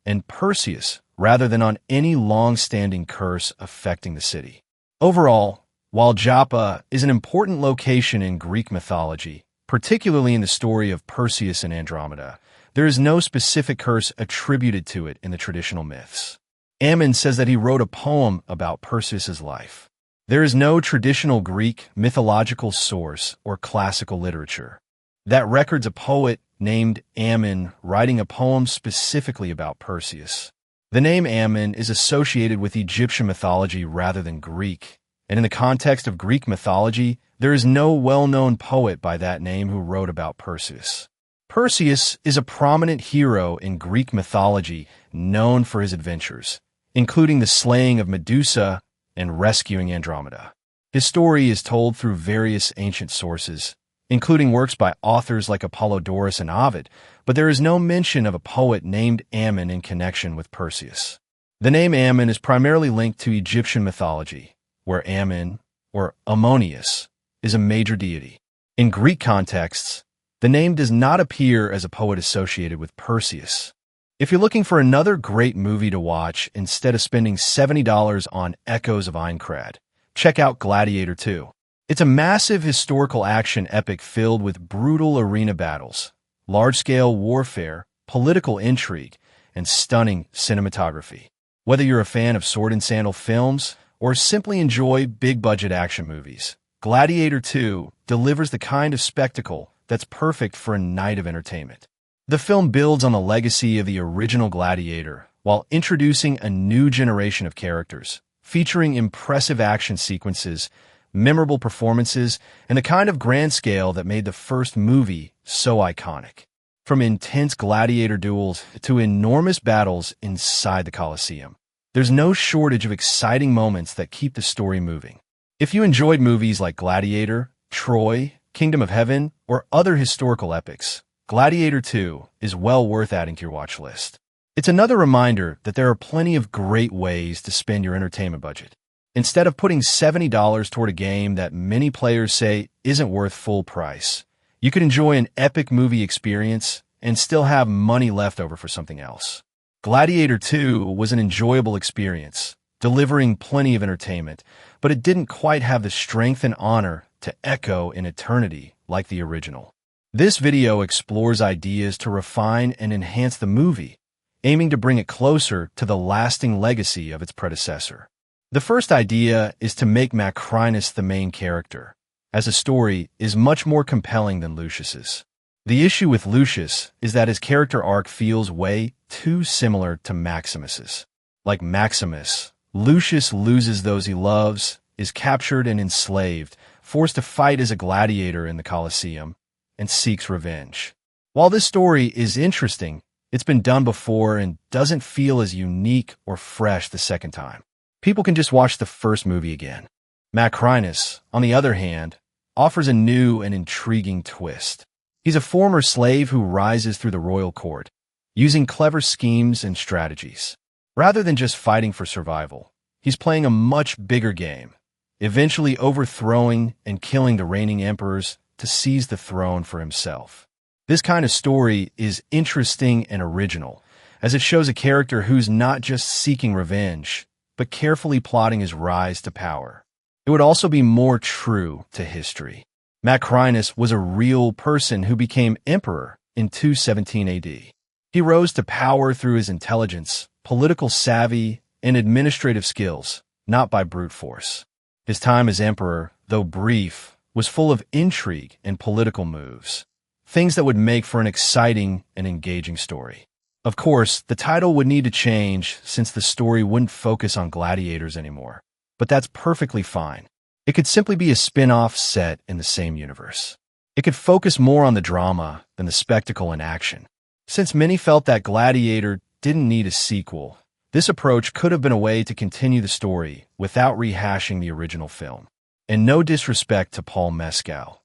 and Perseus rather than on any long-standing curse affecting the city. Overall, while Joppa is an important location in Greek mythology, particularly in the story of Perseus and Andromeda, there is no specific curse attributed to it in the traditional myths. Ammon says that he wrote a poem about Perseus's life. There is no traditional Greek mythological source or classical literature that records a poet named Ammon writing a poem specifically about Perseus. The name Ammon is associated with Egyptian mythology rather than Greek, and in the context of Greek mythology, there is no well-known poet by that name who wrote about Perseus. Perseus is a prominent hero in Greek mythology known for his adventures, including the slaying of Medusa and rescuing Andromeda. His story is told through various ancient sources, including works by authors like Apollodorus and Ovid, but there is no mention of a poet named Ammon in connection with Perseus. The name Ammon is primarily linked to Egyptian mythology, where Ammon, or Ammonius, is a major deity. In Greek contexts, the name does not appear as a poet associated with Perseus. If you're looking for another great movie to watch instead of spending $70 on Echoes of Aincrad, check out Gladiator 2. It's a massive historical action epic filled with brutal arena battles, large-scale warfare, political intrigue, and stunning cinematography. Whether you're a fan of sword and sandal films or simply enjoy big-budget action movies, Gladiator 2 delivers the kind of spectacle that's perfect for a night of entertainment. The film builds on the legacy of the original Gladiator while introducing a new generation of characters, featuring impressive action sequences, memorable performances, and the kind of grand scale that made the first movie so iconic. From intense gladiator duels to enormous battles inside the Colosseum, there's no shortage of exciting moments that keep the story moving. If you enjoyed movies like Gladiator, Troy, Kingdom of Heaven, or other historical epics, Gladiator 2 is well worth adding to your watch list. It's another reminder that there are plenty of great ways to spend your entertainment budget. Instead of putting $70 toward a game that many players say isn't worth full price, you could enjoy an epic movie experience and still have money left over for something else. Gladiator 2 was an enjoyable experience, delivering plenty of entertainment, but it didn't quite have the strength and honor to echo in eternity like the original. This video explores ideas to refine and enhance the movie, aiming to bring it closer to the lasting legacy of its predecessor. The first idea is to make Macrinus the main character, as the story is much more compelling than Lucius's. The issue with Lucius is that his character arc feels way too similar to Maximus's. Like Maximus, Lucius loses those he loves, is captured and enslaved, forced to fight as a gladiator in the Colosseum, and seeks revenge. While this story is interesting, it's been done before and doesn't feel as unique or fresh the second time. People can just watch the first movie again. Macrinus, on the other hand, offers a new and intriguing twist. He's a former slave who rises through the royal court, using clever schemes and strategies. Rather than just fighting for survival, he's playing a much bigger game, eventually overthrowing and killing the reigning emperors to seize the throne for himself. This kind of story is interesting and original, as it shows a character who's not just seeking revenge, but carefully plotting his rise to power. It would also be more true to history. Macrinus was a real person who became emperor in 217 AD. He rose to power through his intelligence, political savvy, and administrative skills, not by brute force. His time as emperor, though brief, was full of intrigue and political moves, things that would make for an exciting and engaging story. Of course, the title would need to change since the story wouldn't focus on gladiators anymore, but that's perfectly fine. It could simply be a spin-off set in the same universe. It could focus more on the drama than the spectacle and action. Since many felt that Gladiator didn't need a sequel, this approach could have been a way to continue the story without rehashing the original film. And no disrespect to Paul Mescal.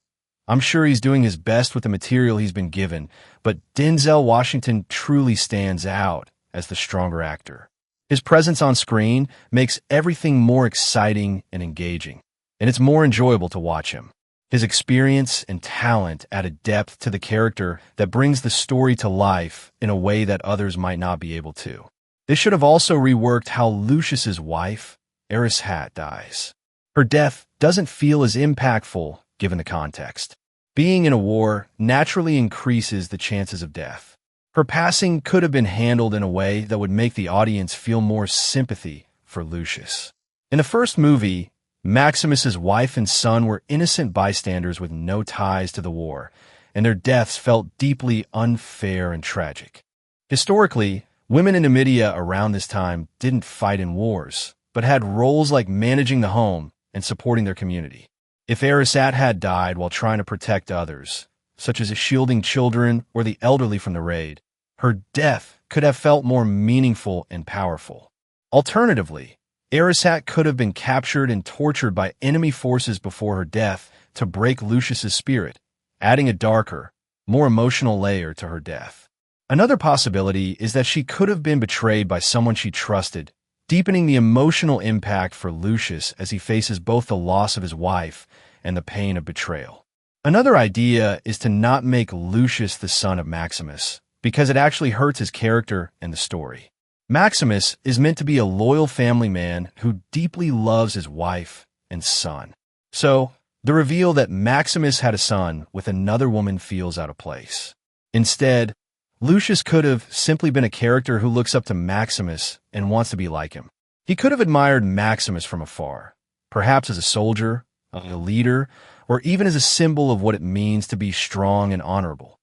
I'm sure he's doing his best with the material he's been given, but Denzel Washington truly stands out as the stronger actor. His presence on screen makes everything more exciting and engaging, and it's more enjoyable to watch him. His experience and talent add a depth to the character that brings the story to life in a way that others might not be able to. They should have also reworked how Lucius's wife, Erishat, dies. Her death doesn't feel as impactful given the context. Being in a war naturally increases the chances of death. Her passing could have been handled in a way that would make the audience feel more sympathy for Lucius. In the first movie, Maximus's wife and son were innocent bystanders with no ties to the war, and their deaths felt deeply unfair and tragic. Historically, women in Numidia around this time didn't fight in wars, but had roles like managing the home and supporting their community. If Erishat had died while trying to protect others, such as shielding children or the elderly from the raid, her death could have felt more meaningful and powerful. Alternatively, Erishat could have been captured and tortured by enemy forces before her death to break Lucius's spirit, adding a darker, more emotional layer to her death. Another possibility is that she could have been betrayed by someone she trusted, deepening the emotional impact for Lucius as he faces both the loss of his wife and the pain of betrayal. Another idea is to not make Lucius the son of Maximus, because it actually hurts his character and the story. Maximus is meant to be a loyal family man who deeply loves his wife and son. So, the reveal that Maximus had a son with another woman feels out of place. Instead, Lucius could have simply been a character who looks up to Maximus and wants to be like him. He could have admired Maximus from afar, perhaps as a soldier, a leader, or even as a symbol of what it means to be strong and honorable.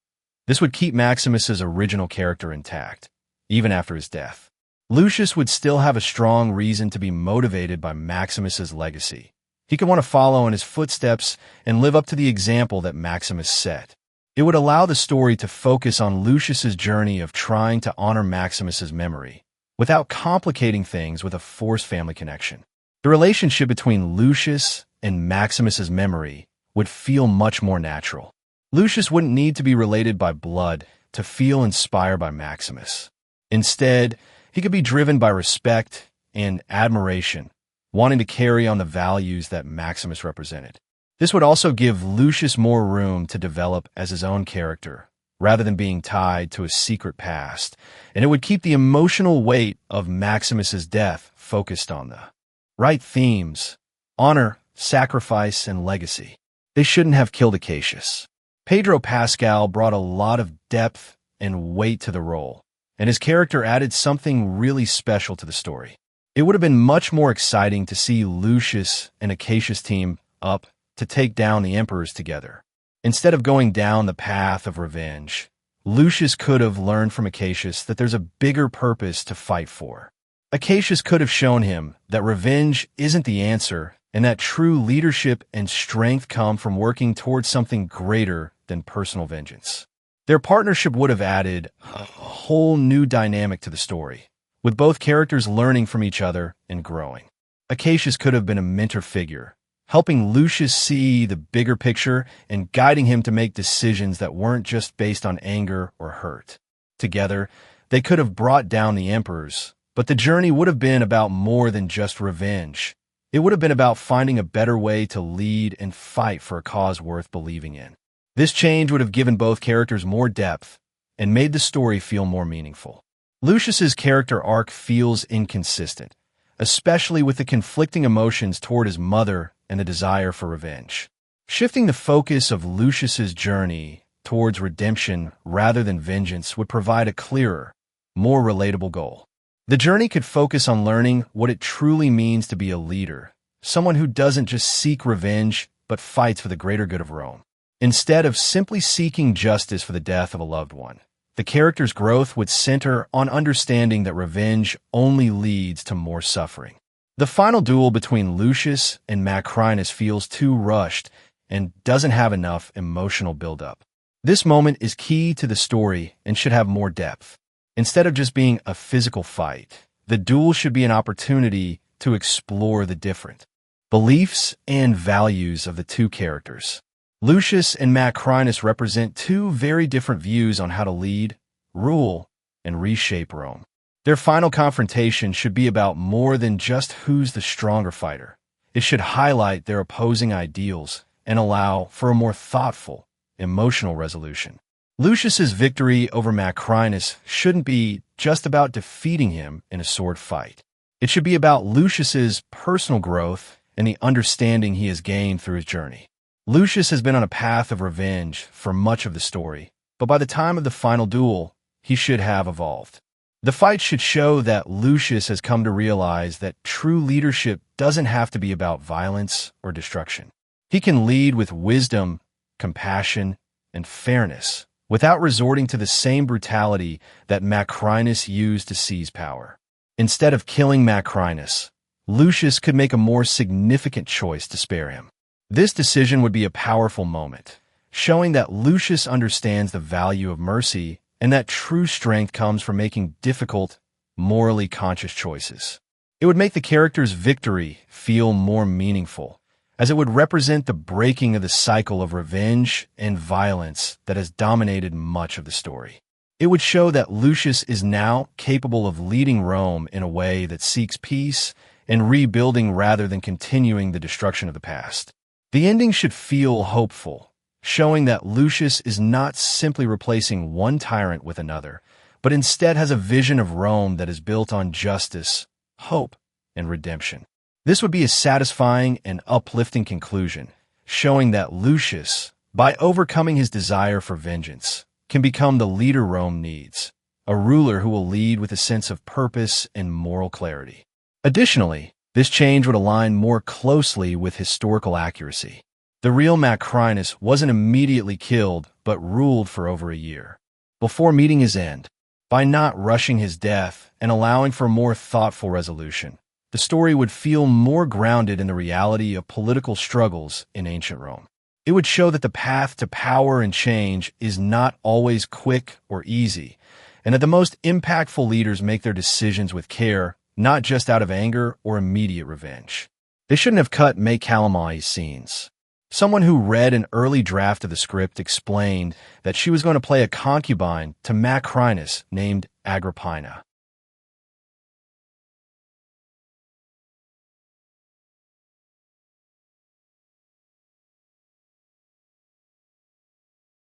This would keep Maximus's original character intact, even after his death. Lucius would still have a strong reason to be motivated by Maximus's legacy. He could want to follow in his footsteps and live up to the example that Maximus set. It would allow the story to focus on Lucius's journey of trying to honor Maximus's memory, without complicating things with a forced family connection. The relationship between Lucius and Maximus's memory would feel much more natural. Lucius wouldn't need to be related by blood to feel inspired by Maximus. Instead, he could be driven by respect and admiration, wanting to carry on the values that Maximus represented. This would also give Lucius more room to develop as his own character, rather than being tied to a secret past, and it would keep the emotional weight of Maximus's death focused on the right themes: honor, sacrifice, and legacy. They shouldn't have killed Acacius. Pedro Pascal brought a lot of depth and weight to the role, and his character added something really special to the story. It would have been much more exciting to see Lucius and Acacius team up to take down the emperors together. Instead of going down the path of revenge, Lucius could have learned from Acacius that there's a bigger purpose to fight for. Acacius could have shown him that revenge isn't the answer, and that true leadership and strength come from working towards something greater than personal vengeance. Their partnership would have added a whole new dynamic to the story, with both characters learning from each other and growing. Acacius could have been a mentor figure, helping Lucius see the bigger picture and guiding him to make decisions that weren't just based on anger or hurt. Together, they could have brought down the emperors, but the journey would have been about more than just revenge. It would have been about finding a better way to lead and fight for a cause worth believing in. This change would have given both characters more depth and made the story feel more meaningful. Lucius's character arc feels inconsistent, especially with the conflicting emotions toward his mother and the desire for revenge. Shifting the focus of Lucius's journey towards redemption rather than vengeance would provide a clearer, more relatable goal. The journey could focus on learning what it truly means to be a leader, someone who doesn't just seek revenge but fights for the greater good of Rome. Instead of simply seeking justice for the death of a loved one, the character's growth would center on understanding that revenge only leads to more suffering. The final duel between Lucius and Macrinus feels too rushed and doesn't have enough emotional buildup. This moment is key to the story and should have more depth. Instead of just being a physical fight, the duel should be an opportunity to explore the different beliefs and values of the two characters. Lucius and Macrinus represent two very different views on how to lead, rule, and reshape Rome. Their final confrontation should be about more than just who's the stronger fighter. It should highlight their opposing ideals and allow for a more thoughtful, emotional resolution. Lucius's victory over Macrinus shouldn't be just about defeating him in a sword fight. It should be about Lucius's personal growth and the understanding he has gained through his journey. Lucius has been on a path of revenge for much of the story, but by the time of the final duel, he should have evolved. The fight should show that Lucius has come to realize that true leadership doesn't have to be about violence or destruction. He can lead with wisdom, compassion, and fairness without resorting to the same brutality that Macrinus used to seize power. Instead of killing Macrinus, Lucius could make a more significant choice to spare him. This decision would be a powerful moment, showing that Lucius understands the value of mercy and that true strength comes from making difficult, morally conscious choices. It would make the character's victory feel more meaningful, as it would represent the breaking of the cycle of revenge and violence that has dominated much of the story. It would show that Lucius is now capable of leading Rome in a way that seeks peace and rebuilding rather than continuing the destruction of the past. The ending should feel hopeful, showing that Lucius is not simply replacing one tyrant with another, but instead has a vision of Rome that is built on justice, hope, and redemption. This would be a satisfying and uplifting conclusion, showing that Lucius, by overcoming his desire for vengeance, can become the leader Rome needs, a ruler who will lead with a sense of purpose and moral clarity. Additionally, this change would align more closely with historical accuracy. The real Macrinus wasn't immediately killed, but ruled for over a year, before meeting his end. By not rushing his death and allowing for more thoughtful resolution, the story would feel more grounded in the reality of political struggles in ancient Rome. It would show that the path to power and change is not always quick or easy, and that the most impactful leaders make their decisions with care, not just out of anger or immediate revenge. They shouldn't have cut May Calamai's scenes. Someone who read an early draft of the script explained that she was going to play a concubine to Macrinus named Agrippina.